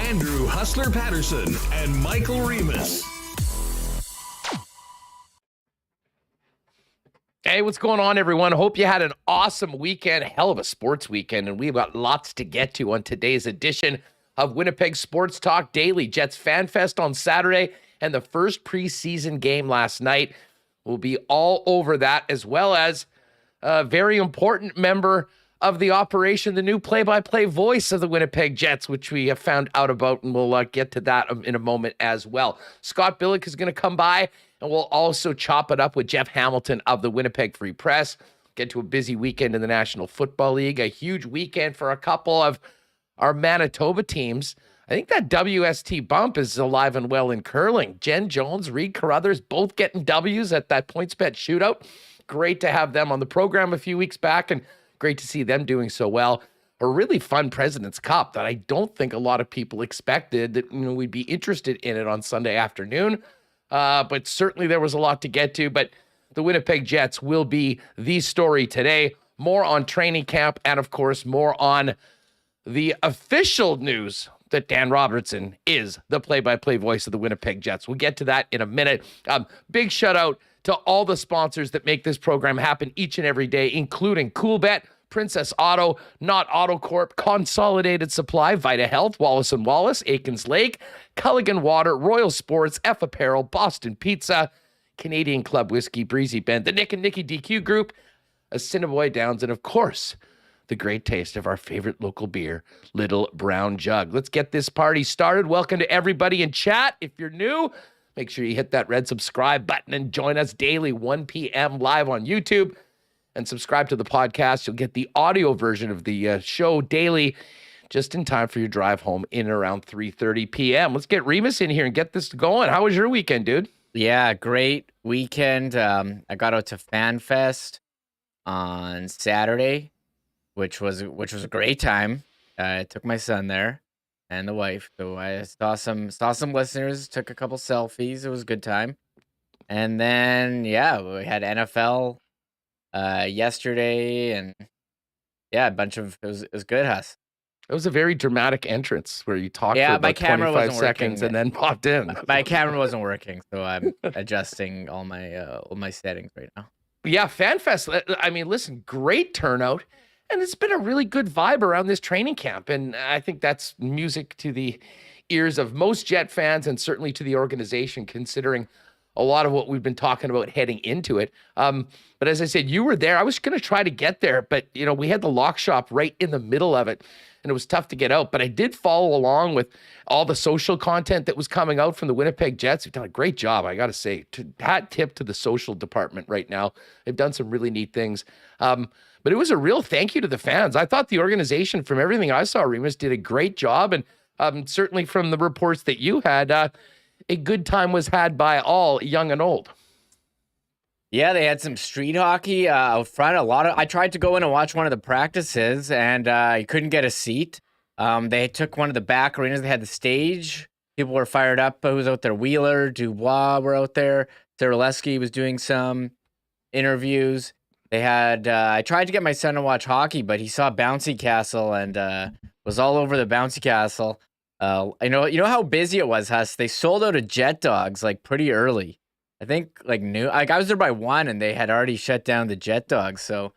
Andrew Hustler Paterson and Michael Remis. Hey, what's going on, everyone? Hope you had an awesome weekend, hell of a sports weekend, and we've got lots to get to on today's edition of Winnipeg Sports Talk Daily. Jets FanFest on Saturday and the first preseason game last night. We'll be all over that, as well as a very important member of the operation, the new play-by-play voice of the Winnipeg Jets, which we have found out about, and we'll get to that in a moment as well. Scott Billeck is going to come by, and we'll also chop it up with Jeff Hamilton of the Winnipeg Free Press. Get to a busy weekend in the National Football League, a huge weekend for a couple of our Manitoba teams. I think that WST bump is alive and well in curling. Jen Jones, Reed Carruthers, both getting W's at that PointsBet shootout. Great to have them on the program a few weeks back, and great to see them doing so well. A really fun President's Cup that I don't think a lot of people expected that we'd be interested in it on Sunday afternoon. But certainly there was a lot to get to. But the Winnipeg Jets will be the story today. More on training camp and, of course, more on the official news that Dan Robertson is the play-by-play voice of the Winnipeg Jets. We'll get to that in a minute. Big shout out to all the sponsors that make this program happen each and every day, including Coolbet, Princess Auto, Not Auto Corp, Consolidated Supply, Vita Health, Wallace & Wallace, Aikens Lake, Culligan Water, Royal Sports, F Apparel, Boston Pizza, Canadian Club Whiskey, Breezy Bend, the Nick and Nicky DQ Group, Assiniboia Downs, and of course, the great taste of our favorite local beer, Little Brown Jug. Let's get this party started. Welcome to everybody in chat. If you're new, make sure you hit that red subscribe button and join us daily, 1 p.m. live on YouTube. And subscribe to the podcast. You'll get the audio version of the show daily, just in time for your drive home in and around 3:30 p.m. Let's get Remis in here and get this going. How was your weekend, dude? Yeah, great weekend. I got out to FanFest on Saturday, which was a great time. I took my son there and the wife, so I saw some listeners. Took a couple selfies. It was a good time. And then we had NFL yesterday, and a bunch of it was good, Huss. It was a very dramatic entrance where you talked for my about camera 25 wasn't seconds working. and then popped in. My camera wasn't working, so I'm adjusting all my settings right now. Yeah, FanFest. I mean, listen, great turnout, and it's been a really good vibe around this training camp, and I think that's music to the ears of most Jet fans, and certainly to the organization, considering a lot of what we've been talking about heading into it. But as I said, you were there. I was going to try to get there, but we had the lock shop right in the middle of it, and it was tough to get out. But I did follow along with all the social content that was coming out from the Winnipeg Jets. They've done a great job, I got to say. Hat tip to the social department right now. They've done some really neat things. But it was a real thank you to the fans. I thought the organization, from everything I saw, Remis, did a great job. And certainly from the reports that you had, a good time was had by all, young and old. Yeah, they had some street hockey out front. I tried to go in and watch one of the practices, and I couldn't get a seat. They took one of the back arenas. They had the stage. People were fired up. Who was out there? Wheeler, Dubois were out there. Saraleski was doing some interviews. They had. I tried to get my son to watch hockey, but he saw Bouncy Castle and was all over the Bouncy Castle. You know how busy it was, Huss. They sold out of Jet Dogs like pretty early. I think noon. I was there by 1, and they had already shut down the Jet Dogs. So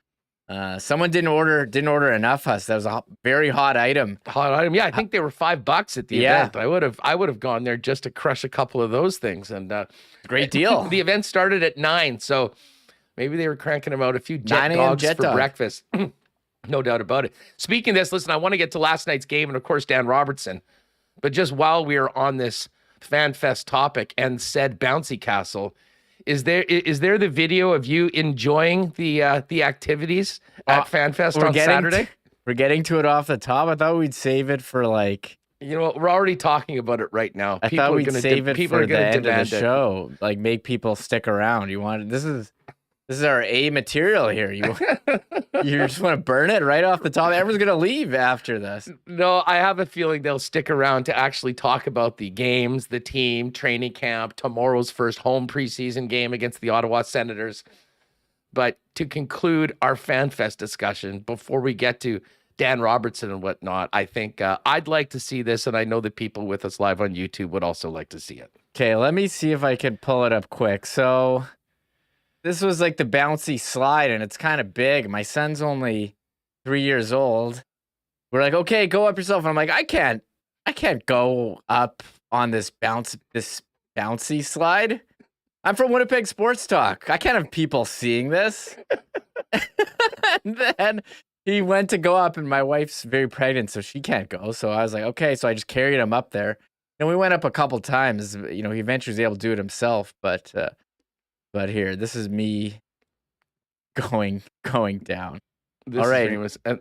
someone didn't order enough, Huss. That was a very hot item. Yeah. I think they were $5 at the event. I would have gone there just to crush a couple of those things. And great deal. The event started at 9, so maybe they were cranking them out, a few Jet Dogs for breakfast. No doubt about it. Speaking of this, listen, I want to get to last night's game and, of course, Dan Robertson. But just while we are on this FanFest topic and said Bouncy Castle, is there the video of you enjoying the activities at FanFest on Saturday? We're getting to it off the top. I thought we'd save it for You know what? We're already talking about it right now. I thought we'd save it for the end of the show. Make people stick around. This is our A material here. You just want to burn it right off the top. Everyone's going to leave after this. No, I have a feeling they'll stick around to actually talk about the games, the team, training camp, tomorrow's first home preseason game against the Ottawa Senators. But to conclude our FanFest discussion, before we get to Dan Robertson and whatnot. I think I'd like to see this, and I know the people with us live on YouTube would also like to see it. Okay, let me see if I can pull it up quick. So this was like the bouncy slide, and it's kind of big. My son's only 3 years old. We're like, okay, go up yourself. And I'm like, I can't go up on this bouncy slide. I'm from Winnipeg Sports Talk. I can't have people seeing this. And then he went to go up, and my wife's very pregnant, so she can't go. So I was like, okay. So I just carried him up there, and we went up a couple times. You know, he eventually was able to do it himself. But here, this is me going down. All right,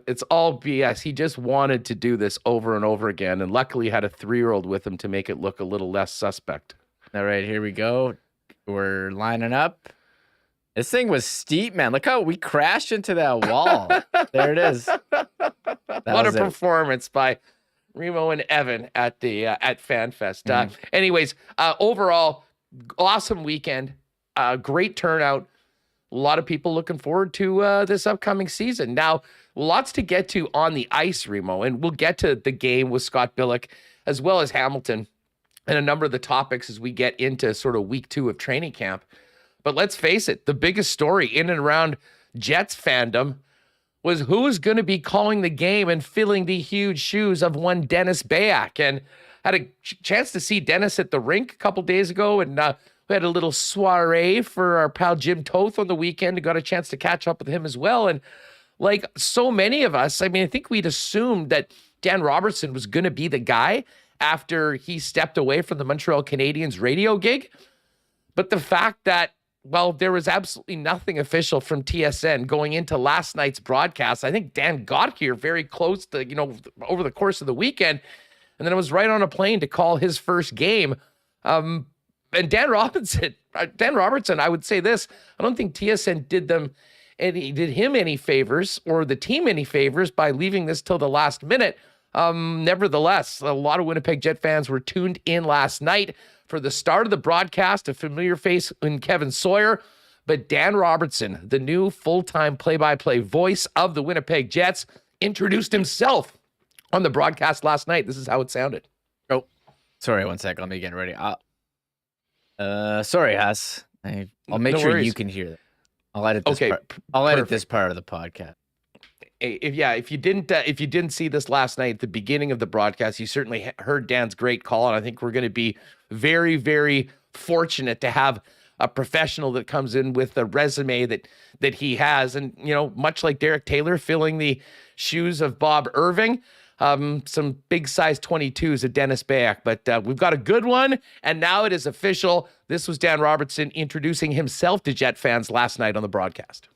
it's all BS. He just wanted to do this over and over again, and luckily had a 3-year-old with him to make it look a little less suspect. All right, here we go. We're lining up. This thing was steep, man. Look how we crashed into that wall. There it is. What a performance by Remo and Evan at the at FanFest. Anyways, overall, awesome weekend. Great turnout. A lot of people looking forward to this upcoming season. Now, lots to get to on the ice, Remo, and we'll get to the game with Scott Billeck as well as Hamilton and a number of the topics as we get into sort of week 2 of training camp. But let's face it, the biggest story in and around Jets fandom was who is going to be calling the game and filling the huge shoes of one Dennis Billeck. And had a chance to see Dennis at the rink a couple days ago, and we had a little soiree for our pal Jim Toth on the weekend and got a chance to catch up with him as well. And like so many of us, I mean, I think we'd assumed that Dan Robertson was going to be the guy after he stepped away from the Montreal Canadiens radio gig. But the fact that, well, there was absolutely nothing official from TSN going into last night's broadcast. I think Dan got here very close to, over the course of the weekend. And then it was right on a plane to call his first game. And Dan Robertson, I would say this, I don't think TSN did him any favors or the team any favors by leaving this till the last minute. Nevertheless, a lot of Winnipeg Jet fans were tuned in last night for the start of the broadcast, a familiar face in Kevin Sawyer, but Dan Robertson, the new full-time play-by-play voice of the Winnipeg Jets, introduced himself on the broadcast last night. This is how it sounded. Oh, sorry, one sec. Let me get ready. Sorry, Huss. I'll make sure you can hear that. I'll edit this part. I'll edit this part of the podcast. If you didn't see this last night at the beginning of the broadcast, you certainly heard Dan's great call, and I think we're going to be very, very fortunate to have a professional that comes in with a resume that he has, and much like Derek Taylor filling the shoes of Bob Irving, some big size 22s of Dennis Billeck, but we've got a good one, and now it is official. This was Dan Robertson introducing himself to Jet fans last night on the broadcast.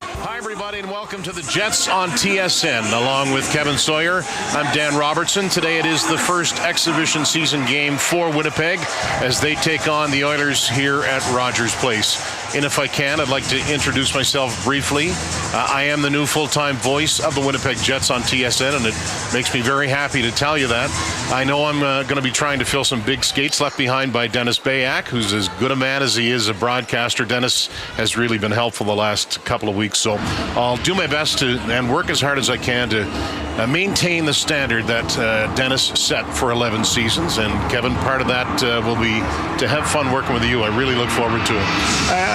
Hi, everybody, and welcome to the Jets on TSN. Along with Kevin Sawyer, I'm Dan Robertson. Today it is the first exhibition season game for Winnipeg as they take on the Oilers here at Rogers Place. And if I can, I'd like to introduce myself briefly. I am the new full-time voice of the Winnipeg Jets on TSN, and it makes me very happy to tell you that. I know I'm going to be trying to fill some big skates left behind by Dennis Billeck, who's as good a man as he is a broadcaster. Dennis has really been helpful the last couple of weeks, so I'll do my best to and work as hard as I can to maintain the standard that Dennis set for 11 seasons. And Kevin, part of that will be to have fun working with you. I really look forward to it.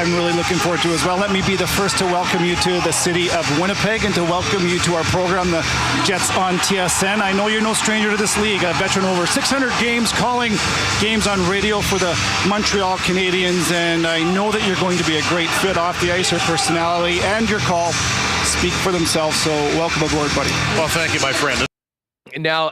I'm really looking forward to it as well. Let me be the first to welcome you to the city of Winnipeg and to welcome you to our program, the Jets on TSN. I know you're no stranger to this league. A veteran over 600 games, calling games on radio for the Montreal Canadiens, and I know that you're going to be a great fit off the ice. Your personality and your call speak for themselves, so welcome aboard, buddy. Well, thank you, my friend. Now,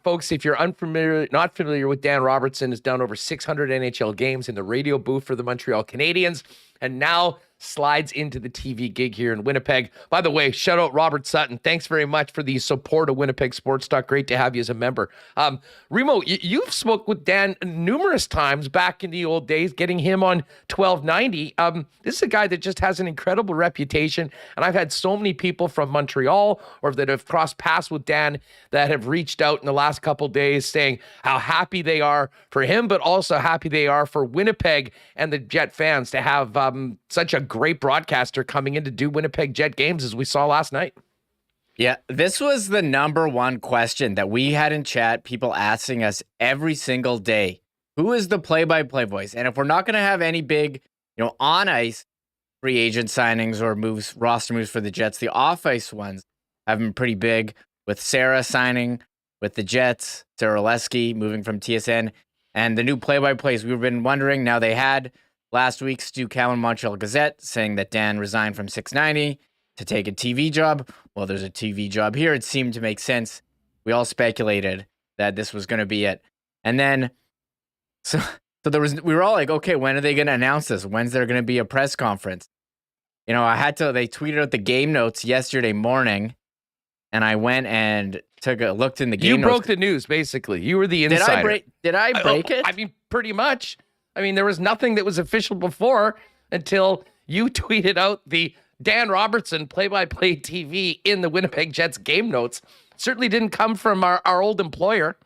folks, if you're not familiar with Dan Robertson, has done over 600 NHL games in the radio booth for the Montreal Canadiens, and now slides into the TV gig here in Winnipeg. By the way, shout out Robert Sutton. Thanks very much for the support of Winnipeg Sports Talk. Great to have you as a member. Remo, you've spoke with Dan numerous times back in the old days, getting him on 1290. This is a guy that just has an incredible reputation, and I've had so many people from Montreal or that have crossed paths with Dan that have reached out in the last couple of days saying how happy they are for him, but also happy they are for Winnipeg and the Jet fans to have such a great broadcaster coming in to do Winnipeg Jet games, as we saw last night. Yeah, this was the number one question that we had in chat, people asking us every single day. Who is the play-by-play voice? And if we're not going to have any big, on-ice free agent signings or moves, roster moves for the Jets, the off-ice ones have been pretty big, with Sarah signing with the Jets, Sarah Oleski moving from TSN, and the new play-by-plays. We've been wondering. Now they had last week Stu Cowan, Montreal Gazette, saying that Dan resigned from 690 to take a TV job. Well, there's a TV job here. It seemed to make sense. We all speculated that this was going to be it. And then, so we were all like, okay, when are they going to announce this? When's there going to be a press conference? They tweeted out the game notes yesterday morning, and I went and looked in the game notes. You broke the news, basically. You were the insider. Did I break it? I mean, pretty much. I mean, there was nothing that was official before until you tweeted out the Dan Robertson play-by-play TV in the Winnipeg Jets game notes. Certainly didn't come from our old employer.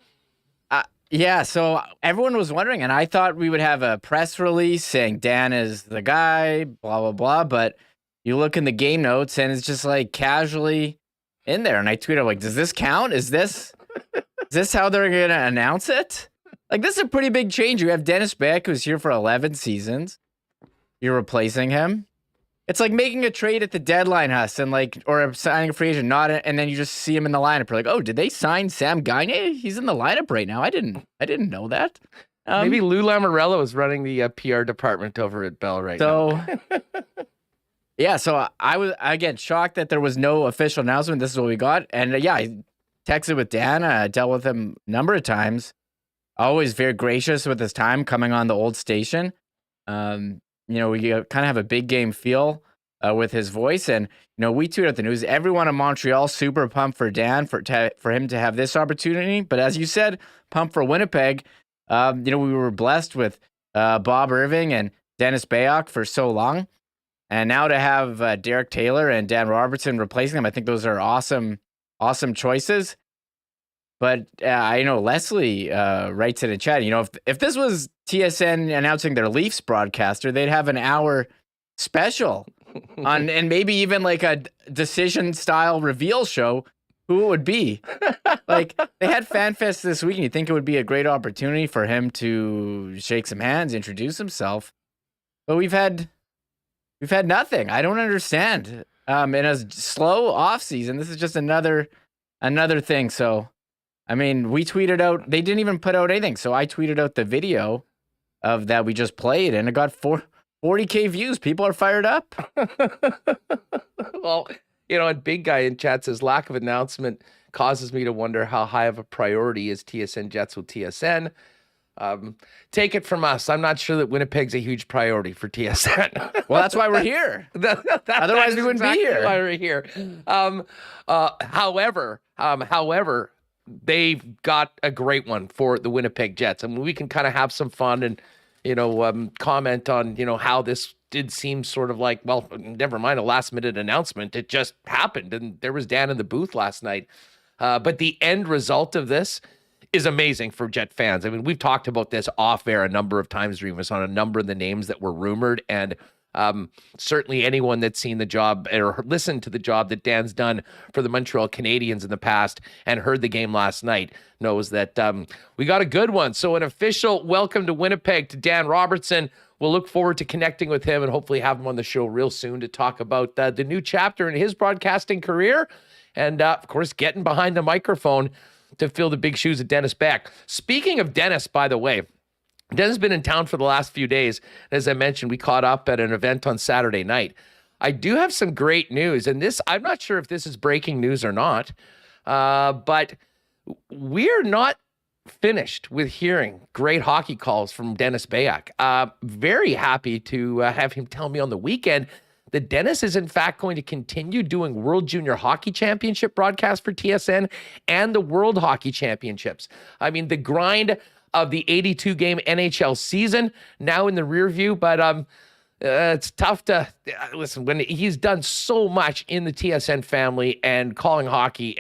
Yeah, so everyone was wondering, and I thought we would have a press release saying Dan is the guy, blah, blah, blah, but you look in the game notes, and it's just like casually in there, and I tweeted, like, does this count? Is this how they're going to announce it? Like, this is a pretty big change. You have Dennis Beck, who's here for 11 seasons. You're replacing him. It's like making a trade at the deadline, Huss, and or signing a free agent, and then you just see him in the lineup. You're like, oh, did they sign Sam Gagner? He's in the lineup right now. I didn't know that. Maybe Lou Lamoriello is running the PR department over at Bell right now. Yeah, so I was, again, shocked that there was no official announcement. This is what we got. And I texted with Dan, dealt with him a number of times. Always very gracious with his time coming on the old station. We kind of have a big game feel with his voice. And, we tweeted out the news. Everyone in Montreal super pumped for Dan for him to have this opportunity. But as you said, pumped for Winnipeg. We were blessed with Bob Irving and Dennis Bayock for so long. And now to have Derek Taylor and Dan Robertson replacing them, I think those are awesome choices. But I know Leslie writes in the chat, if this was TSN announcing their Leafs broadcaster, they'd have an hour special on, and maybe even like a decision style reveal show, who it would be. Like, they had FanFest this week, and you think it would be a great opportunity for him to shake some hands, introduce himself. But we've had nothing. I don't understand. In a slow off season, this is just another thing. So, I mean, we tweeted out, they didn't even put out anything. So I tweeted out the video of that we just played, and it got 40K views. People are fired up. Well, and Big Guy in chat says lack of announcement causes me to wonder how high of a priority is TSN Jets with TSN. Take it from us. I'm not sure that Winnipeg's a huge priority for TSN. Well, that's why we're here. Otherwise, we wouldn't be here. Why we're here. However, they've got a great one for the Winnipeg Jets. I mean, we can kind of have some fun and, comment on, how this did seem sort of like, well, never mind a last minute announcement. It just happened. And there was Dan in the booth last night. But the end result of this is amazing for Jet fans. I mean, we've talked about this off air a number of times, Remis, on a number of the names that were rumored. And certainly anyone that's seen the job or listened to the job that Dan's done for the Montreal Canadiens in the past and heard the game last night knows that we got a good one. So an official welcome to Winnipeg to Dan Robertson. We'll look forward to connecting with him and hopefully have him on the show real soon to talk about the new chapter in his broadcasting career. And of course, getting behind the microphone to fill the big shoes of Dennis Beck. Speaking of Dennis, by the way, Dennis has been in town for the last few days. As I mentioned, we caught up at an event on Saturday night. I do have some great news, and this, I'm not sure if this is breaking news or not, but we're not finished with hearing great hockey calls from Dennis Bayock. Very happy to have him tell me on the weekend that Dennis is in fact going to continue doing World Junior Hockey Championship broadcasts for TSN and the World Hockey Championships. I mean, the grind of the 82-game NHL season now in the rear view, but it's tough to listen when he's done so much in the TSN family and calling hockey.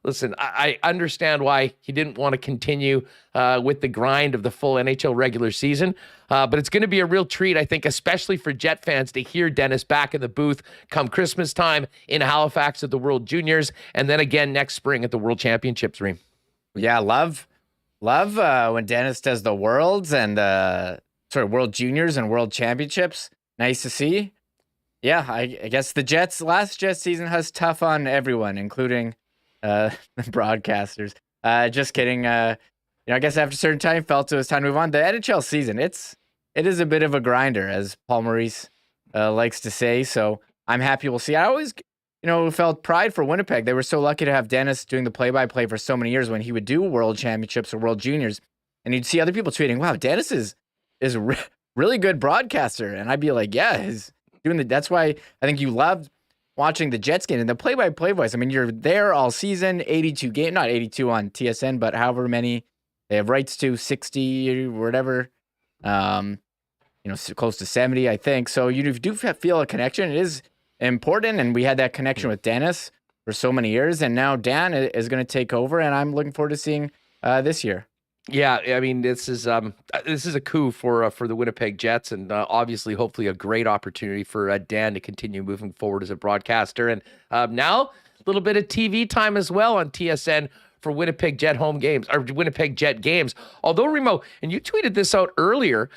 listen, I understand why he didn't want to continue with the grind of the full NHL regular season, but it's going to be a real treat, I think, especially for Jet fans to hear Dennis back in the booth come Christmas time in Halifax at the World Juniors, and then again next spring at the World Championships, Reem. Yeah, love when Dennis does the Worlds and World Juniors and World Championships. Nice to see. Yeah, I guess the last Jets season has tough on everyone, including the broadcasters. Just kidding. I guess after a certain time, felt it was time to move on. The NHL season, it is a bit of a grinder, as Paul Maurice likes to say. So I'm happy we'll see. I always, felt pride for Winnipeg. They were so lucky to have Dennis doing the play-by-play for so many years when he would do World Championships or World Juniors, and you'd see other people tweeting, "Wow, Dennis is a really good broadcaster," and I'd be like, "Yeah, he's doing the." That's why I think you loved watching the Jets game and the play-by-play voice. I mean, you're there all season, 82 games, not 82 on TSN, but however many they have rights to, 60 or whatever, close to 70, I think. So you do feel a connection. It is important, and we had that connection with Dennis for so many years, and now Dan is going to take over, and I'm looking forward to seeing this year. Yeah, I mean, this is a coup for the Winnipeg Jets, and obviously, hopefully, a great opportunity for Dan to continue moving forward as a broadcaster. And now a little bit of TV time as well on TSN for Winnipeg Jet home games or Winnipeg Jet games. Although, Remo, and you tweeted this out earlier,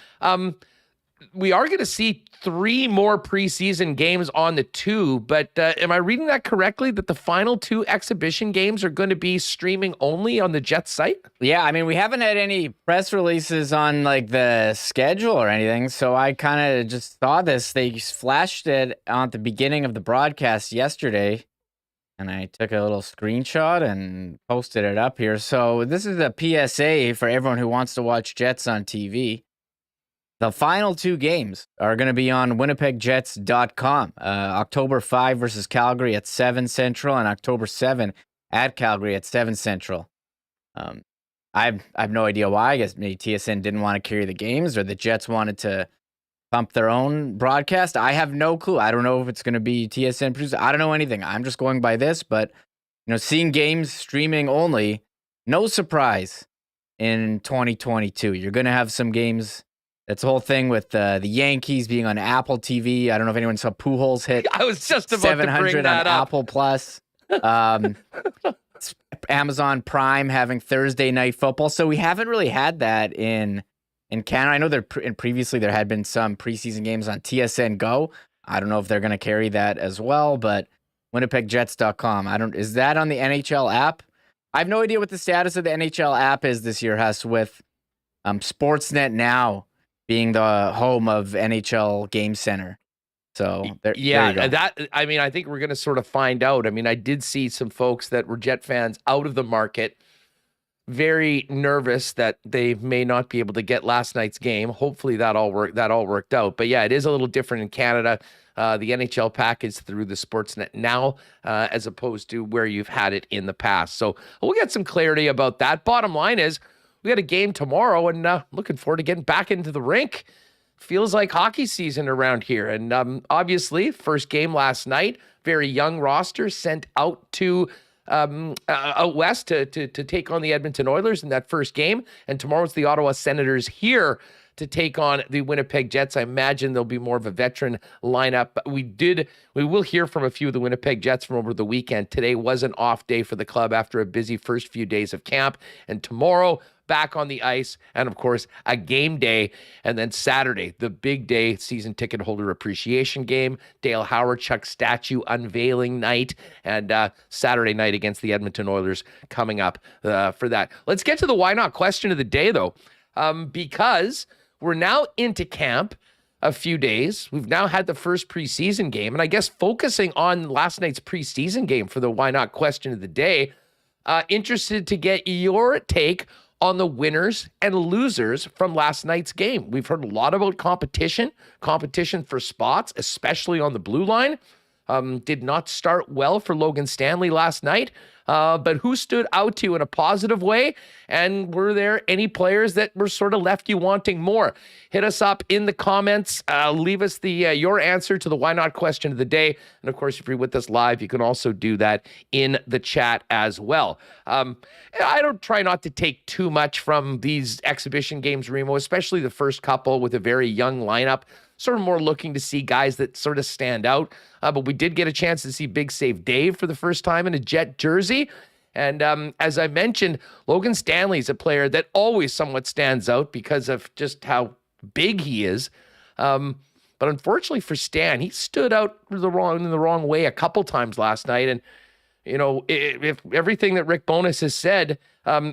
we are going to see 3 more preseason games on the tube, but am I reading that correctly, that the final 2 exhibition games are going to be streaming only on the Jets site? Yeah, I mean, we haven't had any press releases on the schedule or anything, so I kind of just saw this. They flashed it at the beginning of the broadcast yesterday, and I took a little screenshot and posted it up here. So this is a PSA for everyone who wants to watch Jets on TV. The final 2 games are going to be on winnipegjets.com. October 5 versus Calgary at 7 Central and October 7 at Calgary at 7 Central. I have no idea why. I guess maybe TSN didn't want to carry the games, or the Jets wanted to pump their own broadcast. I have no clue. I don't know if it's going to be TSN produced. I don't know anything. I'm just going by this, but seeing games streaming only, no surprise in 2022. You're going to have some games. That's the whole thing with the Yankees being on Apple TV. I don't know if anyone saw Pujols hit. I was just about to bring that on up. Apple Plus. Amazon Prime having Thursday night football. So we haven't really had that in Canada. I know previously there had been some preseason games on TSN Go. I don't know if they're going to carry that as well, but winnipegjets.com. Is that on the NHL app? I have no idea what the status of the NHL app is this year, Huss, with Sportsnet now being the home of NHL Game Center. So there you go. I think we're going to sort of find out. I mean, I did see some folks that were Jet fans out of the market, very nervous that they may not be able to get last night's game. Hopefully that all worked out. But yeah, it is a little different in Canada. The NHL pack is through the Sportsnet now, as opposed to where you've had it in the past. So we'll get some clarity about that. Bottom line is, we got a game tomorrow, and looking forward to getting back into the rink. Feels like hockey season around here. And obviously, first game last night, very young roster sent out to out west to take on the Edmonton Oilers in that first game. And tomorrow's the Ottawa Senators here to take on the Winnipeg Jets. I imagine there'll be more of a veteran lineup. But we will hear from a few of the Winnipeg Jets from over the weekend. Today was an off day for the club after a busy first few days of camp. And tomorrow, back on the ice, and of course, a game day. And then Saturday, the big day, season ticket holder appreciation game, Dale Howard-Chuck statue unveiling night, and Saturday night against the Edmonton Oilers coming up for that. Let's get to the why not question of the day, though, because we're now into camp a few days. We've now had the first preseason game, and I guess focusing on last night's preseason game for the why not question of the day, interested to get your take on the winners and losers from last night's game. We've heard a lot about competition for spots, especially on the blue line. Did not start well for Logan Stanley last night. But who stood out to you in a positive way? And were there any players that were sort of left you wanting more? Hit us up in the comments. Leave us your answer to the why not question of the day. And of course, if you're with us live, you can also do that in the chat as well. I don't try not to take too much from these exhibition games, Remo, especially the first couple with a very young lineup. Sort of more looking to see guys that sort of stand out. But we did get a chance to see Big Save Dave for the first time in a Jet jersey. And as I mentioned, Logan Stanley is a player that always somewhat stands out because of just how big he is. But unfortunately for Stan, he stood out in the wrong way a couple times last night. And, you know, if everything that Rick Bowness has said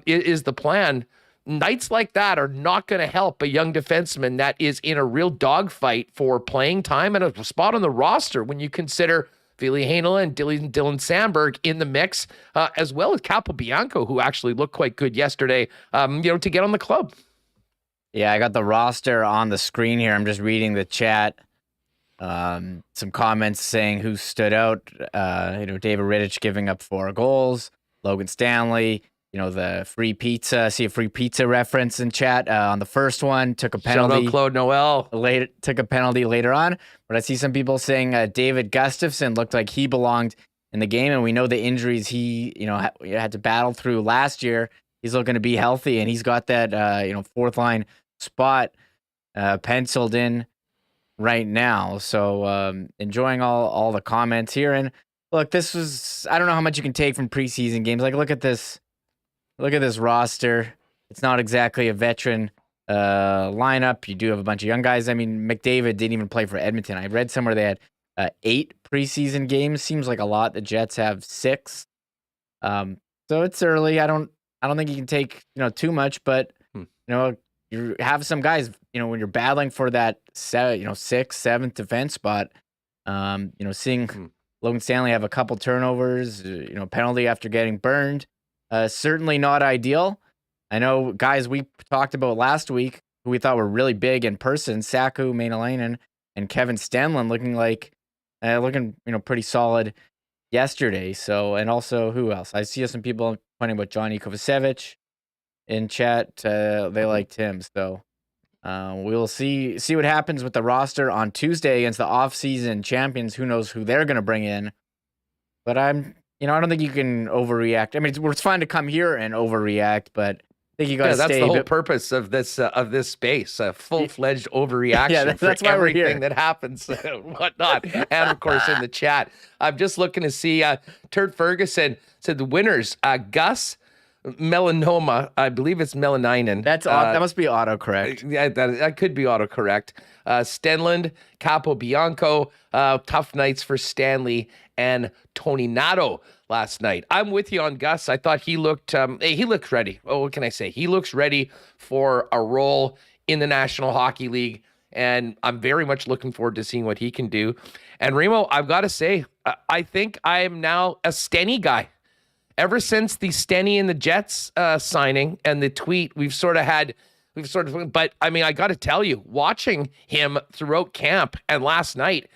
is the plan, nights like that are not going to help a young defenseman that is in a real dogfight for playing time and a spot on the roster when you consider Ville Heinola and Dylan Sandberg in the mix, as well as Capobianco, who actually looked quite good yesterday, to get on the club. Yeah, I got the roster on the screen here. I'm just reading the chat. Some comments saying who stood out. David Rittich giving up 4 goals. Logan Stanley, the free pizza. I see a free pizza reference in chat on the first one. Took a penalty. Shout out Claude Noel. Took a penalty later on. But I see some people saying David Gustafson looked like he belonged in the game. And we know the injuries he, had to battle through last year. He's looking to be healthy, and he's got that, fourth line spot penciled in right now. So enjoying all the comments here. And look, this was, I don't know how much you can take from preseason games. Like, look at this roster. It's not exactly a veteran lineup. You do have a bunch of young guys. I mean, McDavid didn't even play for Edmonton. I read somewhere they had 8 preseason games. Seems like a lot. The Jets have 6. So it's early. I don't think you can take too much, but you have some guys. When you're battling for that 6th, 7th defense spot. Seeing Logan Stanley have a couple turnovers, penalty after getting burned. Certainly not ideal. I know guys we talked about last week who we thought were really big in person, Saku, Maenalainen, and Kevin Stenlund looking pretty solid yesterday. So, and also who else? I see some people pointing about Johnny Kovacevic in chat. They liked him. So we'll see what happens with the roster on Tuesday against the off-season champions. Who knows who they're going to bring in? But I don't think you can overreact. I mean, it's fine to come here and overreact, but I think you got to stay. That's the whole purpose of this space, a full-fledged overreaction that's for why everything we're here. that happens and whatnot. And, of course, in the chat, I'm just looking to see Turt Ferguson said the winners, Gus Melanoma, I believe it's Melaninen. That must be autocorrect. Yeah, that could be autocorrect. Stenlund, Capobianco, tough nights for Stanley and Tony Nato last night. I'm with you on Gus. I thought he looked ready. Oh, what can I say? He looks ready for a role in the National Hockey League, and I'm very much looking forward to seeing what he can do. And Remo, I've got to say, I think I am now a Stenny guy. Ever since the Stenny and the Jets signing and the tweet, but I mean, I got to tell you, watching him throughout camp and last night,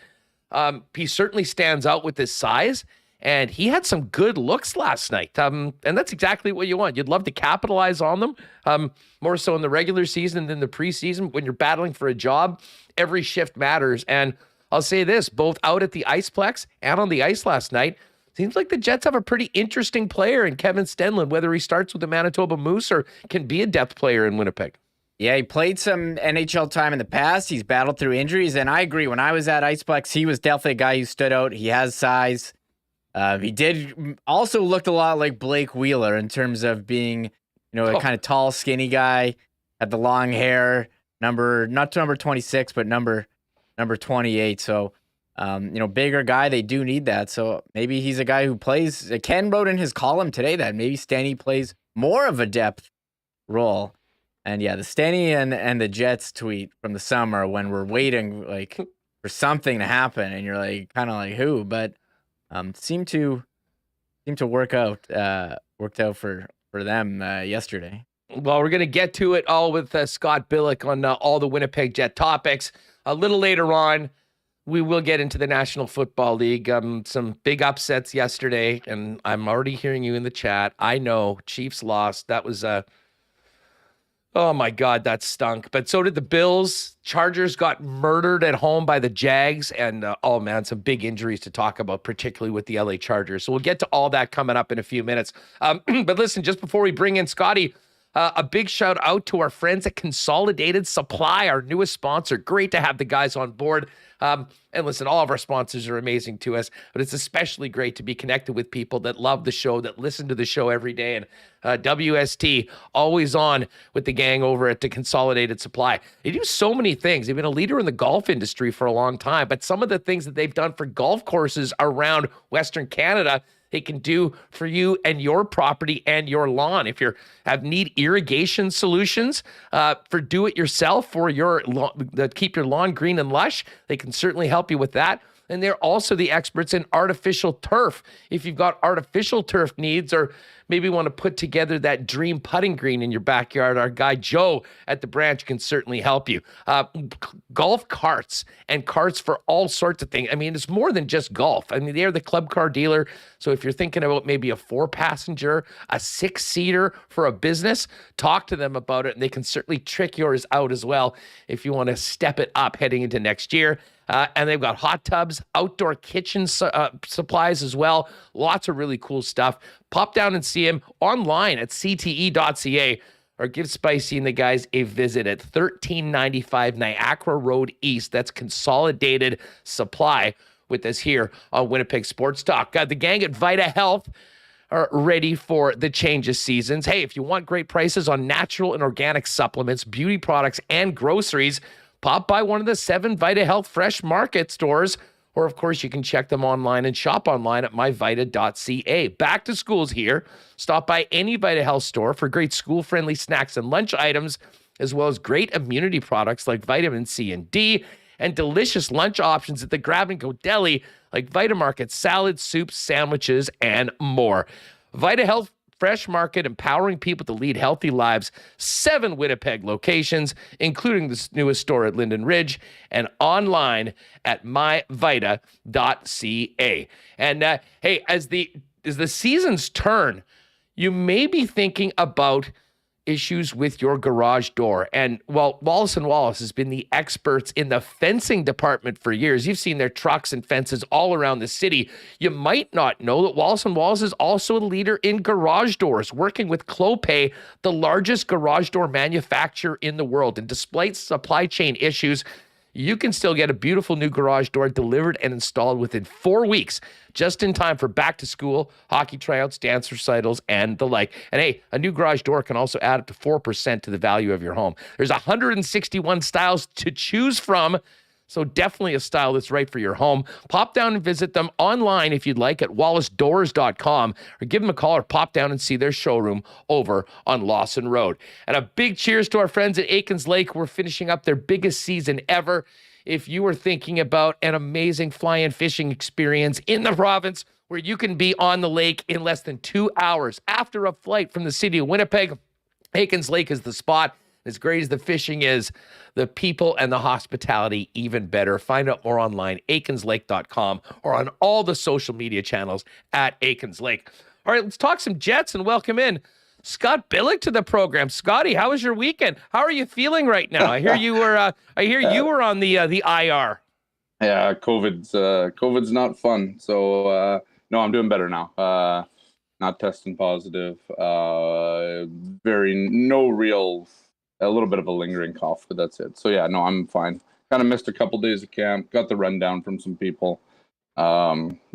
he certainly stands out with his size, and he had some good looks last night. And that's exactly what you want. You'd love to capitalize on them, more so in the regular season than the preseason. When you're battling for a job, every shift matters. And I'll say this, both out at the Iceplex and on the ice last night, seems like the Jets have a pretty interesting player in Kevin Stenlund, whether he starts with the Manitoba Moose or can be a depth player in Winnipeg. Yeah, he played some NHL time in the past. He's battled through injuries, and I agree. When I was at Iceplex, he was definitely a guy who stood out. He has size. He did also looked a lot like Blake Wheeler in terms of being, a kind of tall, skinny guy, had the long hair, not number 26, but number 28. So, bigger guy, they do need that. So maybe he's a guy who plays. Ken wrote in his column today that maybe Stanny plays more of a depth role. And yeah, the Stanny and the Jets tweet from the summer when we're waiting for something to happen, and you're kind of like who, but seemed to worked out for them yesterday. Well, we're gonna get to it all with Scott Billeck on all the Winnipeg Jet topics a little later on. we will get into the National Football League. Some big upsets yesterday, and I'm already hearing you in the chat. I know Chiefs lost. That was oh my God, that stunk. But so did the Bills. Chargers got murdered at home by the Jags, and oh man, some big injuries to talk about, particularly with the LA Chargers. So we'll get to all that coming up in a few minutes. But listen, just before we bring in Scotty, a big shout out to our friends at Consolidated Supply, our newest sponsor. Great to have the guys on board. And listen, all of our sponsors are amazing to us, but it's especially great to be connected with people that love the show, that listen to the show every day. And WST, always on with the gang over at the Consolidated Supply. They do so many things. They've been a leader in the golf industry for a long time, but some of the things that they've done for golf courses around Western Canada, they can do for you and your property and your lawn. If you need irrigation solutions for do-it-yourself for your that keep your lawn green and lush, they can certainly help you with that. And they're also the experts in artificial turf. If you've got artificial turf needs, or maybe want to put together that dream putting green in your backyard, our guy Joe at the branch can certainly help you. Golf carts and carts for all sorts of things. I mean, it's more than just golf. I mean, they're the club car dealer. So if you're thinking about maybe a 4-passenger, a 6-seater for a business, talk to them about it, and they can certainly trick yours out as well if you want to step it up heading into next year. And they've got hot tubs, outdoor kitchen supplies as well. Lots of really cool stuff. Pop down and see him online at cte.ca, or give Spicy and the guys a visit at 1395 Niagara Road East. That's Consolidated Supply with us here on Winnipeg Sports Talk. The gang at Vita Health are ready for the change of seasons. Hey, if you want great prices on natural and organic supplements, beauty products, and groceries, pop by one of the 7 Vita Health Fresh Market stores, or of course you can check them online and shop online at myvita.ca. Back to school's here. Stop by any Vita Health store for great school-friendly snacks and lunch items, as well as great immunity products like vitamin C and D, and delicious lunch options at the grab-and-go deli like Vita Market salads, soups, sandwiches, and more. Vita Health Fresh Market, empowering people to lead healthy lives. 7 Winnipeg locations, including the newest store at Linden Ridge, and online at myvita.ca. And hey, as the seasons turn, you may be thinking about issues with your garage door. And well, Wallace & Wallace has been the experts in the fencing department for years. You've seen their trucks and fences all around the city. You might not know that Wallace & Wallace is also a leader in garage doors, working with Clopay, the largest garage door manufacturer in the world. And despite supply chain issues, you can still get a beautiful new garage door delivered and installed within 4 weeks, just in time for back to school, hockey tryouts, dance recitals, and the like. And hey, a new garage door can also add up to 4% to the value of your home. There's 161 styles to choose from, so definitely a style that's right for your home. Pop down and visit them online if you'd like at wallacedoors.com, or give them a call or pop down and see their showroom over on Lawson Road. And a big cheers to our friends at Aikens Lake. We're finishing up their biggest season ever. If you are thinking about an amazing fly-in fishing experience in the province where you can be on the lake in less than 2 hours after a flight from the city of Winnipeg, Aikens Lake is the spot. As great as the fishing is, the people and the hospitality even better. Find out more online, aikenslake.com, or on all the social media channels at Aikens Lake. All right, let's talk some Jets and welcome in Scott Billeck to the program. Scotty, how was your weekend? How are you feeling right now? I hear you were on the IR. Yeah, COVID's not fun. So no, I'm doing better now. Not testing positive. A little bit of a lingering cough, but that's it. So yeah, no, I'm fine. Kind of missed a couple days of camp. Got the rundown from some people.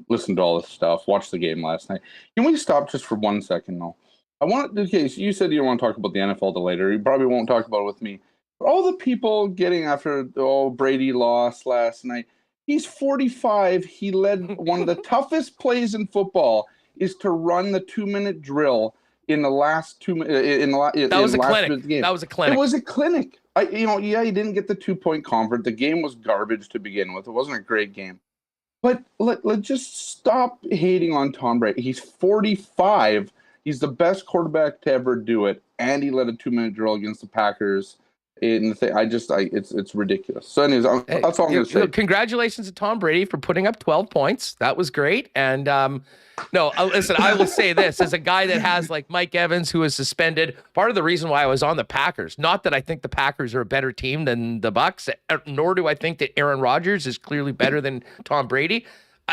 Listened to all this stuff. Watched the game last night. Can we stop just for 1 second though? Okay, so you said you don't want to talk about the NFL till later. You probably won't talk about it with me. But all the people getting after, Brady lost last night. He's 45. He led one of the toughest plays in football is to run the 2-minute drill in the last 2 minutes. That was a clinic. That was a clinic. It was a clinic. He didn't get the 2-point convert. The game was garbage to begin with. It wasn't a great game. But let's just stop hating on Tom Brady. He's 45. He's the best quarterback to ever do it. And he led a 2-minute drill against the Packers. in the thing. It's ridiculous. So anyways, that's all I'm going to say. Congratulations to Tom Brady for putting up 12 points. That was great. And no, listen, I will say this as a guy that has like Mike Evans, who is suspended. Part of the reason why I was on the Packers, not that I think the Packers are a better team than the Bucs, nor do I think that Aaron Rodgers is clearly better than Tom Brady.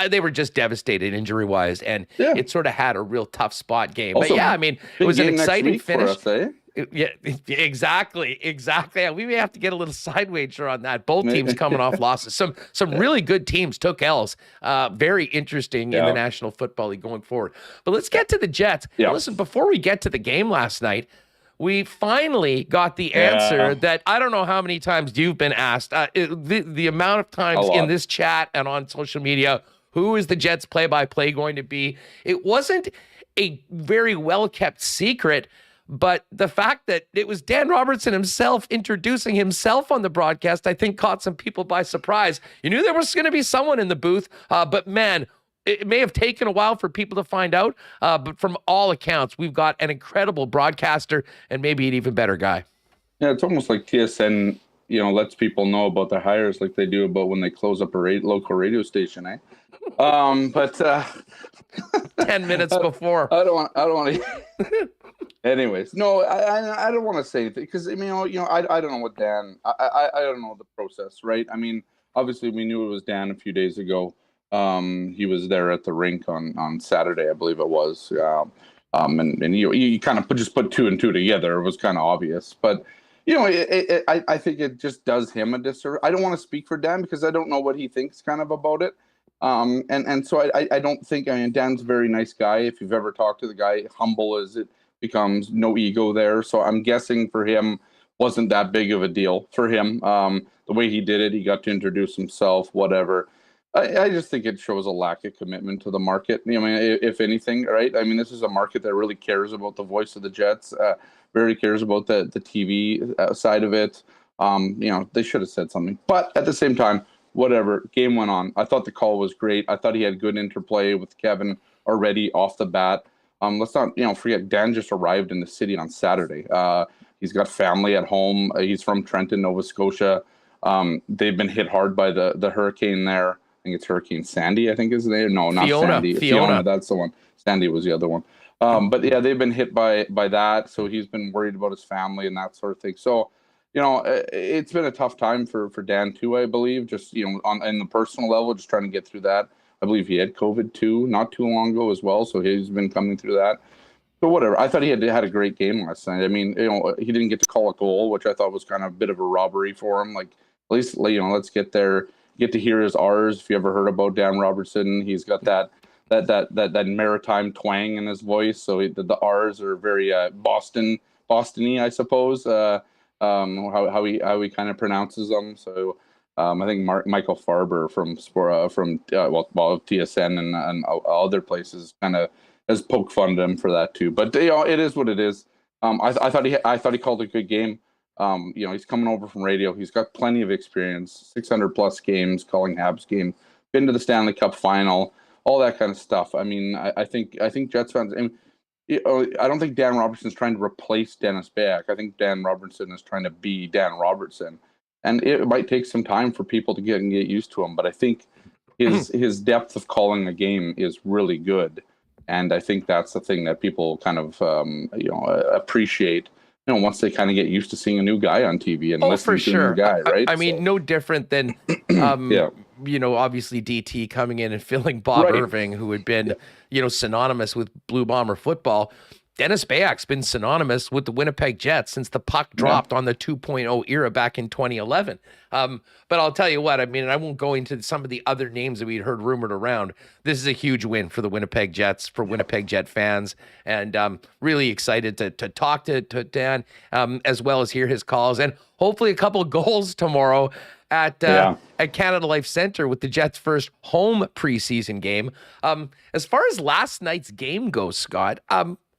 They were just devastated injury-wise, and it sort of had a real tough spot game. Also, but yeah, I mean, it was an exciting finish. For us, Yeah, exactly. We may have to get a little side wager on that. Both teams coming off losses. Some really good teams took L's. Very interesting in the National Football League going forward. But let's get to the Jets. Yeah. Listen, before we get to the game last night, we finally got the answer that I don't know how many times you've been asked. The amount of times in this chat and on social media, who is the Jets play-by-play going to be? It wasn't a very well-kept secret. But the fact that it was Dan Robertson himself introducing himself on the broadcast, I think caught some people by surprise. You knew there was going to be someone in the booth, but man, it may have taken a while for people to find out. But from all accounts, we've got an incredible broadcaster and maybe an even better guy. Yeah, it's almost like TSN, lets people know about their hires like they do about when they close up a local radio station, eh? But 10 minutes before. I don't want to. Anyways, no, I don't want to say anything because I don't know what Dan. I don't know the process, right? I mean, obviously we knew it was Dan a few days ago. He was there at the rink on Saturday, I believe it was. And you kind of just put two and two together. It was kind of obvious, but I think it just does him a disservice. I don't want to speak for Dan because I don't know what he thinks kind of about it. And so I don't think. I mean, Dan's a very nice guy. If you've ever talked to the guy, humble as it becomes, no ego there. So I'm guessing for him wasn't that big of a deal for him. The way he did it, he got to introduce himself, whatever. I just think it shows a lack of commitment to the market. I mean, if anything, right? I mean, this is a market that really cares about the voice of the Jets, really cares about the TV side of it. They should have said something. But at the same time, whatever, game went on. I thought the call was great. I thought he had good interplay with Kevin already off the bat. Let's not, forget Dan just arrived in the city on Saturday. He's got family at home. He's from Trenton, Nova Scotia. They've been hit hard by the hurricane there. I think it's Hurricane Sandy, I think is the name. No, not Sandy. Fiona, that's the one. Sandy was the other one. But yeah, they've been hit by that. So he's been worried about his family and that sort of thing. So, it's been a tough time for Dan too, I believe, just, in the personal level, just trying to get through that. I believe he had COVID too, not too long ago as well. So he's been coming through that. So whatever. I thought he had a great game last night. I mean, he didn't get to call a goal, which I thought was kind of a bit of a robbery for him. Like, at least, let's get there, get to hear his R's. If you ever heard about Dan Robertson, he's got that maritime twang in his voice. So the R's are very Boston-y, I suppose. How he kind of pronounces them. So I think Michael Farber from TSN and other places kind of has poked fun at him for that too. But it is what it is. I thought he called a good game. He's coming over from radio. He's got plenty of experience, 600 plus games calling Habs game, been to the Stanley Cup final, all that kind of stuff. I mean, I think Jets fans. I don't think Dan Robertson's trying to replace Dennis Billeck. I think Dan Robertson is trying to be Dan Robertson, and it might take some time for people to get used to him. But I think his depth of calling the game is really good, and I think that's the thing that people kind of appreciate. Once they kind of get used to seeing a new guy on TV and listening to a new guy, right? I mean, no different than obviously DT coming in and filling Bob Irving, who had been, synonymous with Blue Bomber football. Dennis Billeck's been synonymous with the Winnipeg Jets since the puck dropped on the 2.0 era back in 2011. But I'll tell you what, I mean, I won't go into some of the other names that we'd heard rumored around. This is a huge win for the Winnipeg Jets, for Winnipeg Jet fans, and really excited to talk to Dan, as well as hear his calls, and hopefully a couple of goals tomorrow at Canada Life Center with the Jets' first home preseason game. As far as last night's game goes, Scott,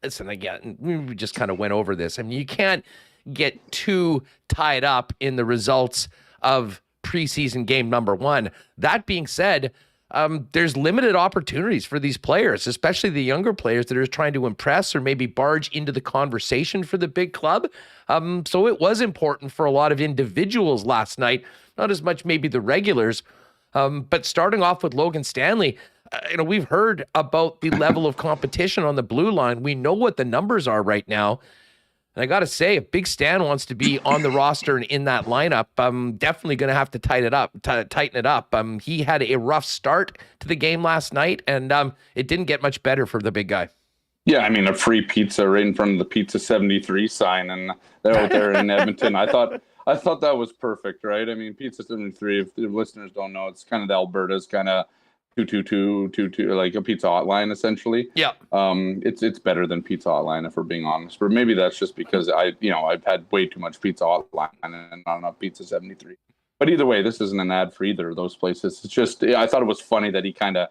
listen, again, we just kind of went over this. I mean, you can't get too tied up in the results of preseason game number one. That being said, there's limited opportunities for these players, especially the younger players that are trying to impress or maybe barge into the conversation for the big club. So it was important for a lot of individuals last night, not as much maybe the regulars, but starting off with Logan Stanley, we've heard about the level of competition on the blue line. We know what the numbers are right now. And I got to say, if Big Stan wants to be on the roster and in that lineup, I'm definitely going to have to tighten it up. He had a rough start to the game last night, and it didn't get much better for the big guy. Yeah, I mean, a free pizza right in front of the Pizza 73 sign, and they're out there in Edmonton. I thought that was perfect, right? I mean, Pizza 73, if the listeners don't know, it's kind of the Alberta's kind of 222, like a Pizza Hotline, essentially. Yeah. It's better than Pizza Hotline, if we're being honest. But maybe that's just because I've had way too much Pizza Hotline and not enough Pizza 73. But either way, this isn't an ad for either of those places. It's just, I thought it was funny that he kind of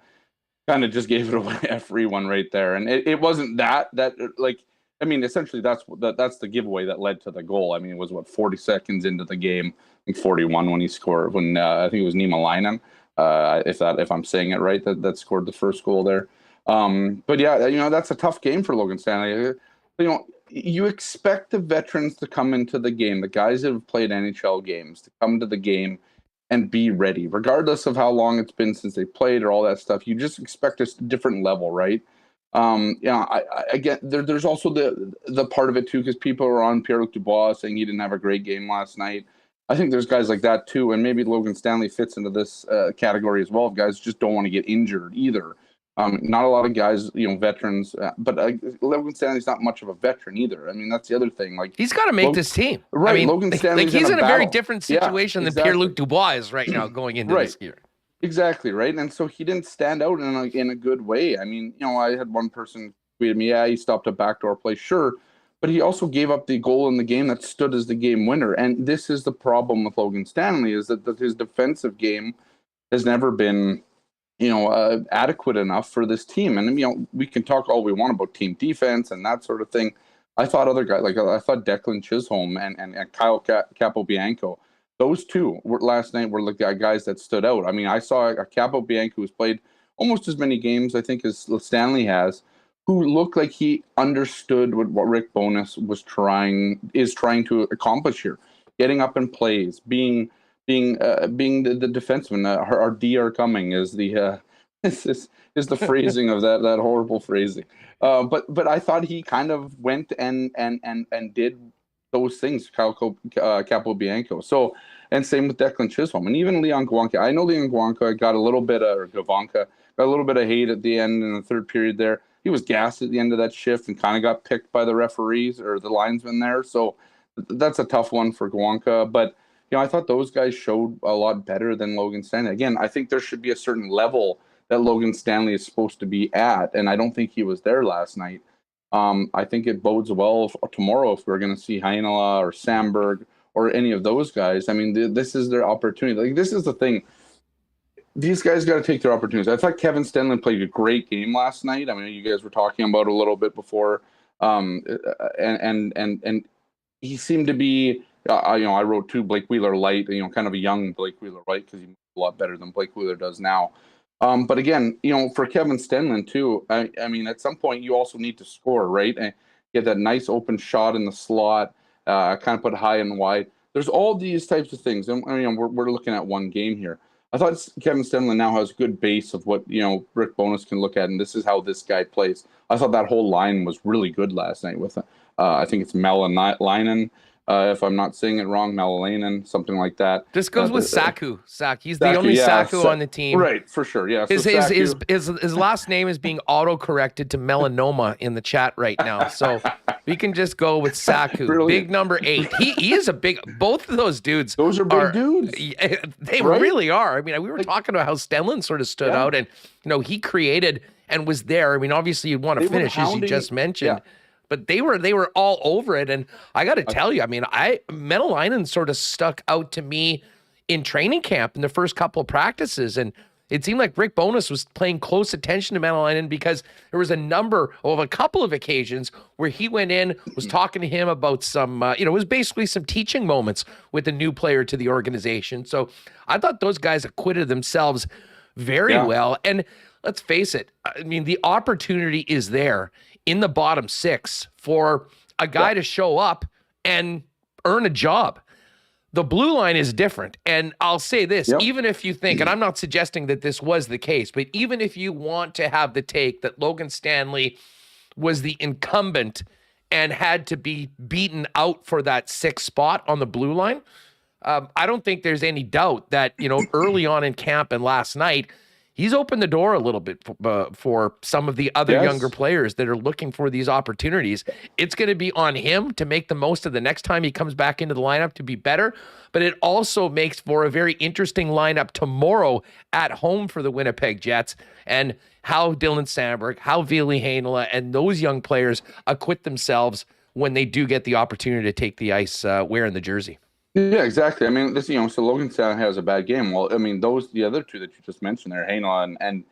just gave it away, a free one right there. And it wasn't that like, I mean, essentially that's the giveaway that led to the goal. I mean, it was 40 seconds into the game, I think 41 when he scored, when I think it was Nima Leinen. If I'm saying it right, that scored the first goal there. But yeah, that's a tough game for Logan Stanley. You expect the veterans to come into the game, the guys that have played NHL games, to come to the game and be ready, regardless of how long it's been since they played or all that stuff. You just expect a different level, right? I get there's also the part of it too, because people are on Pierre-Luc Dubois saying he didn't have a great game last night. I think there's guys like that too, and maybe Logan Stanley fits into this category as well. Guys just don't want to get injured either. Not a lot of guys, veterans, but Logan Stanley's not much of a veteran either. I mean, that's the other thing. Like, he's got to make this team, right? I mean, Logan Stanley's he's in a very battle. different situation than Pierre-Luc Dubois is right now going into this year. Exactly, right. And so he didn't stand out in a good way. I mean, I had one person tweeted me, he stopped a backdoor play, sure. But he also gave up the goal in the game that stood as the game winner. And this is the problem with Logan Stanley, is that his defensive game has never been, adequate enough for this team. And, we can talk all we want about team defense and that sort of thing. I thought other guys, like I thought Declan Chisholm and Kyle Capobianco, those two last night were the guys that stood out. I mean, I saw a Capobianco who's played almost as many games, I think, as Stanley has, who looked like he understood what Rick Bowness is trying to accomplish here, getting up in plays, being the defenseman. Our DR coming is the is the phrasing of that horrible phrasing. But I thought he kind of went and did those things, Capobianco. So, and same with Declan Chisholm and even Leon Gwanka. I know Leon Gwanka got a little bit of hate at the end in the third period there. He was gassed at the end of that shift and kind of got picked by the referees or the linesmen there. So that's a tough one for Gwanka. But, I thought those guys showed a lot better than Logan Stanley. Again, I think there should be a certain level that Logan Stanley is supposed to be at, and I don't think he was there last night. I think it bodes well for tomorrow if we're going to see Heinola or Samberg or any of those guys. I mean, this is their opportunity. Like, this is the thing. These guys got to take their opportunities. I thought Kevin Stenlund played a great game last night. I mean, you guys were talking about it a little bit before, and he seemed to be. I wrote too Blake Wheeler light. Kind of a young Blake Wheeler light because he's a lot better than Blake Wheeler does now. But again, for Kevin Stenlund too. I mean, at some point you also need to score, right? And get that nice open shot in the slot. Kind of put high and wide. There's all these types of things. I mean, we're looking at one game here. I thought Kevin Stenlund now has a good base of what, Rick Bowness can look at, and this is how this guy plays. I thought that whole line was really good last night with, I think it's Leinen, if I'm not saying it wrong, Leinen, something like that. This goes with Saku. He's the only Saku on the team. Right, for sure, yeah. So his last name is being auto-corrected to melanoma in the chat right now, so we can just go with Saku. Brilliant. Big number 8. He is a big. Both of those dudes. Those are big dudes. They really are. I mean, we were talking about how Stenlund sort of stood out, and he created and was there. I mean, obviously you'd want to finish, as you just mentioned. Yeah. But they were all over it, and I got to tell you, I mean, Metalainen sort of stuck out to me in training camp in the first couple of practices, and it seemed like Rick Bowness was paying close attention to Metalainen because there was a couple of occasions where he went in, was talking to him about some, it was basically some teaching moments with a new player to the organization. So I thought those guys acquitted themselves very well. And let's face it, I mean, the opportunity is there in the bottom six for a guy to show up and earn a job. The blue line is different. And I'll say this, even if you think, and I'm not suggesting that this was the case, but even if you want to have the take that Logan Stanley was the incumbent and had to be beaten out for that sixth spot on the blue line, I don't think there's any doubt that, early on in camp and last night, he's opened the door a little bit for some of the other younger players that are looking for these opportunities. It's going to be on him to make the most of the next time he comes back into the lineup to be better, but it also makes for a very interesting lineup tomorrow at home for the Winnipeg Jets, and how Dylan Samberg, how Ville Heinola, and those young players acquit themselves when they do get the opportunity to take the ice wearing the jersey. Yeah, exactly. I mean, this, so Logan Stanley has a bad game. Well, I mean, the other two that you just mentioned there, Heinola and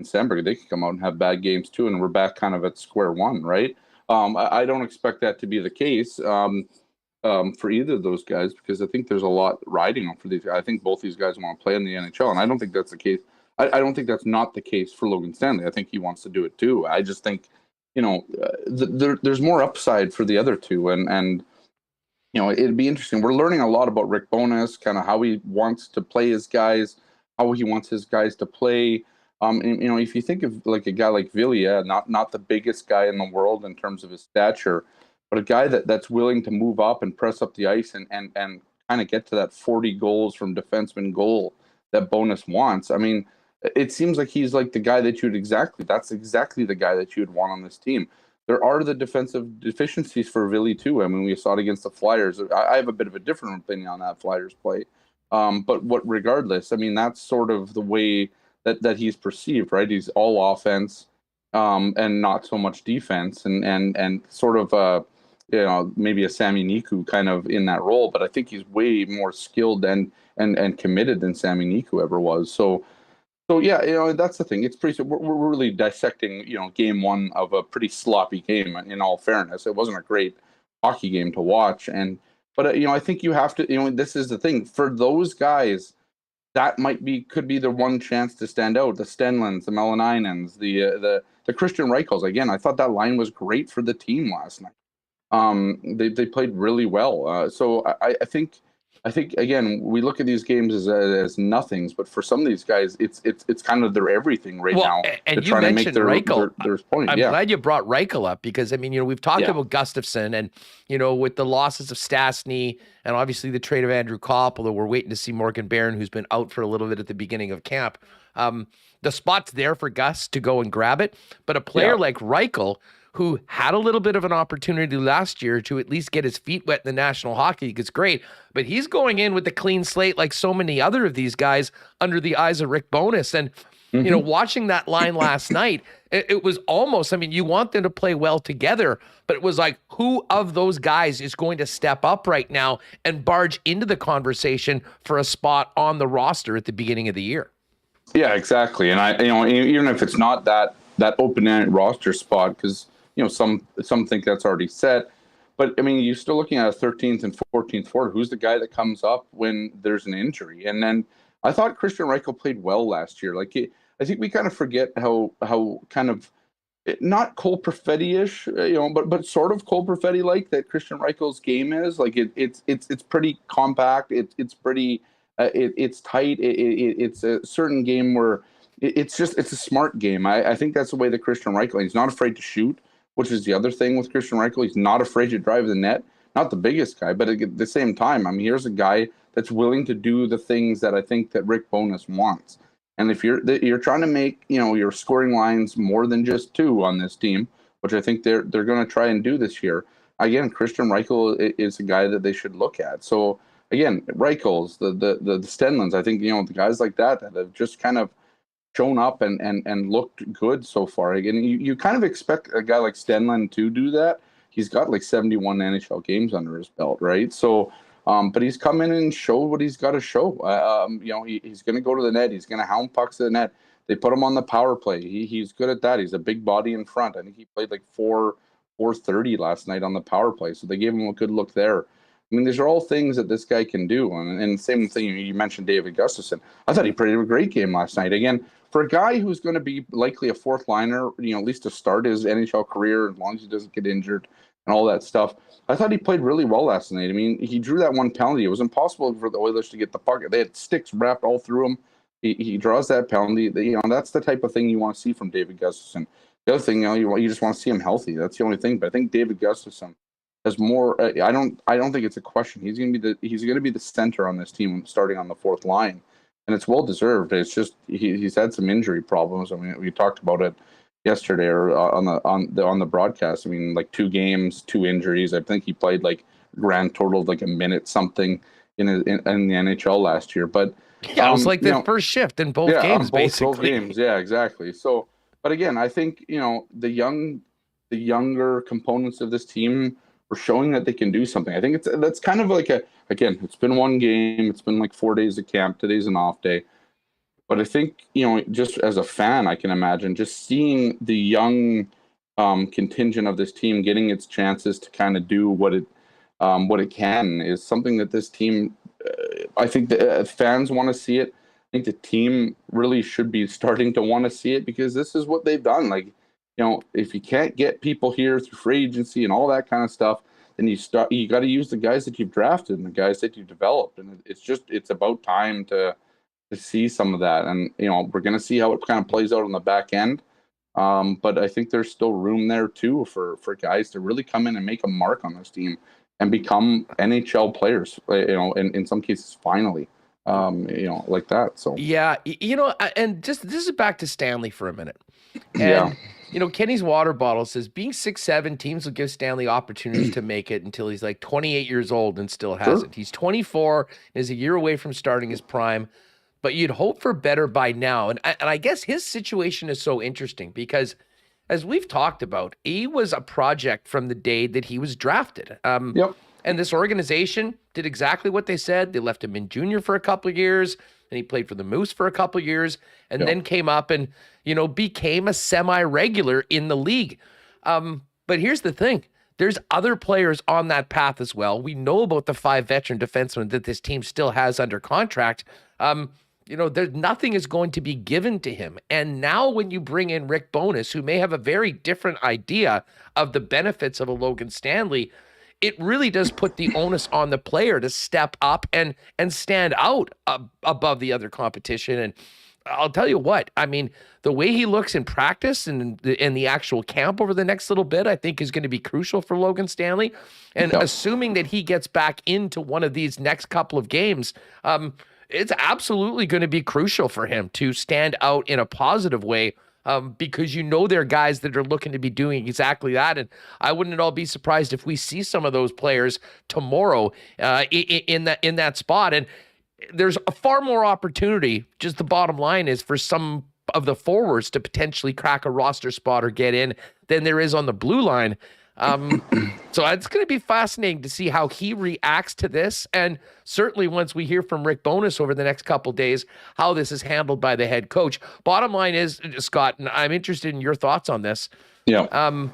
Samberg, they could come out and have bad games too, and we're back kind of at square one, right? I don't expect that to be the case for either of those guys, because I think there's a lot riding on for these guys. I think both these guys want to play in the NHL, and I don't think that's the case. I don't think that's not the case for Logan Stanley. I think he wants to do it too. I just think, there's more upside for the other two, and it'd be interesting. We're learning a lot about Rick Bowness, kind of how he wants to play his guys, how he wants his guys to play. And, if you think of like a guy like Ville, not the biggest guy in the world in terms of his stature, but a guy that's willing to move up and press up the ice and kind of get to that 40 goals from defenseman goal that Bowness wants. I mean, it seems like he's like the guy that that's exactly the guy that you'd want on this team. There are the defensive deficiencies for Ville too. I mean, we saw it against the Flyers. I have a bit of a different opinion on that Flyers play. But regardless, I mean, that's sort of the way that he's perceived, right? He's all offense and not so much defense, and sort of maybe a Sami Niku kind of in that role. But I think he's way more skilled and committed than Sami Niku ever was. So yeah, that's the thing. It's we're really dissecting, game one of a pretty sloppy game. In all fairness, it wasn't a great hockey game to watch, but I think you have to, this is the thing for those guys. That could be the one chance to stand out. The Stenlunds, the Melaninens, the Christian Reichels. Again, I thought that line was great for the team last night. They played really well. So I think again, we look at these games as nothings, but for some of these guys, it's kind of their everything right now. And you mentioned Reichel. Their point. I'm glad you brought Reichel up, because I mean, we've talked about Gustafsson, and with the losses of Stastny and obviously the trade of Andrew Kopp, although we're waiting to see Morgan Barron, who's been out for a little bit at the beginning of camp. The spot's there for Gus to go and grab it, but a player like Reichel, who had a little bit of an opportunity last year to at least get his feet wet in the National Hockey League, it's great, but he's going in with a clean slate like so many other of these guys under the eyes of Rick Bowness. And, watching that line last night, it was almost, I mean, you want them to play well together, but it was like, who of those guys is going to step up right now and barge into the conversation for a spot on the roster at the beginning of the year? Yeah, exactly. And even if it's not that open-ended roster spot, because some think that's already set. But, I mean, you're still looking at a 13th and 14th forward. Who's the guy that comes up when there's an injury? And then I thought Christian Reichel played well last year. Like, I think we kind of forget how kind of, not Cole Perfetti-ish, but sort of Cole Perfetti-like that Christian Reichel's game is. Like, it's pretty compact. It's pretty, it's tight. It's a certain game where it's a smart game. I think that's the way that Christian Reichel, he's not afraid to shoot, which is the other thing with Christian Reichel. He's not afraid to drive the net. Not the biggest guy, but at the same time, I mean, here's a guy that's willing to do the things that I think that Rick Bowness wants. And if you're trying to make, your scoring lines more than just two on this team, which I think they're going to try and do this year, again, Christian Reichel is a guy that they should look at. So again, Reichels, the Stenlunds, I think, the guys like that have just kind of shown up and looked good so far. Again, you kind of expect a guy like Stenlund to do that. He's got like 71 NHL games under his belt, right? So, but he's come in and showed what he's got to show. He's going to go to the net. He's going to hound pucks to the net. They put him on the power play. He's good at that. He's a big body in front. I think he played like 430 last night on the power play. So they gave him a good look there. I mean, these are all things that this guy can do. And same thing, you mentioned David Gustafsson. I thought he played a great game last night. Again, for a guy who's going to be likely a fourth liner, at least to start his NHL career, as long as he doesn't get injured and all that stuff, I thought he played really well last night. I mean, he drew that one penalty. It was impossible for the Oilers to get the puck. They had sticks wrapped all through him. He draws that penalty. That's the type of thing you want to see from David Gustafsson. The other thing, you just want to see him healthy. That's the only thing. But I think David Gustafsson has more. I don't think it's a question. He's going to be the center on this team starting on the fourth line, and it's well deserved. It's just he's had some injury problems. I mean, we talked about it yesterday or on the broadcast. I mean, like 2 games, 2 injuries. I think he played like grand total of like a minute something in the NHL last year. But yeah, it was like the first shift in both games, basically. Both games, yeah, exactly. So, but again, I think the younger components of this team are showing that they can do something. I think that's kind of like it's been 1 game, it's been like 4 days of camp. Today's an off day. But I think, just as a fan, I can imagine just seeing the young contingent of this team getting its chances to kind of do what it can is something that this team, I think the fans want to see it. I think the team really should be starting to want to see it because this is what they've done. Like, if you can't get people here through free agency and all that kind of stuff, then you got to use the guys that you've drafted and the guys that you've developed. And it's about time to see some of that. And, we're going to see how it kind of plays out on the back end. But I think there's still room there too for guys to really come in and make a mark on this team and become NHL players, in some cases, finally, like that. So, yeah, and just this is back to Stanley for a minute. And, Kenny's water bottle says being 6'7", teams will give Stanley opportunities to make it until he's like 28 years old and still hasn't. He's 24, is a year away from starting his prime, but you'd hope for better by now. And I guess his situation is so interesting because, as we've talked about, he was a project from the day that he was drafted. And this organization did exactly what they said. They left him in junior for a couple of years, and he played for the Moose for a couple of years, and then came up and, became a semi-regular in the league. But here's the thing. There's other players on that path as well. We know about the 5 veteran defensemen that this team still has under contract. Nothing is going to be given to him. And now when you bring in Rick Bowness, who may have a very different idea of the benefits of a Logan Stanley, it really does put the onus on the player to step up and stand out above the other competition. And I'll tell you what, I mean, the way he looks in practice and in the actual camp over the next little bit, I think is going to be crucial for Logan Stanley. And assuming that he gets back into one of these next couple of games, it's absolutely going to be crucial for him to stand out in a positive way. Because they're guys that are looking to be doing exactly that. And I wouldn't at all be surprised if we see some of those players tomorrow in that spot. And there's a far more opportunity, just the bottom line is, for some of the forwards to potentially crack a roster spot or get in than there is on the blue line. So it's going to be fascinating to see how he reacts to this. And certainly once we hear from Rick Bowness over the next couple of days, how this is handled by the head coach. Bottom line is, Scott, and I'm interested in your thoughts on this. Yeah.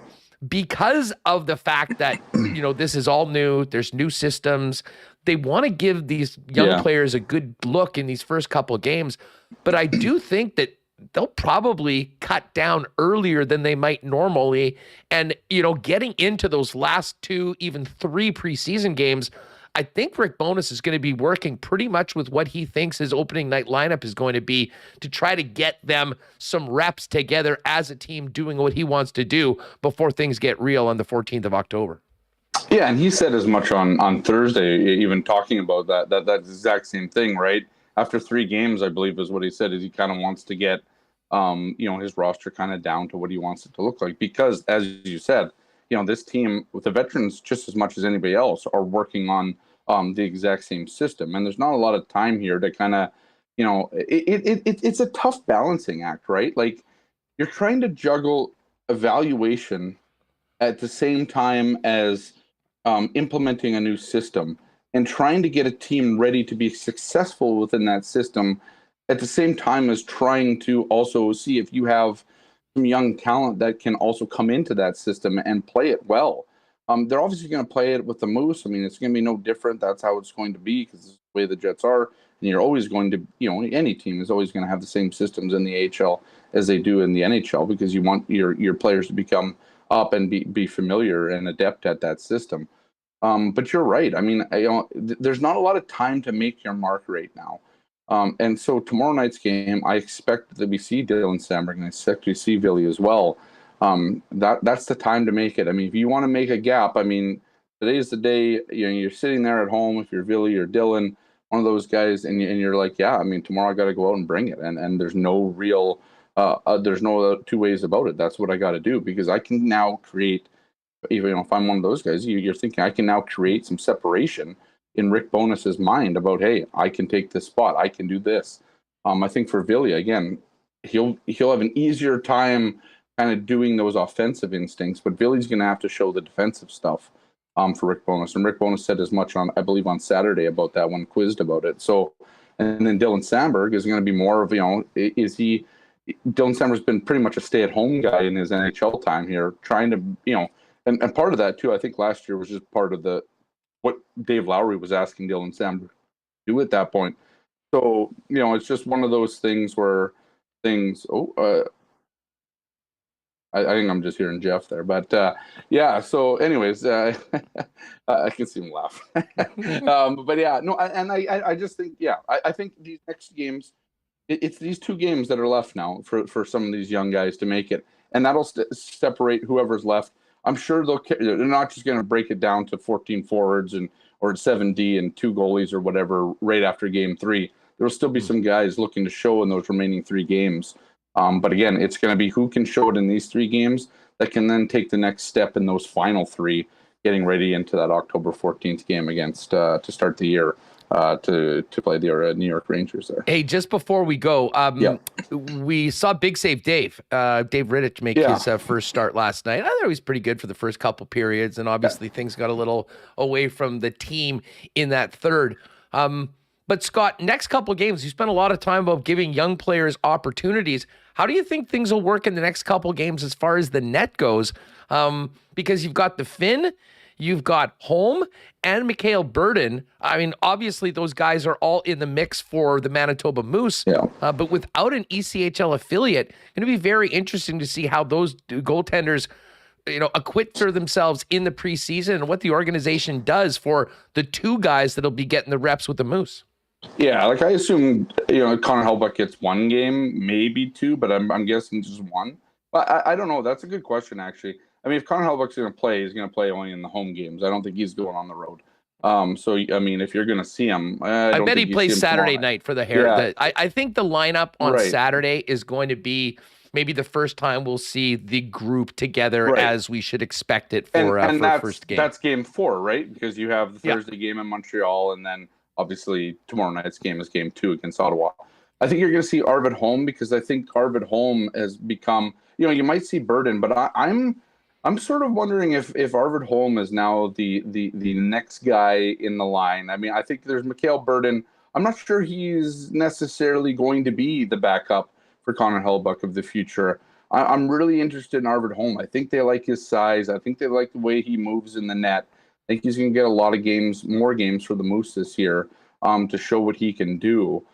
Because of the fact that, this is all new, there's new systems, they want to give these young players a good look in these first couple of games. But I do think that they'll probably cut down earlier than they might normally. And, getting into those last 2, even 3 preseason games, I think Rick Bowness is going to be working pretty much with what he thinks his opening night lineup is going to be to try to get them some reps together as a team doing what he wants to do before things get real on the 14th of October. Yeah, and he said as much on Thursday, even talking about that exact same thing, right? After 3 games, I believe is what he said, is he kind of wants to get, his roster kind of down to what he wants it to look like. Because, as you said, this team, with the veterans just as much as anybody else, are working on the exact same system. And there's not a lot of time here to kind of, it's a tough balancing act, right? Like, you're trying to juggle evaluation at the same time as implementing a new system and trying to get a team ready to be successful within that system at the same time as trying to also see if you have some young talent that can also come into that system and play it well. They're obviously going to play it with the Moose. I mean, it's going to be no different. That's how it's going to be because this is the way the Jets are. And you're always going to, any team is always going to have the same systems in the AHL as they do in the NHL because you want your players to become up and be familiar and adept at that system. But you're right. I mean, there's not a lot of time to make your mark right now. And so tomorrow night's game, I expect that we see Dylan Samberg and I expect we see Ville as well. That's the time to make it. I mean, if you want to make a gap, I mean, today is the day. You're sitting there at home if you're Ville or Dylan, one of those guys, and you're like, yeah, I mean, tomorrow I got to go out and bring it, and there's no real, there's no two ways about it. That's what I got to do because I can now create. Even if I'm one of those guys, you're thinking I can now create some separation in Rick Bonus's mind about, hey, I can take this spot, I can do this. I think for Ville again, he'll have an easier time kind of doing those offensive instincts, but Ville's going to have to show the defensive stuff for Rick Bonus. And Rick Bonus said as much I believe on Saturday about that when quizzed about it. So, and then Dylan Samberg is going to be more of, Dylan Samberg's been pretty much a stay-at-home guy in his NHL time here, trying to, and part of that too, I think last year was just part of what Dave Lowry was asking Dylan Samberg to do at that point. So, it's just one of those things where I think I'm just hearing Jeff there, but yeah. So, anyways, I can see him laugh. But yeah, no, I just think, I think these next games, it's these two games that are left now for some of these young guys to make it, and that'll separate whoever's left. I'm sure they're not just going to break it down to 14 forwards or 7D and 2 goalies or whatever right after game 3. There'll still be some guys looking to show in those remaining 3 games. But again, it's going to be who can show it in these 3 games that can then take the next step in those final 3, getting ready into that October 14th game against to start the year to play the New York Rangers there. Hey, just before we go, we saw Big Save Dave Rittich make his first start last night. I thought he was pretty good for the first couple periods, and obviously things got a little away from the team in that third. But Scott, next couple of games, you spent a lot of time about giving young players opportunities. How do you think things will work in the next couple of games as far as the net goes? Because you've got the Finn, you've got Holm, and Mikhail Burden. I mean, obviously those guys are all in the mix for the Manitoba Moose. But without an ECHL affiliate, it's going to be very interesting to see how those goaltenders acquit for themselves in the preseason and what the organization does for the 2 guys that'll be getting the reps with the Moose. Yeah, like I assume, Connor Hellebuyck gets 1 game, maybe 2, but I'm guessing just 1. But I don't know. That's a good question, actually. I mean, if Connor Hellebuyck's going to play, he's going to play only in the home games. I don't think he's going on the road. So, I mean, if you're going to see him, I bet he plays Saturday night for the hair. Yeah. I think the lineup on Saturday is going to be maybe the first time we'll see the group together as we should expect it for first game. That's game 4, right? Because you have the Thursday game in Montreal, and then obviously tomorrow night's game is game 2 against Ottawa. I think you're going to see Arvid Holm because I think Arvid Holm has become, you might see Burden, but I'm sort of wondering if Arvid Holm is now the next guy in the line. I mean, I think there's Mikhail Burden. I'm not sure he's necessarily going to be the backup for Connor Hellebuyck of the future. I'm really interested in Arvid Holm. I think they like his size. I think they like the way he moves in the net. I think he's going to get a lot of more games for the Moose this year to show what he can do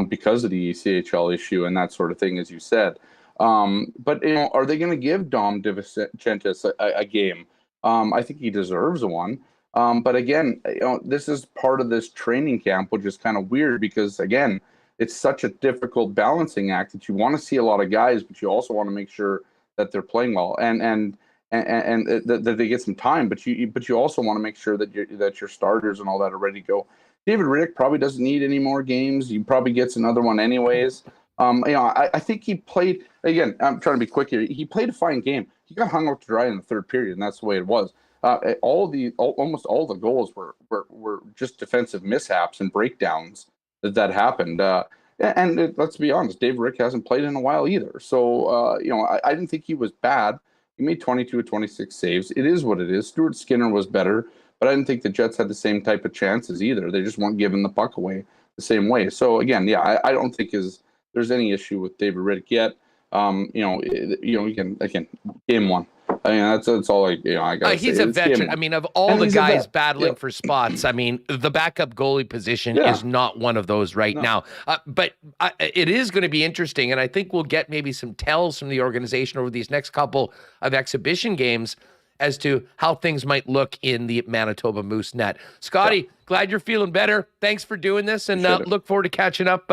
because of the ECHL issue and that sort of thing, as you said. But are they going to give Dom DiVincentis a game? I think he deserves one. But again, this is part of this training camp, which is kind of weird because again, it's such a difficult balancing act that you want to see a lot of guys, but you also want to make sure that they're playing well and that they get some time. But you also want to make sure that your starters and all that are ready to go. David Rittich probably doesn't need any more games. He probably gets another one anyways. I think he played, again, I'm trying to be quick here. He played a fine game. He got hung out to dry in the third period, and that's the way it was. Almost all the goals were just defensive mishaps and breakdowns that happened. Let's be honest, Dave Rick hasn't played in a while either. So, I didn't think he was bad. He made 22 of 26 saves. It is what it is. Stuart Skinner was better, but I didn't think the Jets had the same type of chances either. They just weren't giving the puck away the same way. So, again, I don't think there's any issue with David Rittich yet. Again, game 1. I mean, that's all I got. He's a veteran. I mean, of all the guys battling Yep. for spots, I mean, the backup goalie position Yeah. is not one of those right now. But it is going to be interesting, and I think we'll get maybe some tells from the organization over these next couple of exhibition games as to how things might look in the Manitoba Moose net. Scotty, glad you're feeling better. Thanks for doing this, and look forward to catching up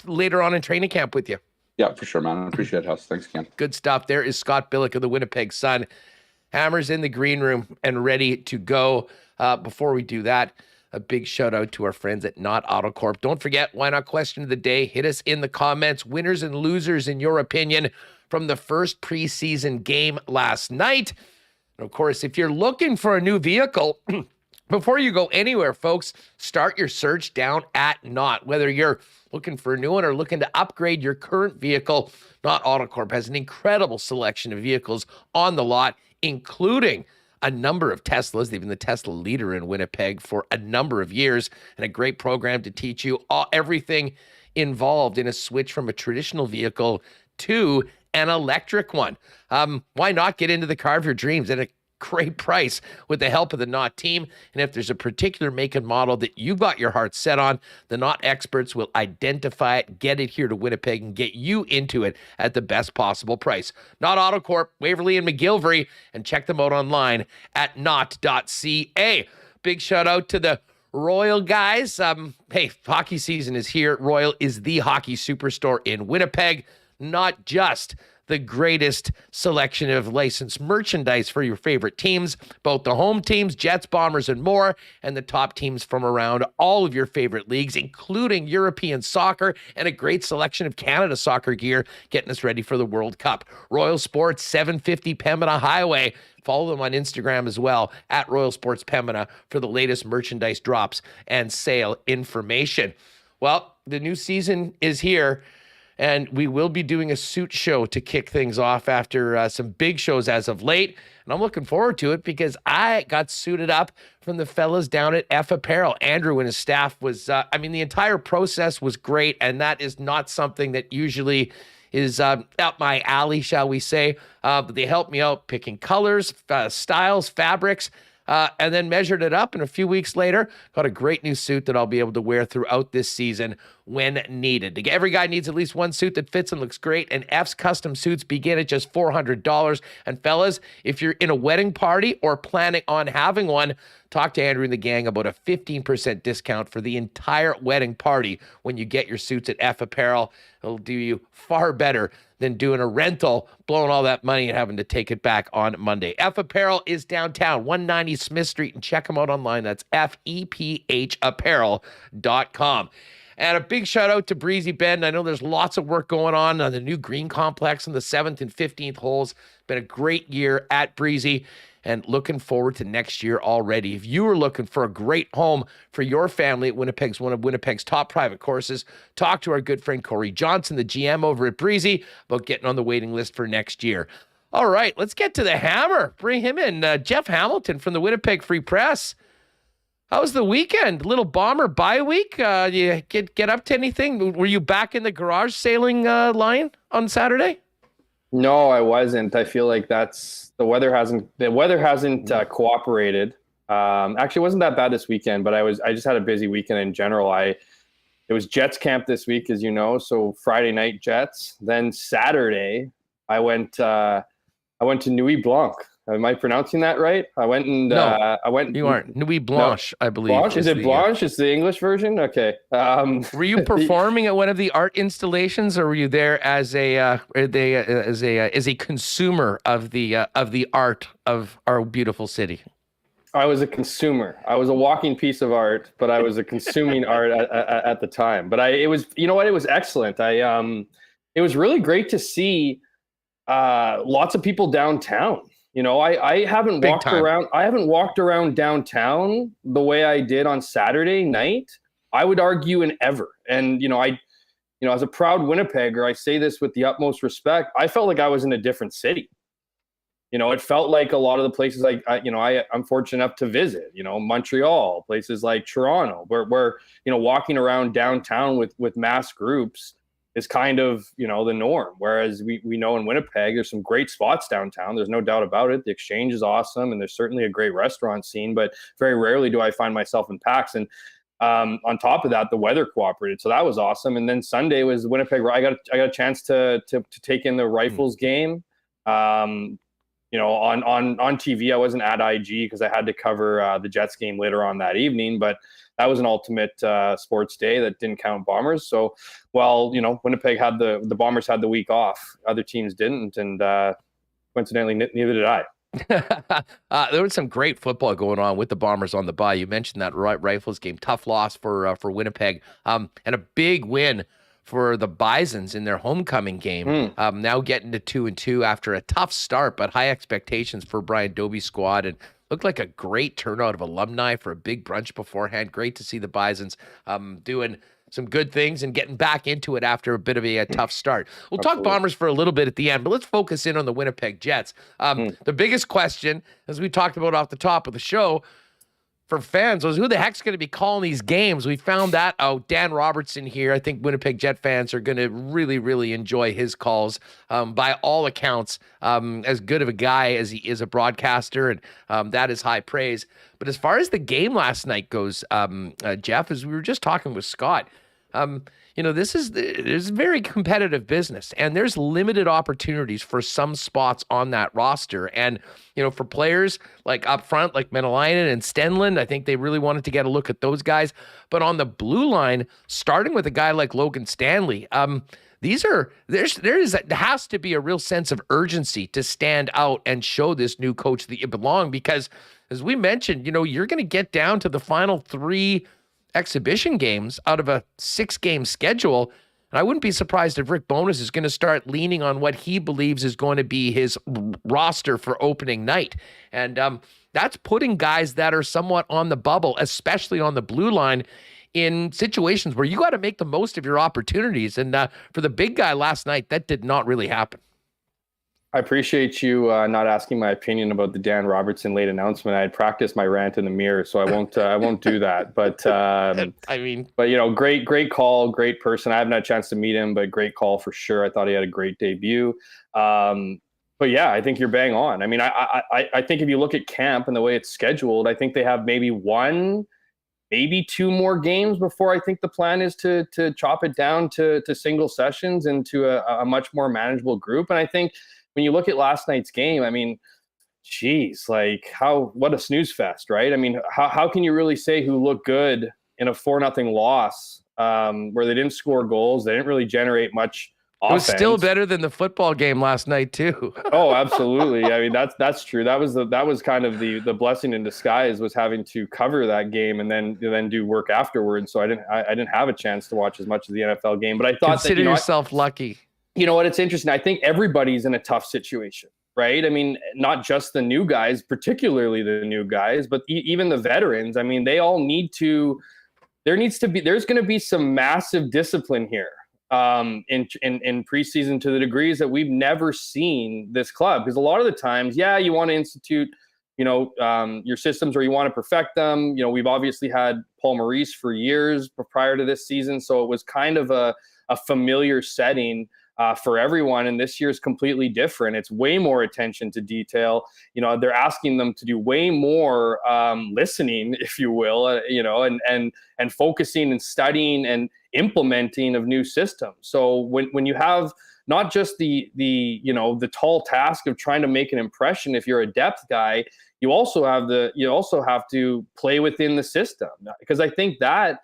later on in training camp with you. Yeah, for sure, man. I appreciate it, Huss. Thanks again. Good stuff. There is Scott Billeck of the Winnipeg Sun. Hammer's in the green room and ready to go. Before we do that, a big shout out to our friends at Not AutoCorp. Don't forget, why not question of the day? Hit us in the comments. Winners and losers, in your opinion, from the first preseason game last night. And of course, if you're looking for a new vehicle, before you go anywhere, folks, start your search down at Not. Whether you're looking for a new one or looking to upgrade your current vehicle, Not AutoCorp has an incredible selection of vehicles on the lot, including a number of Teslas. They've been the Tesla leader in Winnipeg for a number of years, and a great program to teach you everything involved in a switch from a traditional vehicle to an electric one. Why not get into the car of your dreams at a great price with the help of the Not team? And if there's a particular make and model that you've got your heart set on, the Not experts will identify it, get it here to Winnipeg, and get you into it at the best possible price. Not AutoCorp, Waverly and McGillivray, and check them out online at not.ca. Big shout out to the Royal guys. Hey, hockey season is here. Royal is the hockey superstore in Winnipeg. Not just the greatest selection of licensed merchandise for your favorite teams, both the home teams, Jets, Bombers, and more, and the top teams from around all of your favorite leagues, including European soccer, and a great selection of Canada soccer gear, getting us ready for the World Cup. Royal Sports, 750 Pembina Highway. Follow them on Instagram as well, at Royal Sports Pembina, for the latest merchandise drops and sale information. Well, the new season is here, and we will be doing a suit show to kick things off after some big shows as of late. And I'm looking forward to it because I got suited up from the fellas down at F Apparel. Andrew and his staff was, the entire process was great. And that is not something that usually is up my alley, shall we say. But they helped me out picking colors, styles, fabrics, and then measured it up. And a few weeks later, got a great new suit that I'll be able to wear throughout this season when needed. Every guy needs at least one suit that fits and looks great, and F's custom suits begin at just $400. And fellas, if you're in a wedding party or planning on having one, talk to Andrew and the gang about a 15% discount for the entire wedding party when you get your suits at F Apparel. It'll do you far better than doing a rental, blowing all that money and having to take it back on Monday. F Apparel is downtown, 190 Smith Street, and check them out online. That's FEPHapparel.com. And a big shout out to Breezy Bend. I know there's lots of work going on the new green complex on the 7th and 15th holes. Been a great year at Breezy, and looking forward to next year already. If you are looking for a great home for your family at Winnipeg's, one of Winnipeg's top private courses, talk to our good friend Corey Johnson, the GM over at Breezy, about getting on the waiting list for next year. All right, let's get to the Hammer. Bring him in. Jeff Hamilton from the Winnipeg Free Press. How was the weekend? Little Bomber bye week? You get up to anything? Were you back in the garage sailing line on Saturday? No, I wasn't. I feel like the weather hasn't cooperated. Actually, it wasn't that bad this weekend, but I just had a busy weekend in general. It was Jets camp this week, as you know. So Friday night Jets. Then Saturday, I went to Nuit Blanc. Am I pronouncing that right? You aren't. Nuit Blanche, no. I believe. Blanche? Is it Blanche? Is the English version? Okay. Were you performing at one of the art installations, or were you there as a consumer of the art of our beautiful city? I was a consumer. I was a walking piece of art, but I was a consuming art at the time. But it was excellent. It was really great to see lots of people downtown. I haven't walked around. I haven't walked around downtown the way I did on Saturday night. I would argue in ever. And as a proud Winnipegger, I say this with the utmost respect. I felt like I was in a different city. It felt like a lot of the places I'm fortunate enough to visit. Montreal, places like Toronto, where walking around downtown with mass groups. is kind of, the norm. Whereas we know in Winnipeg, there's some great spots downtown. There's no doubt about it. The Exchange is awesome, and there's certainly a great restaurant scene, but very rarely do I find myself in packs. And on top of that, the weather cooperated. So that was awesome. And then Sunday was Winnipeg. I got a chance to take in the Rifles game. On TV. I wasn't at IG because I had to cover the Jets game later on that evening, but that was an ultimate sports day that didn't count Bombers. So, Winnipeg had the Bombers had the week off. Other teams didn't, and coincidentally, neither did I. There was some great football going on with the Bombers on the bye. You mentioned that Rifles game, tough loss for Winnipeg, and a big win for the Bisons in their homecoming game. Now getting to 2-2 after a tough start, but high expectations for Brian Dobie's squad, and looked like a great turnout of alumni for a big brunch beforehand. Great to see the Bisons doing some good things and getting back into it after a bit of a tough start. We'll talk Bombers for a little bit at the end, but let's focus in on the Winnipeg Jets. The biggest question, as we talked about off the top of the show, for fans was who the heck's going to be calling these games. We found that out. Dan Robertson here. I think Winnipeg Jet fans are going to really, really enjoy his calls. By all accounts, as good of a guy as he is a broadcaster, and that is high praise. But as far as the game last night goes, Jeff, as we were just talking with Scott, there's very competitive business, and there's limited opportunities for some spots on that roster. And, for players like up front, like Menelainen and Stenlund, I think they really wanted to get a look at those guys. But on the blue line, starting with a guy like Logan Stanley, there has to be a real sense of urgency to stand out and show this new coach that you belong, because as we mentioned, you're going to get down to the final 3 exhibition games out of a 6-game schedule. And I wouldn't be surprised if Rick Bowness is going to start leaning on what he believes is going to be his roster for opening night. And that's putting guys that are somewhat on the bubble, especially on the blue line, in situations where you got to make the most of your opportunities. And for the big guy last night, that did not really happen. I appreciate you not asking my opinion about the Dan Robertson late announcement. I had practiced my rant in the mirror, so I won't do that. But great call, great person. I haven't had a chance to meet him, but great call for sure. I thought he had a great debut. But yeah, I think you're bang on. I mean, I think if you look at camp and the way it's scheduled, I think they have maybe 1, maybe 2 more games before I think the plan is to chop it down to single sessions and to a much more manageable group. And I think when you look at last night's game, I mean, geez, what a snooze fest, right? I mean, how can you really say who looked good in a 4-0 loss where they didn't score goals? They didn't really generate much offense. It was still better than the football game last night too. Oh, absolutely. I mean, that's true. That was kind of the blessing in disguise, was having to cover that game and then do work afterwards. So I didn't have a chance to watch as much of the NFL game, but I thought consider yourself lucky. You know what? It's interesting. I think everybody's in a tough situation, right? I mean, not just the new guys, particularly the new guys, but even the veterans. I mean, they all there's going to be some massive discipline here in preseason, to the degrees that we've never seen this club. Because a lot of the times, you want to institute, your systems, or you want to perfect them. We've obviously had Paul Maurice for years prior to this season. So it was kind of a familiar setting for everyone, and this year is completely different. It's way more attention to detail. They're asking them to do way more listening, if you will, and focusing and studying and implementing of new systems. So when you have not just the tall task of trying to make an impression, if you're a depth guy, you also have to play within the system, because I think that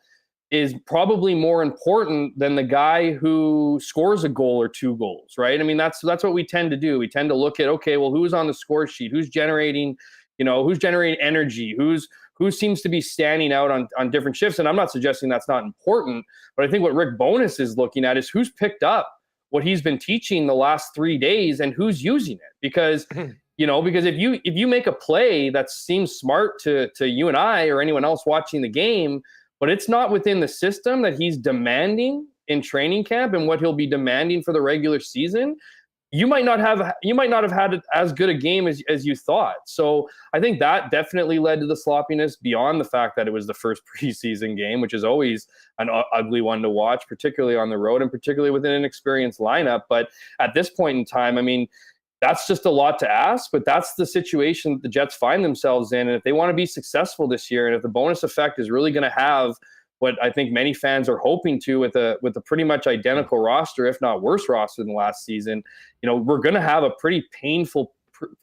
is probably more important than the guy who scores a goal or 2 goals, right? I mean, that's what we tend to do. We tend to look at, okay, well, who's on the score sheet? Who's generating energy? Who seems to be standing out on different shifts? And I'm not suggesting that's not important, but I think what Rick Bowness is looking at is who's picked up what he's been teaching the last 3 days and who's using it. Because if you make a play that seems smart to you and I or anyone else watching the game, but it's not within the system that he's demanding in training camp and what he'll be demanding for the regular season, you might not have had as good a game as you thought. So I think that definitely led to the sloppiness, beyond the fact that it was the first preseason game, which is always an ugly one to watch, particularly on the road and particularly with an inexperienced lineup. But at this point in time, I mean, that's just a lot to ask, but that's the situation that the Jets find themselves in. And if they want to be successful this year, and if the bonus effect is really going to have what I think many fans are hoping to, with a pretty much identical roster, if not worse roster than last season, we're going to have a pretty painful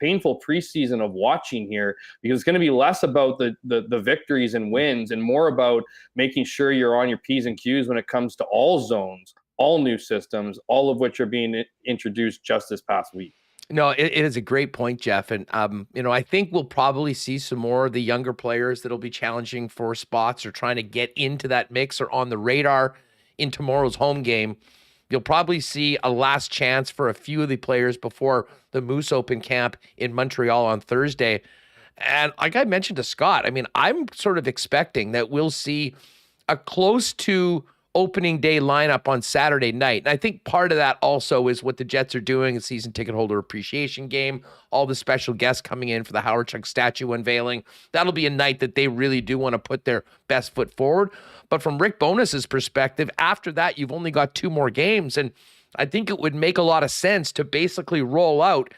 preseason of watching here, because it's going to be less about the victories and wins and more about making sure you're on your P's and Q's when it comes to all zones, all new systems, all of which are being introduced just this past week. No, it is a great point, Jeff. And, I think we'll probably see some more of the younger players that'll be challenging for spots or trying to get into that mix or on the radar in tomorrow's home game. You'll probably see a last chance for a few of the players before the Moose Open camp in Montreal on Thursday. And like I mentioned to Scott, I mean, I'm sort of expecting that we'll see a close to opening day lineup on Saturday night. And I think part of that also is what the Jets are doing, a season ticket holder appreciation game, all the special guests coming in for the Howard Chuck statue unveiling. That'll be a night that they really do want to put their best foot forward. But from Rick Bowness's perspective, after that, you've only got 2 more games. And I think it would make a lot of sense to basically roll out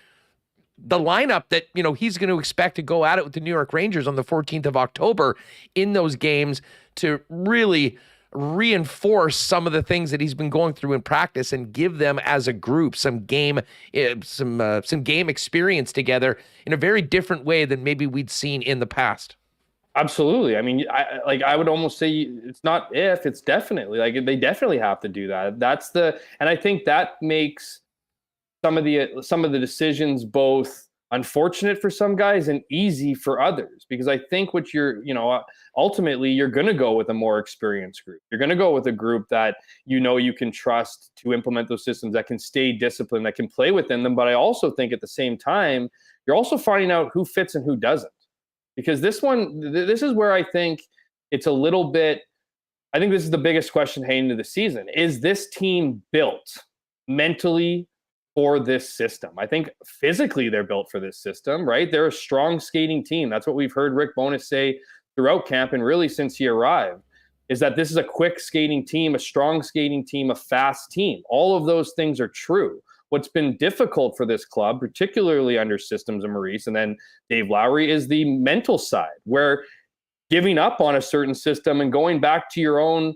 the lineup that, he's going to expect to go at it with the New York Rangers on the 14th of October in those games, to really reinforce some of the things that he's been going through in practice and give them as a group some game experience together in a very different way than maybe we'd seen in the past. Absolutely. I mean, I would almost say it's not if, it's definitely, like, they definitely have to do that. And I think that makes some of the decisions both unfortunate for some guys and easy for others, because I think what ultimately you're going to go with a more experienced group. You're going to go with a group that you can trust to implement those systems, that can stay disciplined, that can play within them. But I also think at the same time, you're also finding out who fits and who doesn't, because this is where I think it's a little bit, I think this is the biggest question heading into the season. Is this team built mentally for this system? I think physically they're built for this system, right? They're a strong skating team. That's what we've heard Rick Bowness say throughout camp, and really since he arrived, is that this is a quick skating team, a strong skating team, a fast team. All of those things are true. What's been difficult for this club, particularly under systems of Maurice and then Dave Lowry, is the mental side, where giving up on a certain system and going back to your own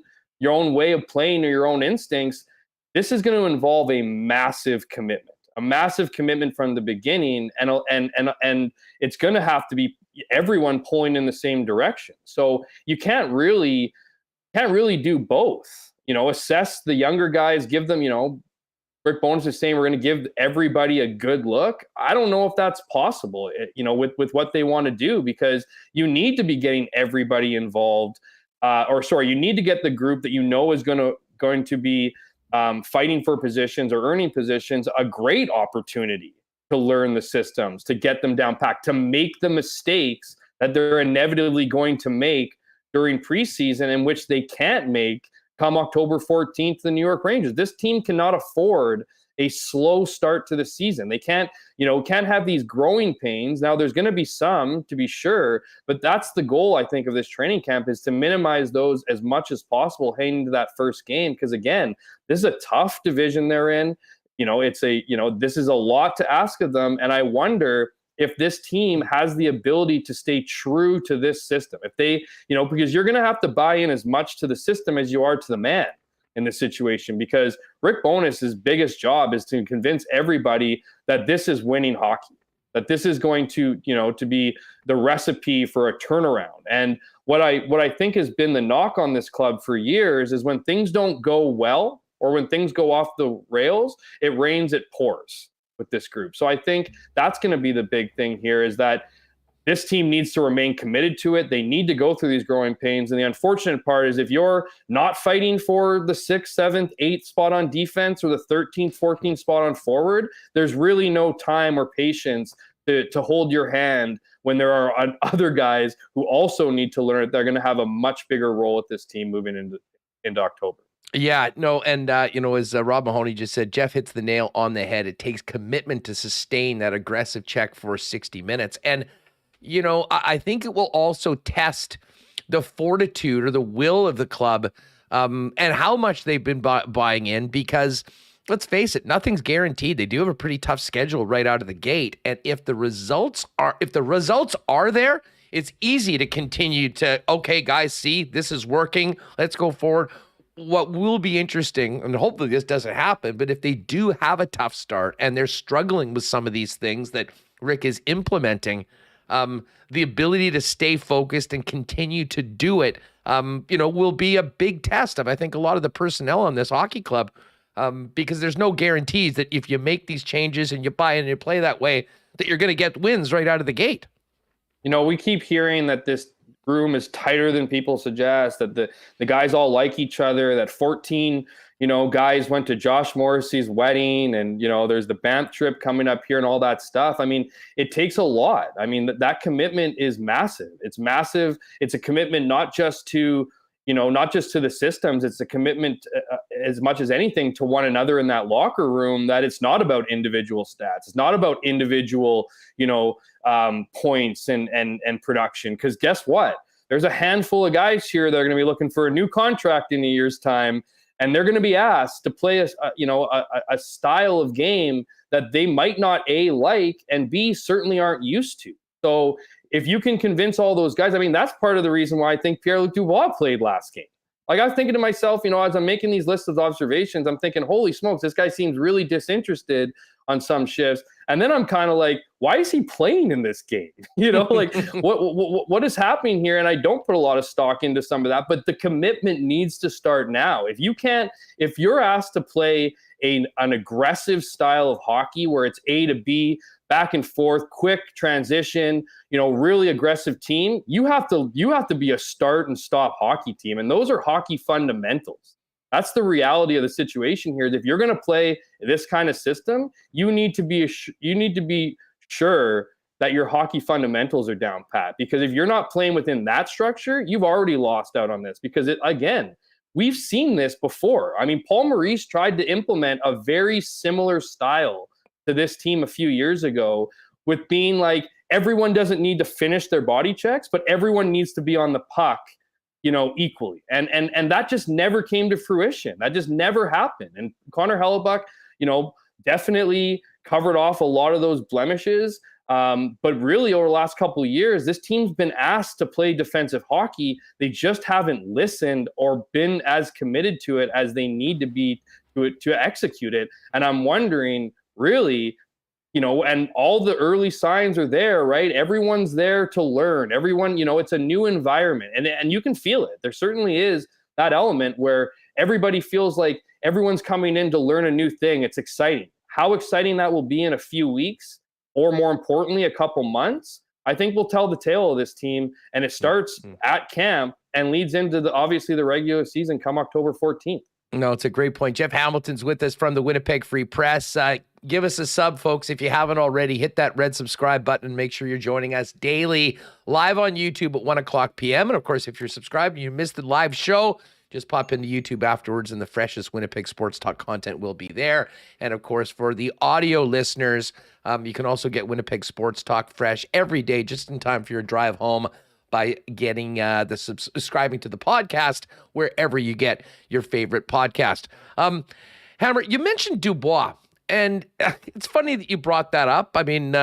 way of playing or your own instincts, this is going to involve a massive commitment from the beginning, and it's going to have to be everyone pulling in the same direction. So you can't really do both. Assess the younger guys, give them, Rick Bowness is saying we're going to give everybody a good look. I don't know if that's possible, with what they want to do, because you need to be getting everybody involved, you need to get the group that is going to be fighting for positions or earning positions a great opportunity to learn the systems, to get them down packed, to make the mistakes that they're inevitably going to make during preseason, in which they can't make come October 14th, the New York Rangers. This team cannot afford a slow start to the season. They can't have these growing pains. Now, there's going to be some, to be sure, but that's the goal, I think, of this training camp, is to minimize those as much as possible heading into that first game. Because again, this is a tough division they're in. This is a lot to ask of them. And I wonder if this team has the ability to stay true to this system. If they, because you're going to have to buy in as much to the system as you are to the man in this situation, because Rick Bowness's biggest job is to convince everybody that this is winning hockey, that this is going to be the recipe for a turnaround. And what I think has been the knock on this club for years is when things don't go well, or when things go off the rails, it rains, it pours with this group. So I think that's going to be the big thing here, is that this team needs to remain committed to it. They need to go through these growing pains. And the unfortunate part is, if you're not fighting for the 6th, 7th, 8th spot on defense, or the 13th, 14th spot on forward, there's really no time or patience to hold your hand when there are other guys who also need to learn it. They're going to have a much bigger role with this team moving into October. Yeah, no, and as Rob Mahoney just said, Jeff hits the nail on the head. It takes commitment to sustain that aggressive check for 60 minutes. And, I think it will also test the fortitude or the will of the club, and how much they've been buying in, because let's face it, nothing's guaranteed. They do have a pretty tough schedule right out of the gate. And if the results are there, it's easy to continue to, okay, guys, see, this is working. Let's go forward. What will be interesting, and hopefully this doesn't happen, but if they do have a tough start and they're struggling with some of these things that Rick is implementing, the ability to stay focused and continue to do it, will be a big test of, I think, a lot of the personnel on this hockey club, because there's no guarantees that if you make these changes and you buy in and you play that way, that you're going to get wins right out of the gate. We keep hearing that this room is tighter than people suggest, that the guys all like each other, that 14 guys went to Josh Morrissey's wedding, and there's the Banff trip coming up here and all that stuff. I mean, it takes a lot. I mean, that commitment is massive. It's massive. It's a commitment not just to the systems. It's a commitment as much as anything to one another in that locker room, that it's not about individual stats. It's not about individual, points and production. Because guess what? There's a handful of guys here that are going to be looking for a new contract in a year's time, and they're going to be asked to play a style of game that they might not A, like, and B, certainly aren't used to. So if you can convince all those guys, I mean, that's part of the reason why I think Pierre-Luc Dubois played last game. Like, I was thinking to myself, as I'm making these lists of observations, I'm thinking, holy smokes, this guy seems really disinterested on some shifts. And then I'm kind of like, why is he playing in this game? Like what is happening here? And I don't put a lot of stock into some of that, but the commitment needs to start now. If you're asked to play an aggressive style of hockey where it's A to B, back and forth, quick transition, really aggressive team, you have to be a start and stop hockey team. And those are hockey fundamentals. That's the reality of the situation here. If you're going to play this kind of system, you need to be sure that your hockey fundamentals are down pat. Because if you're not playing within that structure, you've already lost out on this. Because we've seen this before. I mean, Paul Maurice tried to implement a very similar style to this team a few years ago, with being like, everyone doesn't need to finish their body checks, but everyone needs to be on the puck, equally. And that just never came to fruition. That just never happened. And Connor Hellebuck, definitely covered off a lot of those blemishes. But really, over the last couple of years, this team's been asked to play defensive hockey. They just haven't listened or been as committed to it as they need to be to execute it. And I'm wondering, really, and all the early signs are there, right? Everyone's there to learn. Everyone, it's a new environment, and you can feel it. There certainly is that element where everybody feels like everyone's coming in to learn a new thing. It's exciting. How exciting that will be in a few weeks, or more importantly, a couple months, I think will tell the tale of this team. And it starts at camp and leads into the regular season come October 14th. No, it's a great point. Jeff Hamilton's with us from the Winnipeg Free Press. Give us a sub, folks, if you haven't already. Hit that red subscribe button and make sure you're joining us daily live on YouTube at 1 o'clock p.m. And, of course, if you're subscribed and you missed the live show, just pop into YouTube afterwards and the freshest Winnipeg Sports Talk content will be there. And, of course, for the audio listeners, you can also get Winnipeg Sports Talk fresh every day just in time for your drive home by getting subscribing to the podcast wherever you get your favorite podcast. Hammer, you mentioned Dubois, and it's funny that you brought that up. I mean,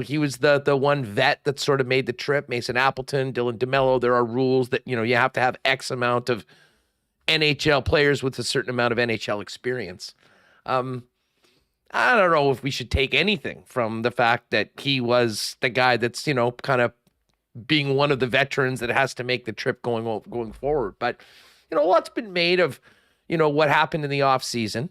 he was the one vet that sort of made the trip. Mason Appleton, Dylan DeMello. There are rules that, you have to have X amount of NHL players with a certain amount of NHL experience. I don't know if we should take anything from the fact that he was the guy that's, kind of being one of the veterans that has to make the trip going forward. But, a lot's been made of, what happened in the offseason.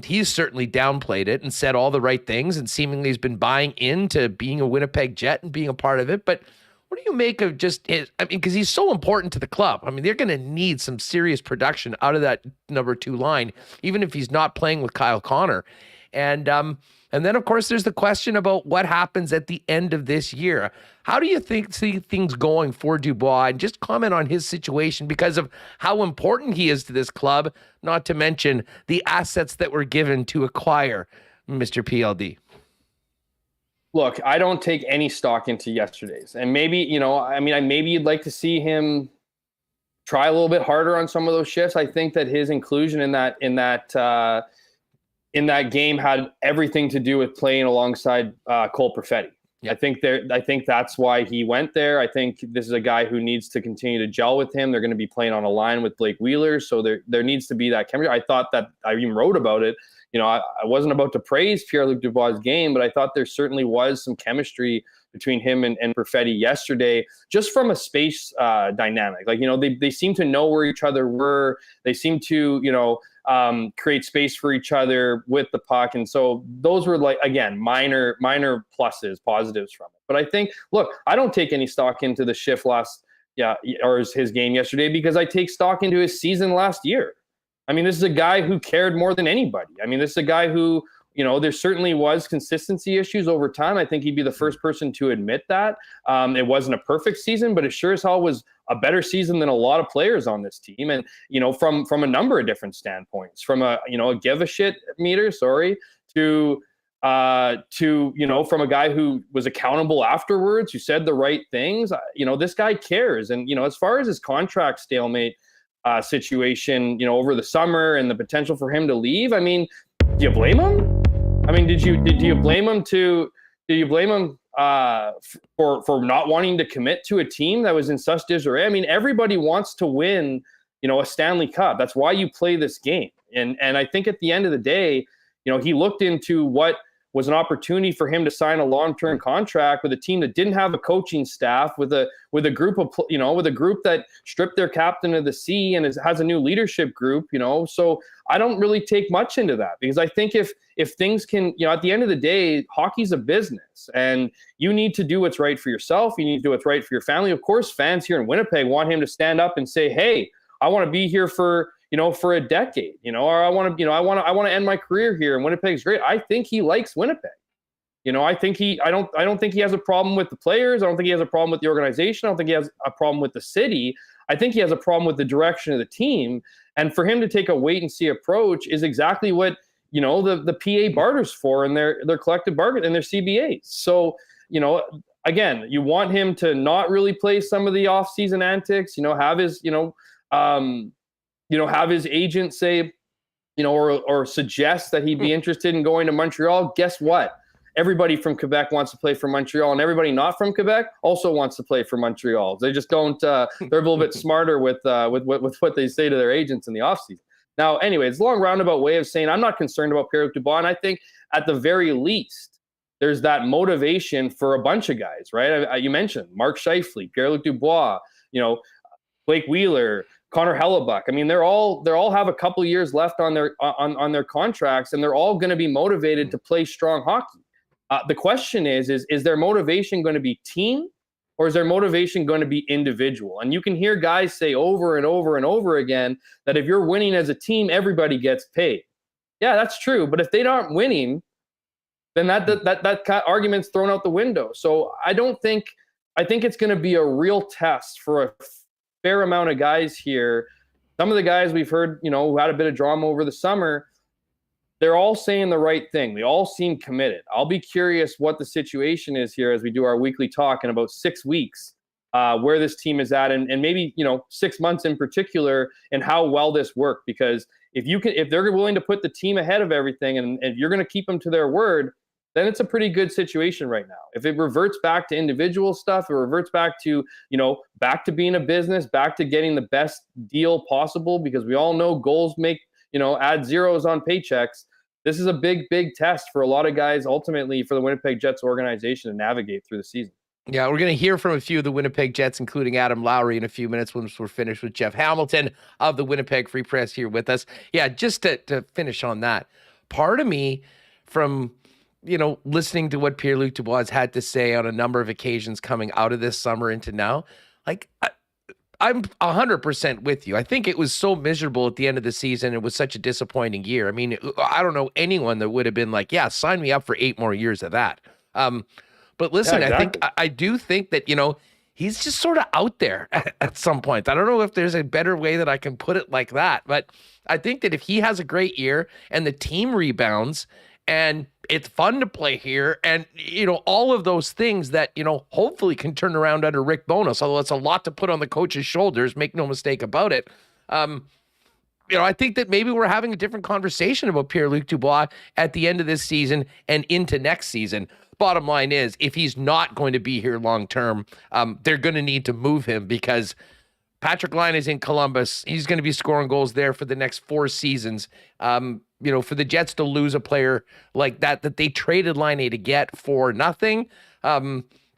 He's certainly downplayed it and said all the right things, and seemingly has been buying into being a Winnipeg Jet and being a part of it. But what do you make of just his, because he's so important to the club. I mean, they're going to need some serious production out of that number 2 line, even if he's not playing with Kyle Connor. And And then, of course, there's the question about what happens at the end of this year. How do you see things going for Dubois? And just comment on his situation because of how important he is to this club, not to mention the assets that were given to acquire Mr. PLD. Look, I don't take any stock into yesterday's. And maybe, maybe you'd like to see him try a little bit harder on some of those shifts. I think that his inclusion in that game had everything to do with playing alongside Cole Perfetti. Yeah. I think that's why he went there. I think this is a guy who needs to continue to gel with him. They're going to be playing on a line with Blake Wheeler, so there needs to be that chemistry. I thought that I even wrote about it. I wasn't about to praise Pierre-Luc Dubois' game, but I thought there certainly was some chemistry between him and Perfetti yesterday, just from a space dynamic. Like, they seem to know where each other were. They seem to, create space for each other with the puck. And so those were, like, again, minor pluses, positives from it. But I think, look, I don't take any stock into the shift his game yesterday, because I take stock into his season last year. I mean, this is a guy who cared more than anybody. I mean, this is a guy who, there certainly was consistency issues over time. I think he'd be the first person to admit that. It wasn't a perfect season, but it sure as hell was a better season than a lot of players on this team. And, from a number of different standpoints, from a give a shit meter, to from a guy who was accountable afterwards, who said the right things. This guy cares. And, as far as his contract stalemate situation, over the summer and the potential for him to leave, I mean, do you blame him? I mean, do you blame him for not wanting to commit to a team that was in such disarray? I mean, everybody wants to win, a Stanley Cup. That's why you play this game. And I think at the end of the day, he looked into what was an opportunity for him to sign a long-term contract with a team that didn't have a coaching staff, with a group that stripped their captain of the sea and has a new leadership group, So I don't really take much into that, because I think if things can, at the end of the day, hockey's a business, and you need to do what's right for yourself. You need to do what's right for your family. Of course, fans here in Winnipeg want him to stand up and say, "Hey, I want to be here for a decade, or I want to end my career here, and Winnipeg's great." I think he likes Winnipeg. I don't think he has a problem with the players. I don't think he has a problem with the organization. I don't think he has a problem with the city. I think he has a problem with the direction of the team. And for him to take a wait and see approach is exactly what, the PA barters for in their collective bargain and their CBAs. So, again, you want him to not really play some of the off-season antics, have his, have his agent say, or suggest that he'd be interested in going to Montreal. Guess what? Everybody from Quebec wants to play for Montreal, and everybody not from Quebec also wants to play for Montreal. They just don't. They're a little bit smarter with what they say to their agents in the offseason. Now, anyway, it's a long roundabout way of saying I'm not concerned about Pierre-Luc Dubois, and I think at the very least there's that motivation for a bunch of guys, right? You mentioned Mark Scheifele, Pierre-Luc Dubois, Blake Wheeler, Connor Hellebuck. I mean, they're all have a couple years left on their contracts, and they're all going to be motivated to play strong hockey. The question is their motivation going to be team, or is their motivation going to be individual? And you can hear guys say over and over and over again that if you're winning as a team, everybody gets paid. Yeah, that's true. But if they aren't winning, then that argument's thrown out the window. So I think it's going to be a real test for a fair amount of guys here. Some of the guys we've heard, who had a bit of drama over the summer, they're all saying the right thing. They all seem committed. I'll be curious what the situation is here as we do our weekly talk in about 6 weeks, where this team is at, and maybe 6 months in particular, and how well this worked. Because if they're willing to put the team ahead of everything, and if you're going to keep them to their word, then it's a pretty good situation right now. If it reverts back to individual stuff, it reverts back to, back to being a business, back to getting the best deal possible, because we all know goals make, add zeros on paychecks. This is a big, big test for a lot of guys, ultimately, for the Winnipeg Jets organization to navigate through the season. Yeah, we're going to hear from a few of the Winnipeg Jets, including Adam Lowry, in a few minutes once we're finished with Jeff Hamilton of the Winnipeg Free Press here with us. Yeah, just to finish on that, part of me from listening to what Pierre-Luc Dubois had to say on a number of occasions coming out of this summer into now, like, I'm 100% with you. I think it was so miserable at the end of the season. It was such a disappointing year. I mean, I don't know anyone that would have been like, yeah, sign me up for 8 more years of that. But listen, Yeah, exactly. I do think that, he's just sort of out there at some point. I don't know if there's a better way that I can put it like that, but I think that if he has a great year and the team rebounds and it's fun to play here and, all of those things that, hopefully can turn around under Rick Bowness, although it's a lot to put on the coach's shoulders, make no mistake about it. I think that maybe we're having a different conversation about Pierre-Luc Dubois at the end of this season and into next season. Bottom line is, if he's not going to be here long term, they're going to need to move him because Patrick Laine is in Columbus. He's going to be scoring goals there for the next 4 seasons. For the Jets to lose a player like that they traded Laine to get for nothing,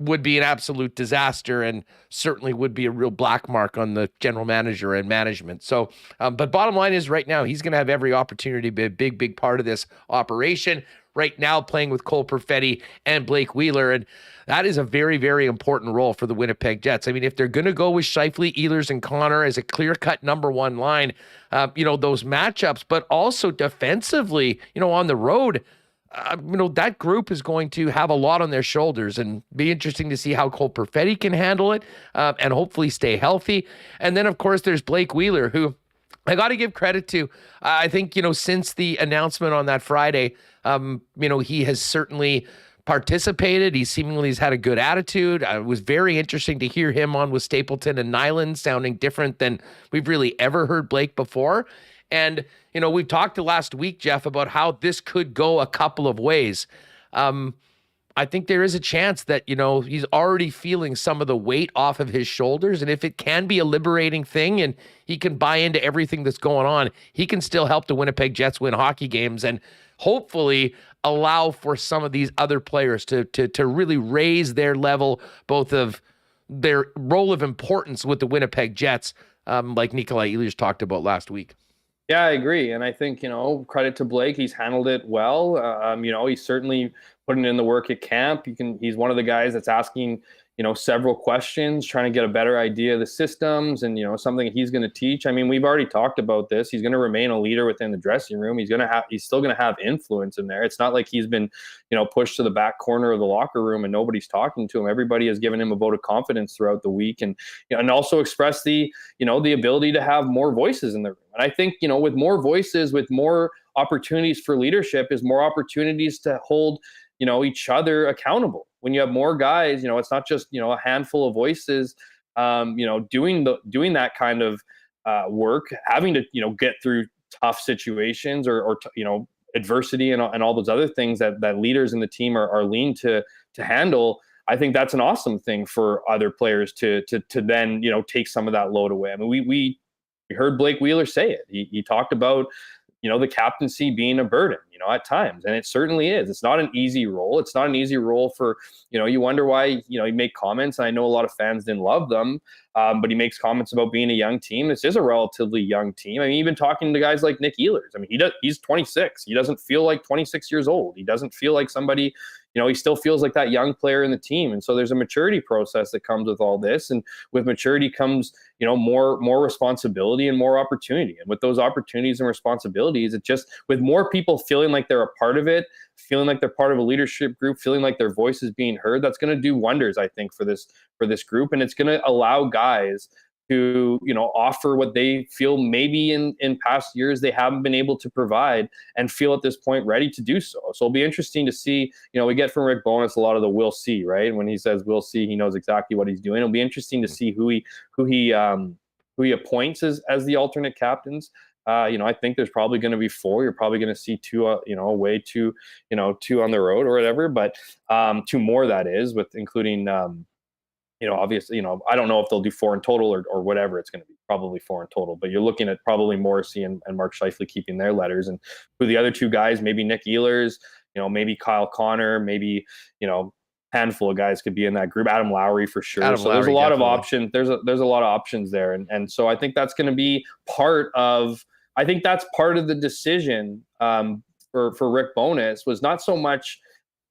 would be an absolute disaster and certainly would be a real black mark on the general manager and management. So, but bottom line is right now, he's going to have every opportunity to be a big, big part of this operation. Right now playing with Cole Perfetti and Blake Wheeler, and that is a very, very important role for the Winnipeg Jets. I mean, if they're going to go with Scheifele, Ehlers, and Connor as a clear-cut number 1 line, those matchups, but also defensively, on the road, that group is going to have a lot on their shoulders and be interesting to see how Cole Perfetti can handle it and hopefully stay healthy. And then, of course, there's Blake Wheeler, who I got to give credit to. I think, since the announcement on that Friday, he has certainly participated. He seemingly has had a good attitude. It was very interesting to hear him on with Stapleton and Nyland, sounding different than we've really ever heard Blake before. And, we've talked last week, Jeff, about how this could go a couple of ways. I think there is a chance that, he's already feeling some of the weight off of his shoulders. And if it can be a liberating thing and he can buy into everything that's going on, he can still help the Winnipeg Jets win hockey games and hopefully allow for some of these other players to really raise their level, both of their role of importance with the Winnipeg Jets, like Nikolai Ehlers talked about last week. Yeah, I agree. And I think, credit to Blake. He's handled it well. He's certainly putting in the work at camp. He's one of the guys that's asking, several questions, trying to get a better idea of the systems and, something he's going to teach. I mean, we've already talked about this. He's going to remain a leader within the dressing room. He's still going to have influence in there. It's not like he's been, pushed to the back corner of the locker room and nobody's talking to him. Everybody has given him a vote of confidence throughout the week and also expressed the ability to have more voices in the room. And I think, with more voices, with more opportunities for leadership is more opportunities to hold, each other accountable. When you have more guys, it's not just, a handful of voices, doing that kind of work, having to, get through tough situations or adversity and all those other things that leaders in the team are lean to handle. I think that's an awesome thing for other players to then, take some of that load away. I mean, we heard Blake Wheeler say it. He talked about, the captaincy being a burden, at times. And it certainly is. It's not an easy role. It's not an easy role for, you wonder why, he made comments. And I know a lot of fans didn't love them, but he makes comments about being a young team. This is a relatively young team. I mean, even talking to guys like Nick Ehlers, I mean, he's 26. He doesn't feel like 26 years old. He doesn't feel like somebody, he still feels like that young player in the team. And so there's a maturity process that comes with all this. And with maturity comes, more responsibility and more opportunity. And with those opportunities and responsibilities, it just, with more people feeling like they're a part of it, feeling like they're part of a leadership group, feeling like their voice is being heard, that's going to do wonders, I think, for this group. And it's going to allow guys to, offer what they feel maybe in past years they haven't been able to provide and feel at this point ready to do so. So it'll be interesting to see, we get from Rick Bowness a lot of the we'll see, right? And when he says we'll see, he knows exactly what he's doing. It'll be interesting to see who he appoints as the alternate captains. I think there's probably going to be 4. You're probably going to see 2, away, 2 on the road or whatever, but 2 more, that is, with including, obviously, I don't know if they'll do 4 in total or whatever. It's going to be probably 4 in total, but you're looking at probably Morrissey and Mark Scheifele keeping their letters, and who the other 2 guys, maybe Nick Ehlers, maybe Kyle Connor, maybe, handful of guys could be in that group. Adam Lowry for sure. There's a lot of options. There's a lot of options there. And so I think that's going to be part of the decision for Rick Bowness was not so much,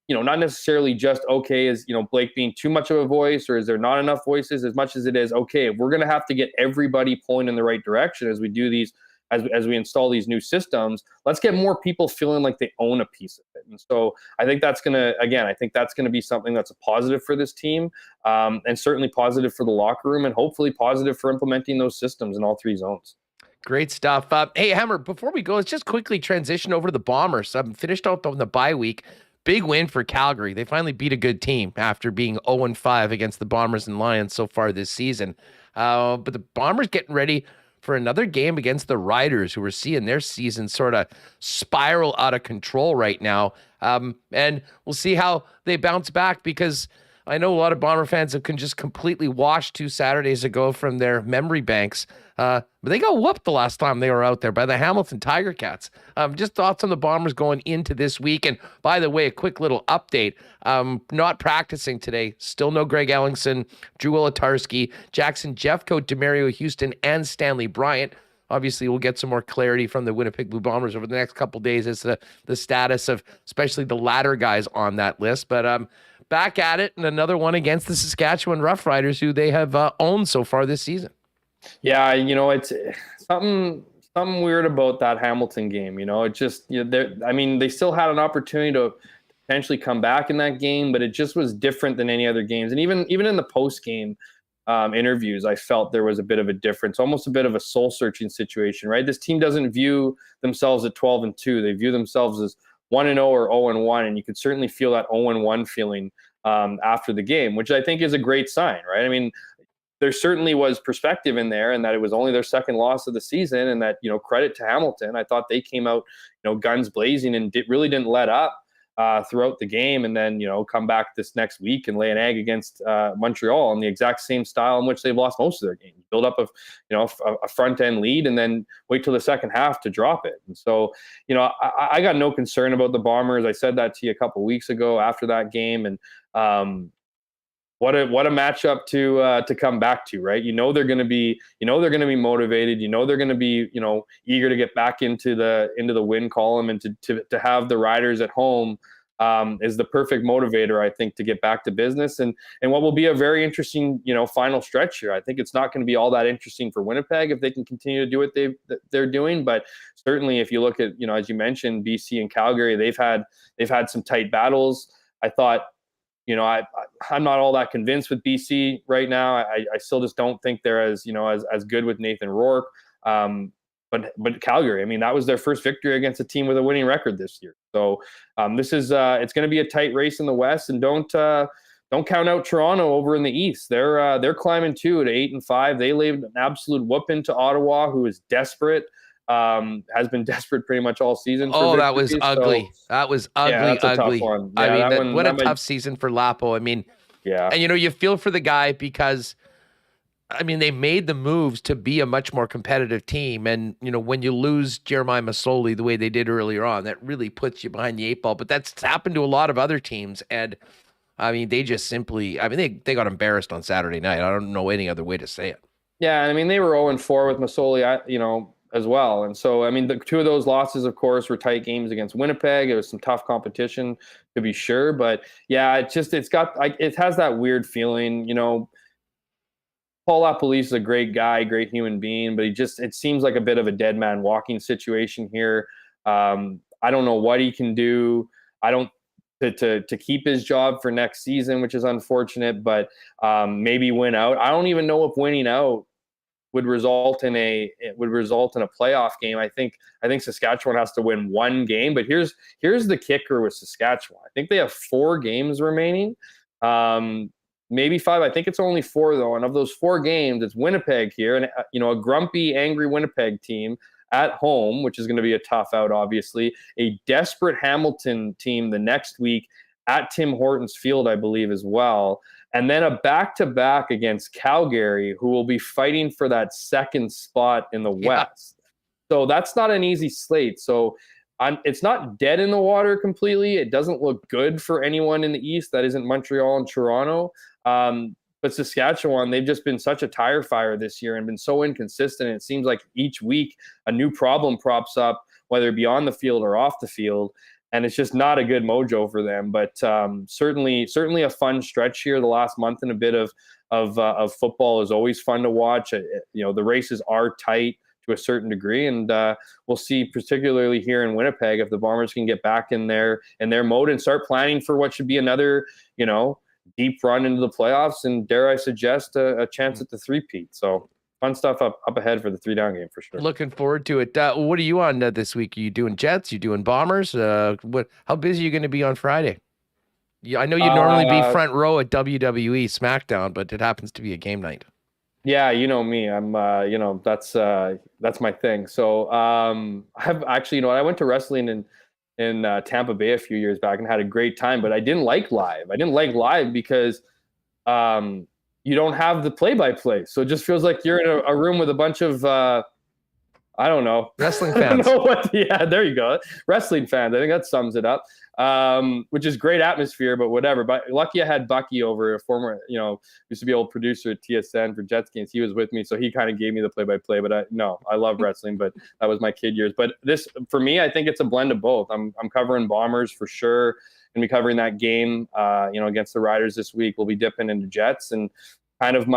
not necessarily just, okay, is, Blake being too much of a voice, or is there not enough voices, as much as it is, okay, if we're going to have to get everybody pulling in the right direction as we do these, as we install these new systems, let's get more people feeling like they own a piece of it. And so I think that's going to be something that's a positive for this team, and certainly positive for the locker room, and hopefully positive for implementing those systems in all three zones. Great stuff. Hey, Hammer, before we go, let's just quickly transition over to the Bombers. Finished out on the bye week. Big win for Calgary. They finally beat a good team after being 0-5 against the Bombers and Lions so far this season. But the Bombers getting ready for another game against the Riders, who are seeing their season sort of spiral out of control right now. And we'll see how they bounce back, because I know a lot of Bomber fans have can just completely wash 2 Saturdays ago from their memory banks. But they got whooped the last time they were out there by the Hamilton Tiger Cats. Just thoughts on the Bombers going into this week. And by the way, a quick little update. Not practicing today. Still no Greg Ellingson, Drew Wolotarski, Jackson Jeffcoat, Demario Houston, and Stanley Bryant. Obviously, we'll get some more clarity from the Winnipeg Blue Bombers over the next couple of days as to the status of especially the latter guys on that list. But back at it, and another one against the Saskatchewan Roughriders, who they have owned so far this season. Yeah, it's something weird about that Hamilton game. It just, they still had an opportunity to potentially come back in that game, but it just was different than any other games. And even in the post game interviews, I felt there was a bit of a difference, almost a bit of a soul searching situation. Right, this team doesn't view themselves at 12-2; they view themselves as 1-0 or 0-1, and you could certainly feel that 0-1 feeling after the game, which I think is a great sign. Right, I mean, there certainly was perspective in there, and that it was only their second loss of the season, and that, credit to Hamilton. I thought they came out, guns blazing, and really didn't let up throughout the game, and then, come back this next week and lay an egg against Montreal in the exact same style in which they've lost most of their games. Build up a front end lead, and then wait till the second half to drop it. And so, I got no concern about the Bombers. I said that to you a couple of weeks ago after that game, and what a matchup to come back to, right? They're going to be motivated. They're going to be, eager to get back into the win column, and to have the Riders at home is the perfect motivator, I think, to get back to business. And what will be a very interesting, final stretch here. I think it's not going to be all that interesting for Winnipeg if they can continue to do what they're doing. But certainly, if you look at, as you mentioned, BC and Calgary, they've had some tight battles. I thought, I'm not all that convinced with BC right now. I still just don't think they're as good with Nathan Rourke. But Calgary, that was their first victory against a team with a winning record this year. So this is it's going to be a tight race in the West, and don't count out Toronto over in the East. They're climbing too at 8-5. They laid an absolute whooping to Ottawa, who is desperate. Has been desperate pretty much all season. Oh, that was ugly. That was ugly. Yeah, that's ugly. A tough one. Yeah, what a tough season for Lapo. Yeah. And you feel for the guy, because they made the moves to be a much more competitive team. And when you lose Jeremiah Masoli the way they did earlier on, that really puts you behind the 8 ball. But that's happened to a lot of other teams, and they just simply, they got embarrassed on Saturday night. I don't know any other way to say it. Yeah, they were 0-4 with Masoli, as well. And so, the 2 of those losses, of course, were tight games against Winnipeg. It was some tough competition, to be sure. But yeah, it has that weird feeling, Paul LaPolice is a great guy, great human being, but it seems like a bit of a dead man walking situation here. I don't know what he can do. To keep his job for next season, which is unfortunate, but maybe win out. I don't even know if winning out would result in a playoff game. I think Saskatchewan has to win 1 game, but here's the kicker with Saskatchewan. I think they have 4 games remaining, maybe 5. I think it's only 4 though, and of those 4 games, it's Winnipeg here, and a grumpy, angry Winnipeg team at home, which is going to be a tough out, obviously. A desperate Hamilton team the next week at Tim Hortons Field, I believe, as well. And then a back-to-back against Calgary, who will be fighting for that second spot in the West. So that's not an easy slate. So it's not dead in the water completely. It doesn't look good for anyone in the East that isn't Montreal and Toronto. But Saskatchewan, they've just been such a tire fire this year and been so inconsistent. It seems like each week a new problem props up, whether it be on the field or off the field. and it's just not a good mojo for them. But certainly a fun stretch here. The last month and a bit of football is always fun to watch. The races are tight to a certain degree, and we'll see, particularly here in Winnipeg, if the Bombers can get back in their mode and start planning for what should be another, deep run into the playoffs, and dare I suggest a chance at the three-peat. So fun stuff up ahead for the 3-down game for sure. Looking forward to it. What are you on this week? Are you doing Jets? You doing Bombers? How busy are you going to be on Friday? I know you normally be front row at WWE SmackDown, but it happens to be a game night. Yeah, you know me. I'm, that's my thing. So I have actually, I went to wrestling in Tampa Bay a few years back and had a great time, but I didn't like live. Because you don't have the play-by-play. So it just feels like you're in a room with a bunch of, I don't know. Wrestling fans. Yeah, there you go. Wrestling fans. I think that sums it up. Which is great atmosphere, but whatever. But lucky I had Bucky over, a former, used to be old producer at TSN for Jets games. He was with me, so he kind of gave me the play-by-play. But I love wrestling, but that was my kid years. But this, for me, I think it's a blend of both. I'm covering Bombers for sure. Gonna be covering that game, against the Riders this week. We'll be dipping into Jets, and kind of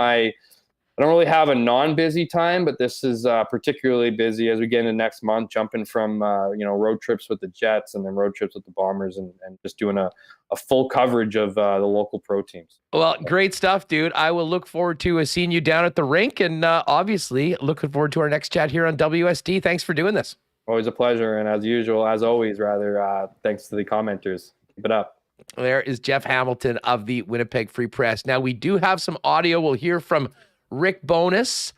I don't really have a non-busy time, but this is particularly busy as we get into next month, jumping from, road trips with the Jets and then road trips with the Bombers, and just doing a full coverage of the local pro teams. Well, great stuff, dude. I will look forward to seeing you down at the rink, and obviously looking forward to our next chat here on WST. Thanks for doing this. Always a pleasure. And as always, thanks to the commenters. Keep it up. There is Jeff Hamilton of the Winnipeg Free Press. Now, we do have some audio. We'll hear from Rick Bowness,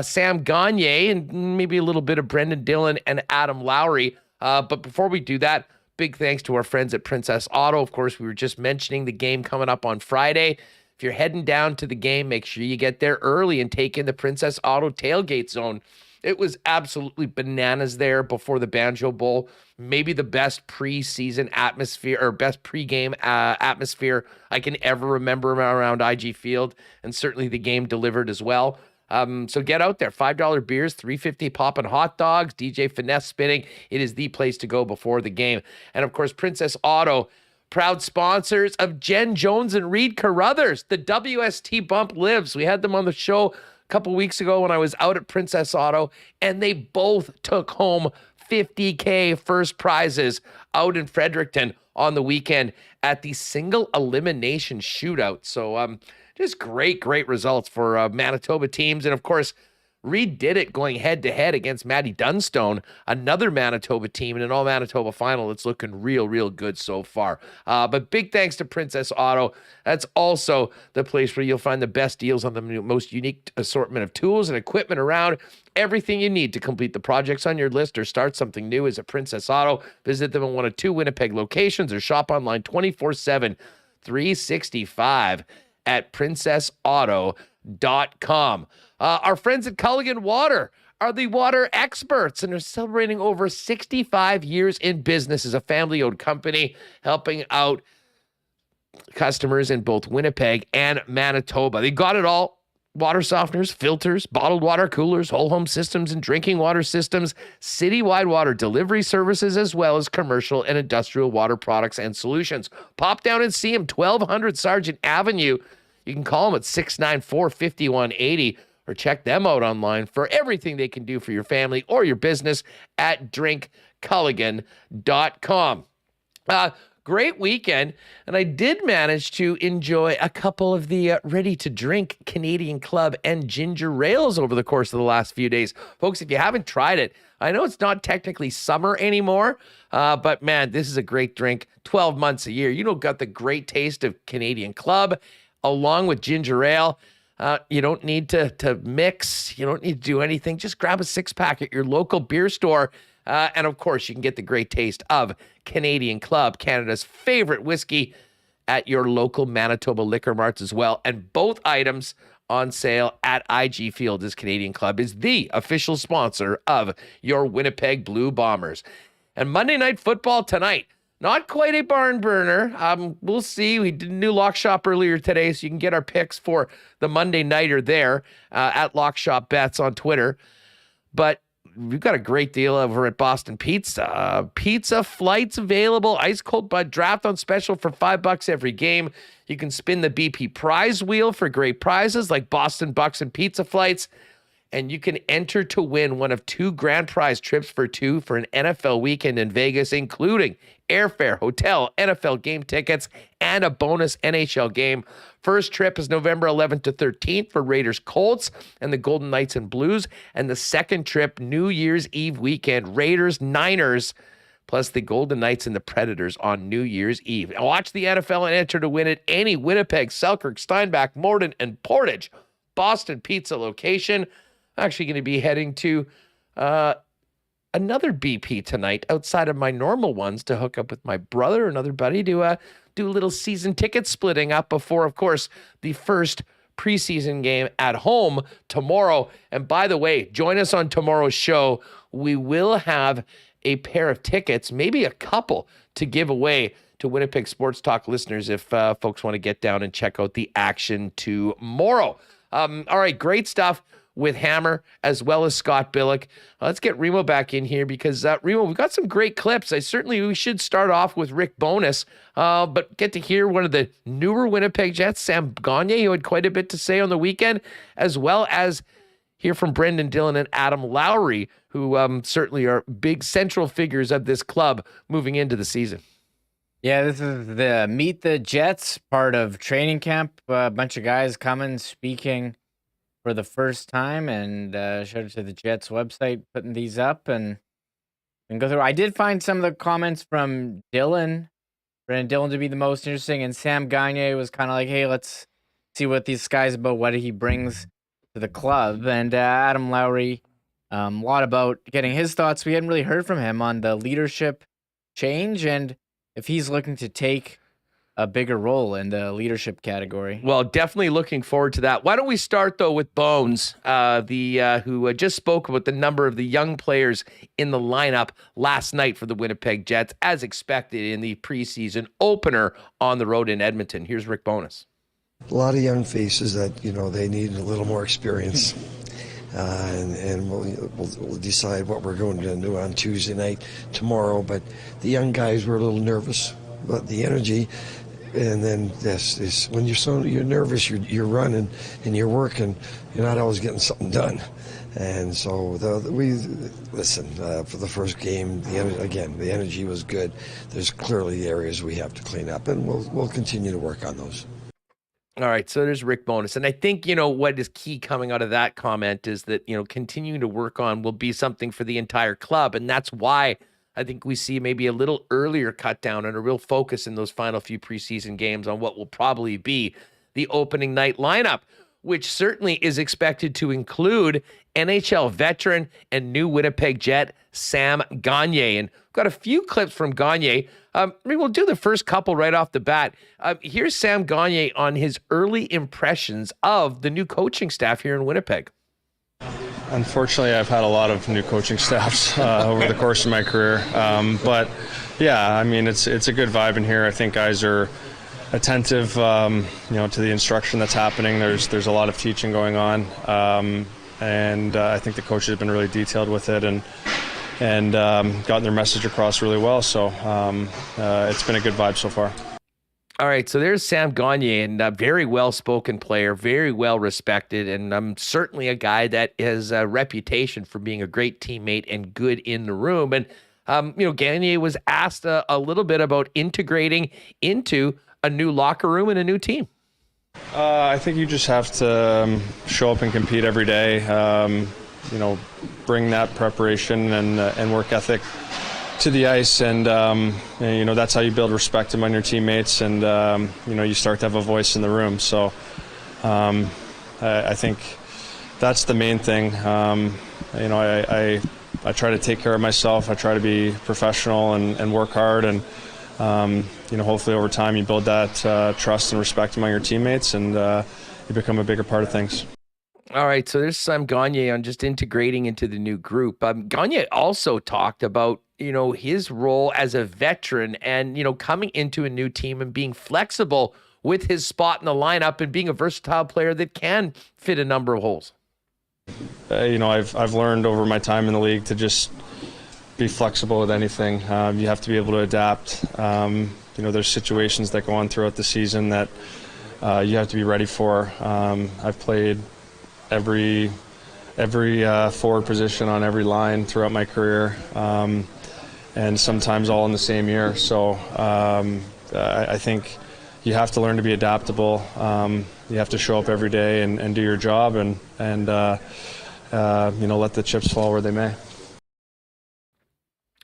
Sam Gagne, and maybe a little bit of Brendan Dillon and Adam Lowry. But before we do that, big thanks to our friends at Princess Auto. Of course, we were just mentioning the game coming up on Friday. If you're heading down to the game, make sure you get there early and take in the Princess Auto tailgate zone. It was absolutely bananas there before the Banjo Bowl. Maybe the best preseason atmosphere, or best pregame atmosphere I can ever remember around IG Field, and certainly the game delivered as well. So get out there. $5 beers, $3.50 popping hot dogs, DJ Finesse spinning. It is the place to go before the game. And of course, Princess Auto, proud sponsors of Jen Jones and Reed Carruthers. The WST bump lives. We had them on the show a couple weeks ago when I was out at Princess Auto, and they both took home $50K first prizes out in Fredericton on the weekend at the single elimination shootout. So just great results for Manitoba teams. And of course, Reed did it going head-to-head against Maddie Dunstone, another Manitoba team in an all-Manitoba final. It's looking real good so far. But big thanks to Princess Auto. That's also the place where you'll find the best deals on the most unique assortment of tools and equipment around. Everything you need to complete the projects on your list or start something new is at Princess Auto. Visit them in one of 2 Winnipeg locations or shop online 24/7, 365 at princessauto.com. Our friends at Culligan Water are the water experts and are celebrating over 65 years in business as a family-owned company, helping out customers in both Winnipeg and Manitoba. They got it all. Water softeners, filters, bottled water coolers, whole home systems and drinking water systems, citywide water delivery services, as well as commercial and industrial water products and solutions. Pop down and see them, 1200 Sargent Avenue. You can call them at 694-5180 or check them out online for everything they can do for your family or your business at drinkculligan.com. Great weekend, and I did manage to enjoy a couple of the ready-to-drink Canadian Club and ginger ales over the course of the last few days. Folks, if you haven't tried it, I know it's not technically summer anymore, but man, this is a great drink. 12 months a year. Got the great taste of Canadian Club along with ginger ale. You don't need to mix. You don't need to do anything. Just grab a 6-pack at your local beer store. And of course, you can get the great taste of Canadian Club, Canada's favorite whiskey, at your local Manitoba liquor marts as well. And both items on sale at IG Field, as Canadian Club is the official sponsor of your Winnipeg Blue Bombers. And Monday Night Football tonight. Not quite a barn burner. We'll see. We did a new Lock Shop earlier today, so you can get our picks for the Monday Nighter there at Lock Shop Bets on Twitter. But we've got a great deal over at Boston Pizza. Pizza flights available, ice cold Bud Draft on special for $5 every game. You can spin the BP prize wheel for great prizes like Boston Bucks and pizza flights. And you can enter to win one of 2 grand prize trips for 2 for an NFL weekend in Vegas, including airfare, hotel, NFL game tickets, and a bonus NHL game. First trip is November 11th to 13th for Raiders Colts and the Golden Knights and Blues. And the second trip, New Year's Eve weekend, Raiders Niners, plus the Golden Knights and the Predators on New Year's Eve. Now watch the NFL and enter to win at any Winnipeg, Selkirk, Steinbach, Morden, and Portage Boston Pizza location. I'm actually going to be heading to another BP tonight outside of my normal ones to hook up with my brother, another buddy, to do a little season ticket splitting up before, of course, the first preseason game at home tomorrow. And by the way, join us on tomorrow's show. We will have a pair of tickets, maybe a couple, to give away to Winnipeg Sports Talk listeners if folks want to get down and check out the action tomorrow. All right, great stuff with Hammer as well as Scott Billeck. Let's get Remo back in here because, Remo, we've got some great clips. We should start off with Rick Bowness, but get to hear one of the newer Winnipeg Jets, Sam Gagner, who had quite a bit to say on the weekend, as well as hear from Brendan Dillon and Adam Lowry, who certainly are big central figures of this club moving into the season. Yeah, this is the Meet the Jets part of training camp. A bunch of guys coming, speaking for the first time, and shout out to the Jets website putting these up and go through. I did find some of the comments from Brendan Dillon to be the most interesting, and Sam Gagner was kind of like, hey, let's see what this guy's about, what he brings to the club. And Adam Lowry, a lot about getting his thoughts. We hadn't really heard from him on the leadership change and if he's looking to take a bigger role in the leadership category. Well, definitely looking forward to that. Why don't we start, though, with Bones, who just spoke about the number of the young players in the lineup last night for the Winnipeg Jets, as expected in the preseason opener on the road in Edmonton. Here's Rick Bowness. A lot of young faces that, they need a little more experience. And we'll decide what we're going to do on Tuesday night tomorrow. But the young guys were a little nervous about the energy. And then this when you're nervous, you're running and you're working, you're not always getting something done. And so for the first game, the energy was good. There's clearly areas we have to clean up, and we'll continue to work on those. All right, so there's Rick Bowness. And I think, what is key coming out of that comment is that, continuing to work on will be something for the entire club. And that's why I think we see maybe a little earlier cut down and a real focus in those final few preseason games on what will probably be the opening night lineup, which certainly is expected to include NHL veteran and new Winnipeg Jet Sam Gagner. And we've got a few clips from Gagner. We'll do the first couple right off the bat. Here's Sam Gagner on his early impressions of the new coaching staff here in Winnipeg. Unfortunately, I've had a lot of new coaching staffs over the course of my career. But yeah, it's a good vibe in here. I think guys are attentive, to the instruction that's happening. There's a lot of teaching going on. And I think the coaches have been really detailed with it and gotten their message across really well. So it's been a good vibe so far. All right, so there's Sam Gagner, and a very well-spoken player, very well-respected, and certainly a guy that has a reputation for being a great teammate and good in the room. And, Gagner was asked a little bit about integrating into a new locker room and a new team. I think you just have to show up and compete every day, bring that preparation and work ethic to the ice, and that's how you build respect among your teammates, and you start to have a voice in the room. So I think that's the main thing. I try to take care of myself. I try to be professional and work hard, and hopefully over time you build that trust and respect among your teammates, and you become a bigger part of things. All right, so there's Sam Gagner on just integrating into the new group. Gagner also talked about, his role as a veteran and, coming into a new team and being flexible with his spot in the lineup and being a versatile player that can fit a number of holes. I've learned over my time in the league to just be flexible with anything. You have to be able to adapt. There's situations that go on throughout the season that you have to be ready for. I've played every forward position on every line throughout my career, and sometimes all in the same year. So I think you have to learn to be adaptable. You have to show up every day and do your job and let the chips fall where they may.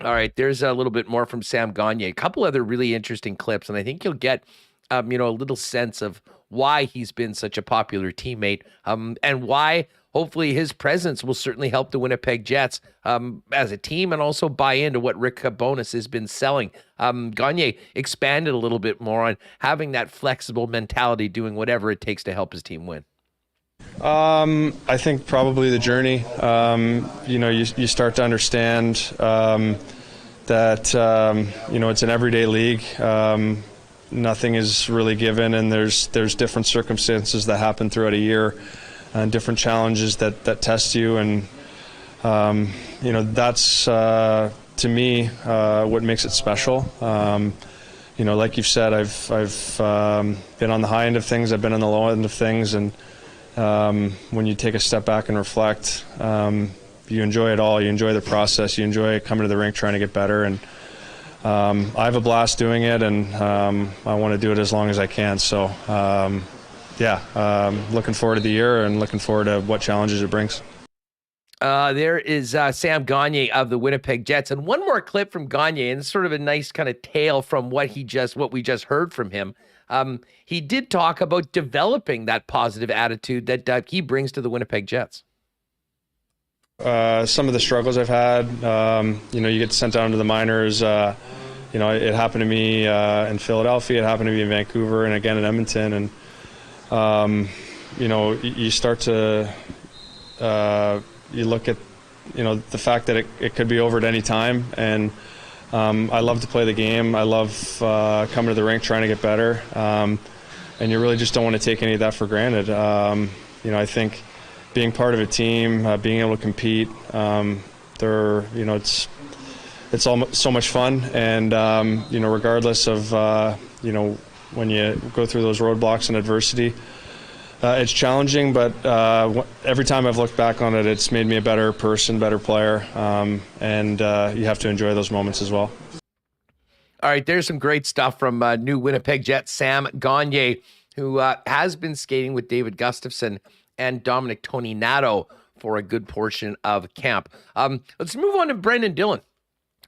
All right, there's a little bit more from Sam Gagner. A couple other really interesting clips, and I think you'll get, a little sense of why he's been such a popular teammate, and why hopefully his presence will certainly help the Winnipeg Jets as a team and also buy into what Rick Cabonis has been selling. Gagner expanded a little bit more on having that flexible mentality, doing whatever it takes to help his team win. I think probably the journey. You start to understand that it's an everyday league. Nothing is really given, and there's different circumstances that happen throughout a year, and different challenges that test you, and that's to me what makes it special. Like you've said, I've been on the high end of things, I've been on the low end of things, and when you take a step back and reflect, you enjoy it all. You enjoy the process. You enjoy coming to the rink trying to get better, and I have a blast doing it, and I want to do it as long as I can. So looking forward to the year and looking forward to what challenges it brings. There is Sam Gagner of the Winnipeg Jets, and one more clip from Gagner, and it's sort of a nice kind of tale from what we just heard from him. He did talk about developing that positive attitude that he brings to the Winnipeg Jets. Some of the struggles I've had, you get sent down to the minors. It happened to me in Philadelphia. It happened to me in Vancouver, and again in Edmonton. And you start to you look at the fact that it could be over at any time. And I love to play the game. I love coming to the rink trying to get better. And you really just don't want to take any of that for granted. I think being part of a team, being able to compete, it's all so much fun. And regardless of when you go through those roadblocks and adversity, it's challenging. But every time I've looked back on it, it's made me a better person, better player, and you have to enjoy those moments as well. All right, there's some great stuff from new Winnipeg Jets Sam Gagner, who has been skating with David Gustafsson and Dominic Toninato for a good portion of camp. Let's move on to Brendan Dillon.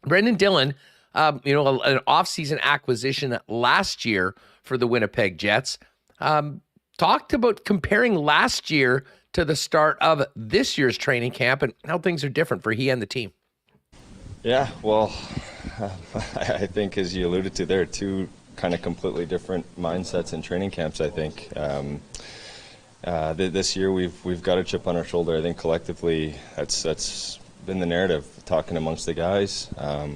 Brendan Dillon, an offseason acquisition last year for the Winnipeg Jets, talked about comparing last year to the start of this year's training camp and how things are different for he and the team. Yeah, well, I think as you alluded to, there are two kind of completely different mindsets in training camps, I think. This year we've got a chip on our shoulder. I think collectively that's been the narrative, talking amongst the guys.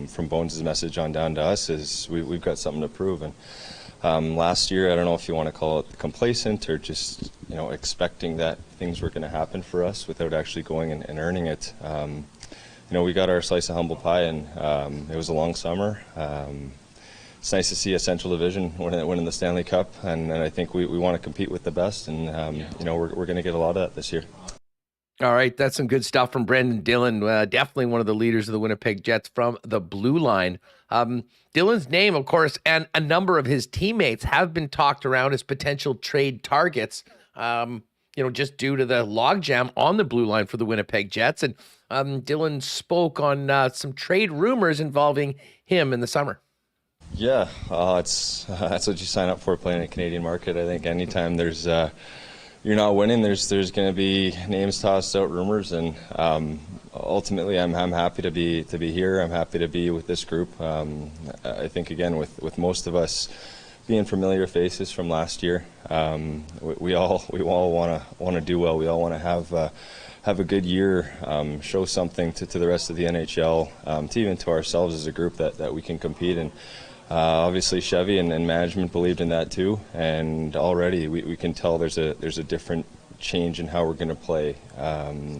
From Bones' message on down to us is we've got something to prove. And last year, I don't know if you want to call it complacent or just expecting that things were going to happen for us without actually going and earning it. We got our slice of humble pie, and it was a long summer. It's nice to see a Central Division winning the Stanley Cup, and I think we want to compete with the best, and we're going to get a lot of that this year. All right, that's some good stuff from Brendan Dillon, definitely one of the leaders of the Winnipeg Jets from the blue line. Dillon's name, of course, and a number of his teammates have been talked around as potential trade targets, just due to the logjam on the blue line for the Winnipeg Jets. And Dillon spoke on some trade rumors involving him in the summer. Yeah, that's what you sign up for playing in a Canadian market. I think anytime there's you're not winning, there's going to be names tossed out, rumors, and ultimately I'm happy to be here. I'm happy to be with this group. I think again with most of us being familiar faces from last year, we all want to do well. We all want to have a good year, show something to the rest of the NHL, to even to ourselves as a group that we can compete. And obviously Chevy and management believed in that too, and already we can tell there's a different change in how we're going to play.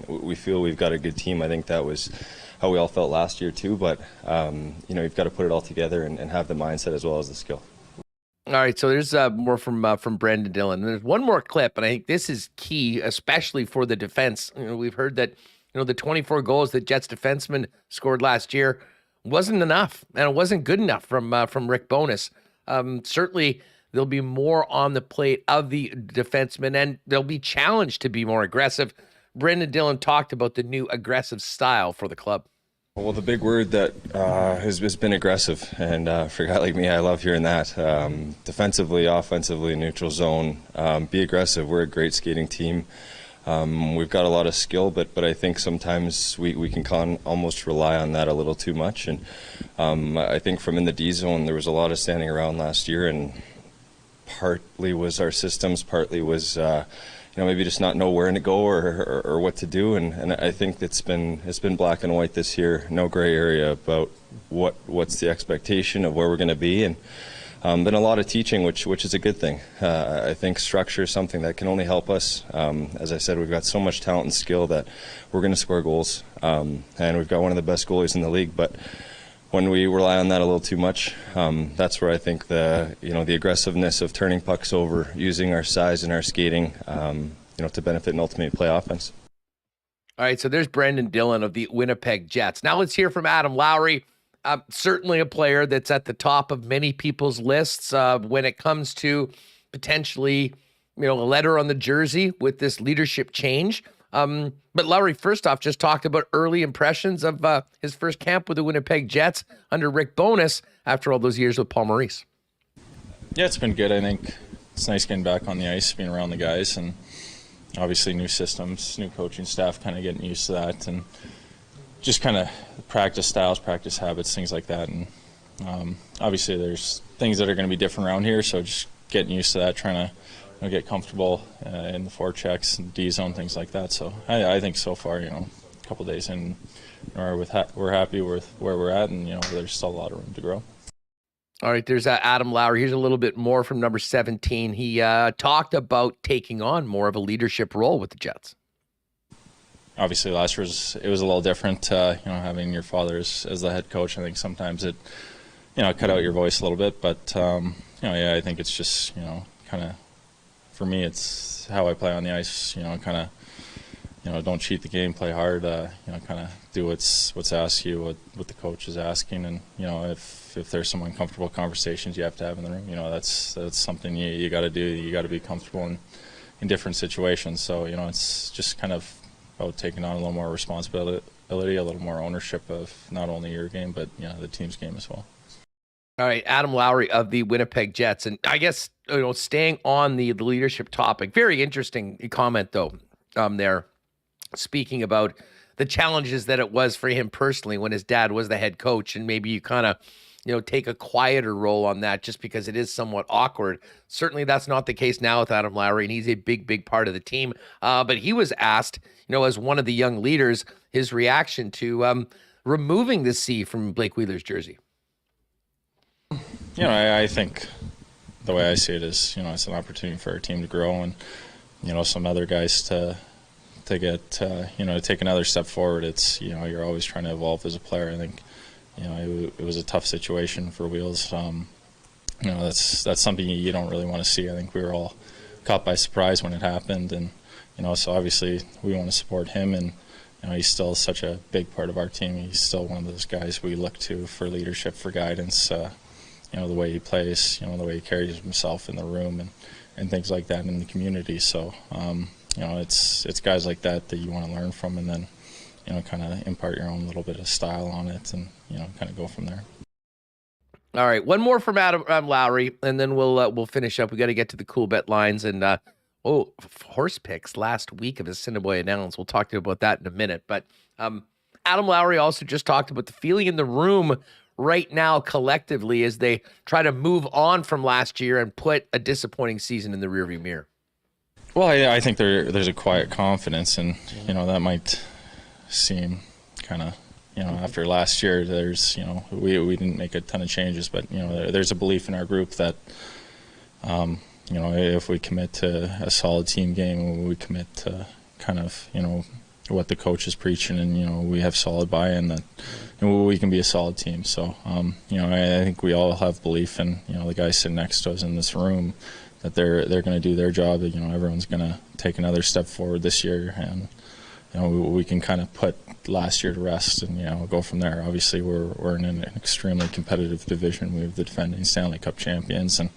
We feel we've got a good team. I think that was how we all felt last year too, but you've got to put it all together and have the mindset as well as the skill. All right, so there's more from Brendan Dillon. There's one more clip, and I think this is key, especially for the defense. We've heard that the 24 goals that Jets defensemen scored last year wasn't enough, and it wasn't good enough from Rick Bowness. Certainly, there'll be more on the plate of the defensemen, and they'll be challenged to be more aggressive. Brendan Dillon talked about the new aggressive style for the club. Well, the big word that has been aggressive, and for a guy like me, I love hearing that. Defensively, offensively, neutral zone, be aggressive. We're a great skating team. We've got a lot of skill, but I think sometimes we can almost rely on that a little too much. And I think from in the D zone, there was a lot of standing around last year, and partly was our systems, partly was maybe just not know where to go or what to do. And I think it's been black and white this year, no gray area about what's the expectation of where we're going to be. And been a lot of teaching, which is a good thing. I think structure is something that can only help us. As I said, we've got so much talent and skill that we're going to score goals, and we've got one of the best goalies in the league. But when we rely on that a little too much, that's where I think the aggressiveness of turning pucks over, using our size and our skating, to benefit and ultimately play offense. All right, so there's Brendan Dillon of the Winnipeg Jets. Now let's hear from Adam Lowry. Certainly a player that's at the top of many people's lists when it comes to potentially, a letter on the jersey with this leadership change. But Lowry, first off, just talked about early impressions of his first camp with the Winnipeg Jets under Rick Bowness after all those years with Paul Maurice. Yeah, it's been good. I think it's nice getting back on the ice, being around the guys, and obviously new systems, new coaching staff, kind of getting used to that, and just kind of practice styles, practice habits, things like that. And obviously there's things that are going to be different around here, so just getting used to that, trying to get comfortable in the forechecks and D zone, things like that. So I think so far, a couple days in, we're happy with where we're at, and there's still a lot of room to grow. All right, there's Adam Lowry. Here's a little bit more from number 17. He talked about taking on more of a leadership role with the Jets. Obviously, last year it was a little different. Having your father as the head coach, I think sometimes it, cut out your voice a little bit. But I think it's just kind of, for me, it's how I play on the ice. Don't cheat the game, play hard. Kind of do what's asked you, what the coach is asking, and if there's some uncomfortable conversations you have to have in the room, that's something you got to do. You got to be comfortable in different situations. So it's just kind of about taking on a little more responsibility, a little more ownership of not only your game, but the team's game as well. All right, Adam Lowry of the Winnipeg Jets. And I guess, staying on the leadership topic, very interesting comment, though, there, speaking about the challenges that it was for him personally when his dad was the head coach, and maybe you kind of, take a quieter role on that just because it is somewhat awkward. Certainly that's not the case now with Adam Lowry, and he's a big, big part of the team. But he was asked, as one of the young leaders, his reaction to removing the C from Blake Wheeler's jersey. I think the way I see it is, it's an opportunity for our team to grow, and, some other guys to get, to take another step forward. It's, you're always trying to evolve as a player. I think, it was a tough situation for Wheels. That's something you don't really want to see. I think we were all caught by surprise when it happened, and, so obviously we want to support him, and, he's still such a big part of our team. He's still one of those guys we look to for leadership, for guidance, the way he plays, the way he carries himself in the room and things like that in the community. So, it's guys like that you want to learn from, and then, kind of impart your own little bit of style on it, and, kind of go from there. All right, one more from Adam Lowry, and then we'll finish up. We got to get to the Coolbet lines, and horse picks last week of Assiniboia Downs. We'll talk to you about that in a minute. But Adam Lowry also just talked about the feeling in the room right now collectively as they try to move on from last year and put a disappointing season in the rearview mirror. Well, I think there's a quiet confidence, and that might seem kind of, after last year, there's, we didn't make a ton of changes, but there's a belief in our group that if we commit to a solid team game, we commit to kind of, what the coach is preaching, and, we have solid buy-in, that we can be a solid team. So, I think we all have belief in, the guys sitting next to us in this room, that they're going to do their job. That, everyone's going to take another step forward this year, and we can kind of put last year to rest and go from there. Obviously, we're in an extremely competitive division. We have the defending Stanley Cup champions, and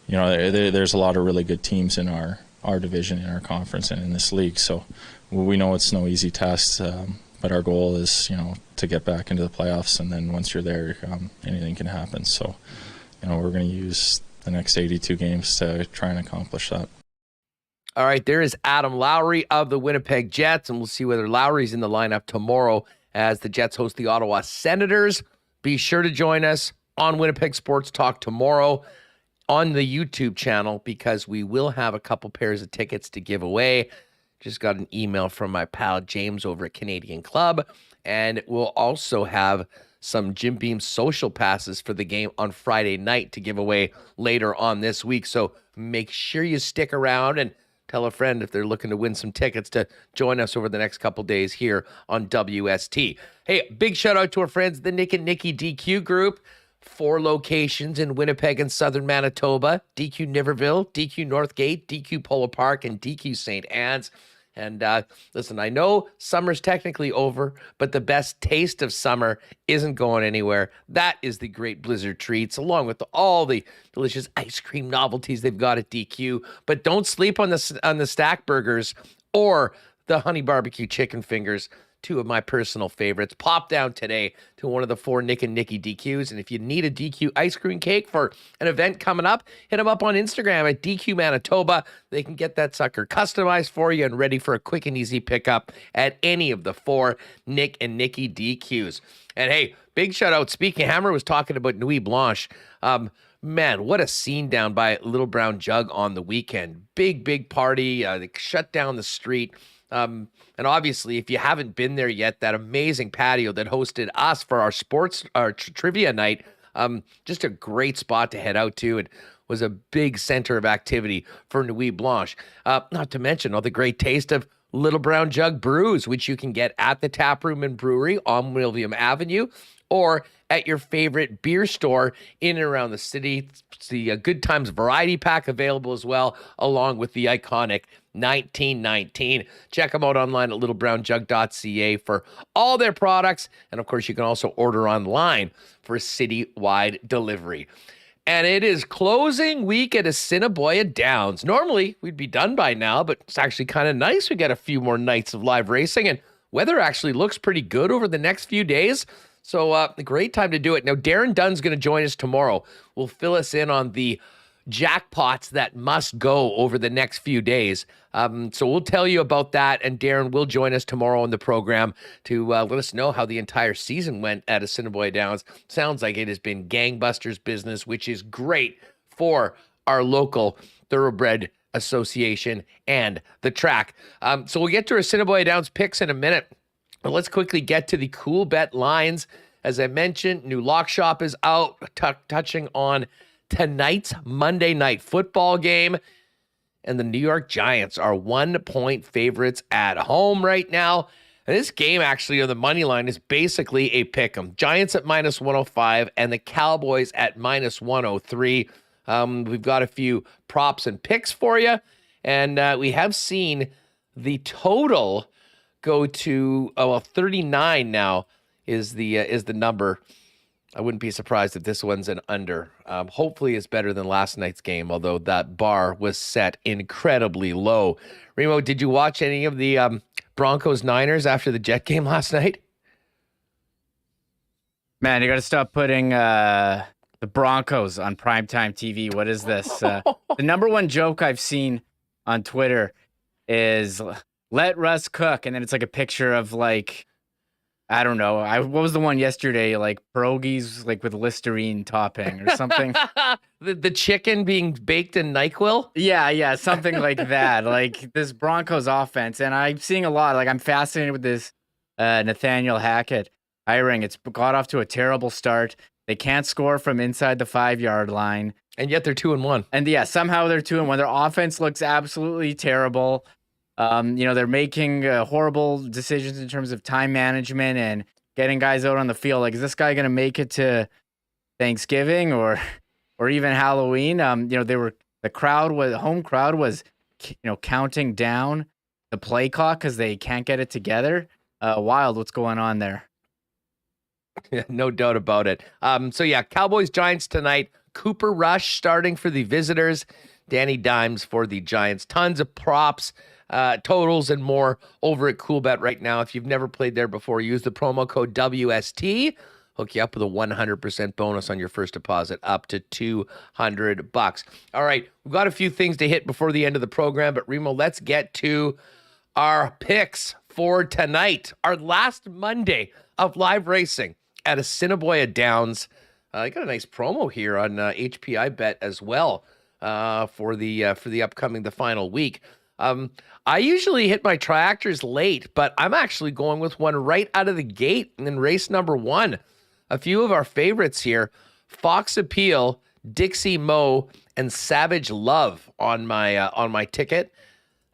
there's a lot of really good teams in our division, in our conference, and in this league. So we know it's no easy task, but our goal is to get back into the playoffs, and then once you're there, anything can happen. So we're going to use the next 82 games to try and accomplish that. All right, there is Adam Lowry of the Winnipeg Jets, and we'll see whether Lowry's in the lineup tomorrow as the Jets host the Ottawa Senators. Be sure to join us on Winnipeg Sports Talk tomorrow on the YouTube channel, because we will have a couple pairs of tickets to give away. Just got an email from my pal James over at Canadian Club, and we'll also have some Jim Beam social passes for the game on Friday night to give away later on this week. So make sure you stick around and tell a friend if they're looking to win some tickets to join us over the next couple days here on WST. Hey, big shout out to our friends, the Nick and Nikki DQ group. 4 locations in Winnipeg and southern Manitoba: DQ Niverville, DQ Northgate, DQ Polo Park, and DQ St. Anne's. And listen, I know summer's technically over, but the best taste of summer isn't going anywhere. That is the Great Blizzard Treats, along with all the delicious ice cream novelties they've got at DQ. But don't sleep on the Stack Burgers or the Honey Barbecue Chicken Fingers, 2 of my personal favorites. Pop down today to one of the 4 Nick and Nikki DQs. And if you need a DQ ice cream cake for an event coming up, hit them up on Instagram at DQ Manitoba. They can get that sucker customized for you and ready for a quick and easy pickup at any of the 4 Nick and Nikki DQs. And hey, big shout out. Speaking, Hammer was talking about Nuit Blanche. Man, what a scene down by Little Brown Jug on the weekend. Big party. They shut down the street. And obviously, if you haven't been there yet, that amazing patio that hosted us for our trivia night, just a great spot to head out to. It was a big center of activity for Nuit Blanche. Not to mention all the great taste of Little Brown Jug brews, which you can get at the Tap Room and Brewery on William Avenue, or at your favorite beer store in and around the city. It's the Good Times Variety Pack available as well, along with the iconic 1919. Check them out online at littlebrownjug.ca for all their products. And of course, you can also order online for citywide delivery. And it is closing week at Assiniboia Downs. Normally, we'd be done by now, but it's actually kind of nice. We got a few more nights of live racing, and weather actually looks pretty good over the next few days. So a great time to do it. Now, Darren Dunn's going to join us tomorrow. We'll fill us in on the jackpots that must go over the next few days. So we'll tell you about that, and Darren will join us tomorrow on the program to let us know how the entire season went at Assiniboia Downs. Sounds like it has been gangbusters business, which is great for our local thoroughbred association and the track. So we'll get to Assiniboia Downs picks in a minute. But let's quickly get to the Coolbet lines. As I mentioned, new lock shop is out, touching on tonight's Monday night football game. And the New York Giants are 1-point favorites at home right now. And this game actually on the money line is basically a pick 'em. Giants at -105 and the Cowboys at -103. We've got a few props and picks for you. And we have seen the total go to 39 now is the number. I wouldn't be surprised if this one's an under. Hopefully it's better than last night's game, although that bar was set incredibly low. Remo, did you watch any of the Broncos-Niners after the Jet game last night? Man, you got to stop putting the Broncos on primetime TV. What is this? The number one joke I've seen on Twitter is let Russ cook. And then it's like a picture of like, I don't know. What was the one yesterday? Like pierogies, like with Listerine topping or something. the chicken being baked in NyQuil? Yeah, something like that. Like this Broncos offense. And I'm seeing a lot. Like I'm fascinated with this Nathaniel Hackett hiring. It's got off to a terrible start. They can't score from inside the 5-yard line. And yet they're 2-1. And yeah, somehow they're 2-1. Their offense looks absolutely terrible. They're making horrible decisions in terms of time management and getting guys out on the field. Like, is this guy going to make it to Thanksgiving or even Halloween? The home crowd was counting down the play clock because they can't get it together. Wild, what's going on there? Yeah, no doubt about it. Cowboys Giants tonight. Cooper Rush starting for the visitors. Danny Dimes for the Giants. Tons of props, totals, and more over at Coolbet right now. If you've never played there before, use the promo code WST. Hook you up with a 100% bonus on your first deposit up to $200. All right, we've got a few things to hit before the end of the program, but Remo, let's get to our picks for tonight. Our last Monday of live racing at Assiniboia Downs. I got a nice promo here on HPI Bet as well for the final week. I usually hit my triactors late, but I'm actually going with one right out of the gate in race number 1. A few of our favorites here: Fox Appeal, Dixie Mo, and Savage Love on my ticket.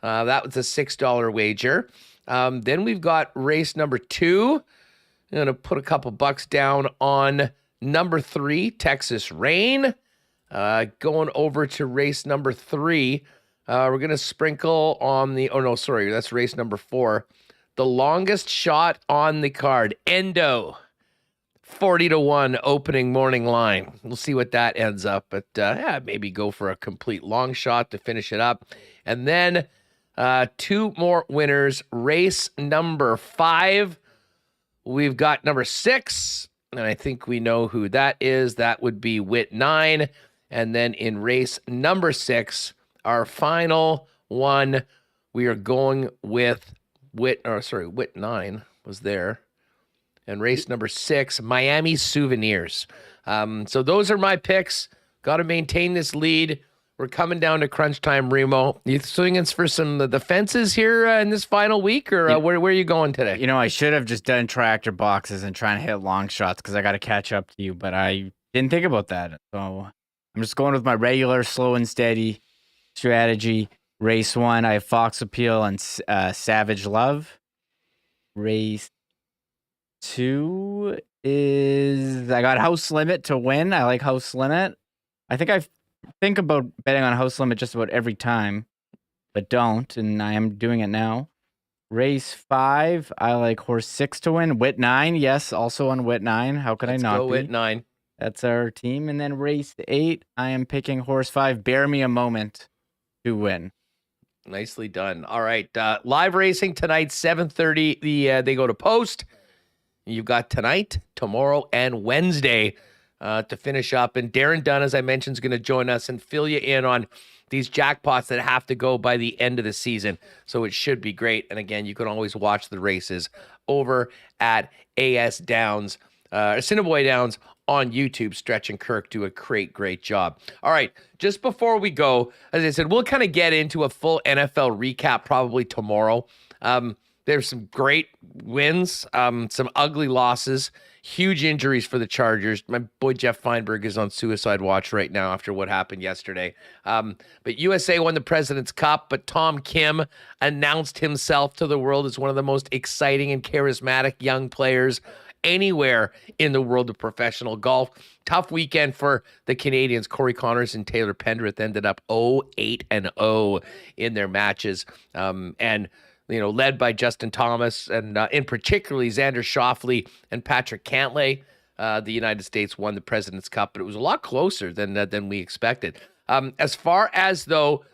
That was a $6 wager. Then we've got race number 2. I'm going to put a couple bucks down on number 3, Texas Rain. Going over to race number 3. We're going to sprinkle on that's race number 4. The longest shot on the card, Endo. 40-1 opening morning line. We'll see what that ends up, but maybe go for a complete long shot to finish it up. And then 2 more winners. Race number 5. We've got number 6, and I think we know who that is. That would be Wit 9. And then in race number 6, our final one, we are going with Wit 9 was there. And race number 6, Miami Souvenirs. So those are my picks. Got to maintain this lead. We're coming down to crunch time, Remo. You swinging for some of the fences here in this final week, or where are you going today? I should have just done tractor boxes and trying to hit long shots because I got to catch up to you, but I didn't think about that. So I'm just going with my regular slow and steady strategy. Race 1, I have Fox Appeal and Savage Love. Race 2 is I got House Limit to win. I like House Limit. I think about betting on House Limit just about every time, but don't, and I am doing it now. Race 5, I like Horse 6 to win. Wit 9, yes, also on Wit 9. How could I not go be? Wit 9. That's our team. And then race 8, I am picking Horse 5, Bear Me a Moment to win. Nicely done. All right, live racing tonight, 7:30. They go to post. You've got tonight, tomorrow, and Wednesday to finish up. And Darren Dunn, as I mentioned, is going to join us and fill you in on these jackpots that have to go by the end of the season. So it should be great. And again, you can always watch the races over at AS Downs, Assiniboia Downs on YouTube. Stretch and Kirk do a great job. All right, just before we go, as I said, we'll kind of get into a full NFL recap probably tomorrow. There's some great wins, some ugly losses, huge injuries for the Chargers. My boy Jeff Feinberg is on suicide watch right now after what happened yesterday. But USA won the President's Cup, but Tom Kim announced himself to the world as one of the most exciting and charismatic young players anywhere in the world of professional golf. Tough weekend for the Canadians. Corey Connors and Taylor Pendrith ended up 0-8-0 in their matches. And led by Justin Thomas and in particularly Xander Schauffele and Patrick Cantlay. The United States won the President's Cup, but it was a lot closer than we expected. As far as, though,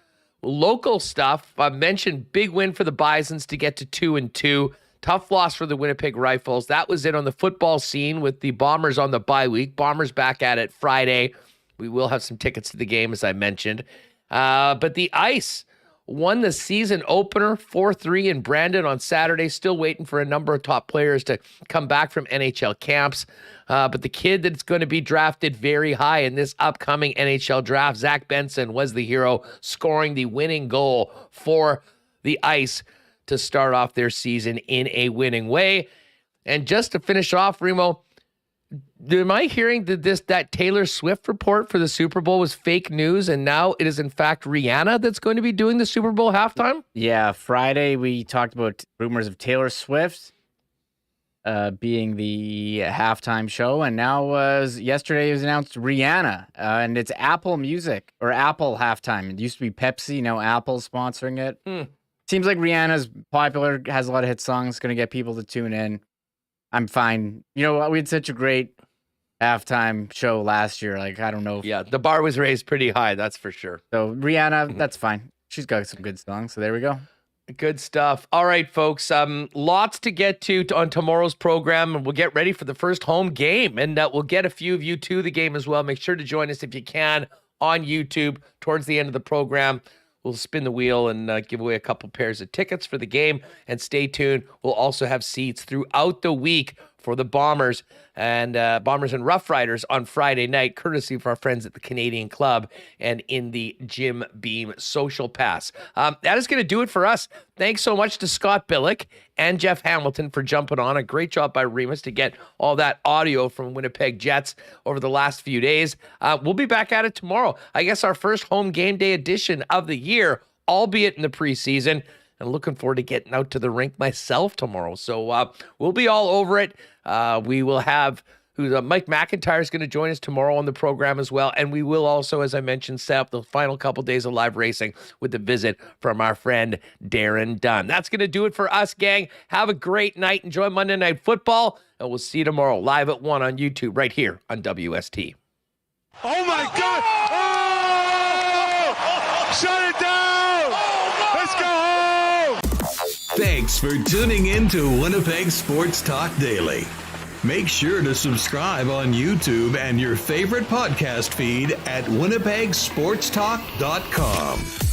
local stuff, I mentioned big win for the Bisons to get to 2-2. Tough loss for the Winnipeg Rifles. That was it on the football scene with the Bombers on the bye week. Bombers back at it Friday. We will have some tickets to the game, as I mentioned. But the Ice won the season opener 4-3 in Brandon on Saturday. Still waiting for a number of top players to come back from NHL camps. But the kid that's going to be drafted very high in this upcoming NHL draft, Zach Benson, was the hero, scoring the winning goal for the Ice to start off their season in a winning way. And just to finish off, Remo, Am I hearing that Taylor Swift report for the Super Bowl was fake news, and now it is in fact Rihanna that's going to be doing the Super Bowl halftime? Yeah, Friday we talked about rumors of Taylor Swift being the halftime show, and now yesterday it was announced Rihanna, and it's Apple Music or Apple halftime. It used to be Pepsi, now Apple's sponsoring it. Seems like Rihanna's popular, has a lot of hit songs, going to get people to tune in. I'm fine. You know, we had such a great halftime show last year. Like, I don't know. Yeah, the bar was raised pretty high, that's for sure. So Rihanna, that's fine. She's got some good songs, so there we go. Good stuff. All right, folks. Lots to get to on tomorrow's program, and we'll get ready for the first home game, and we'll get a few of you to the game as well. Make sure to join us if you can on YouTube towards the end of the program. We'll spin the wheel and give away a couple pairs of tickets for the game, and stay tuned. We'll also have seats throughout the week for the Bombers and Rough Riders on Friday night, courtesy of our friends at the Canadian Club and in the Jim Beam Social Pass. That is going to do it for us. Thanks so much to Scott Billeck and Jeff Hamilton for jumping on. A great job by Remis to get all that audio from Winnipeg Jets over the last few days. We'll be back at it tomorrow. I guess our first home game day edition of the year, albeit in the preseason. And looking forward to getting out to the rink myself tomorrow. So we'll be all over it. We will have Mike McIntyre is going to join us tomorrow on the program as well. And we will also, as I mentioned, set up the final couple days of live racing with the visit from our friend Darren Dunn. That's going to do it for us, gang. Have a great night. Enjoy Monday Night Football. And we'll see you tomorrow live at 1 on YouTube right here on WST. Oh, my God. Oh! Shut it down. Let's go home. Thanks for tuning in to Winnipeg Sports Talk Daily. Make sure to subscribe on YouTube and your favorite podcast feed at winnipegsportstalk.com.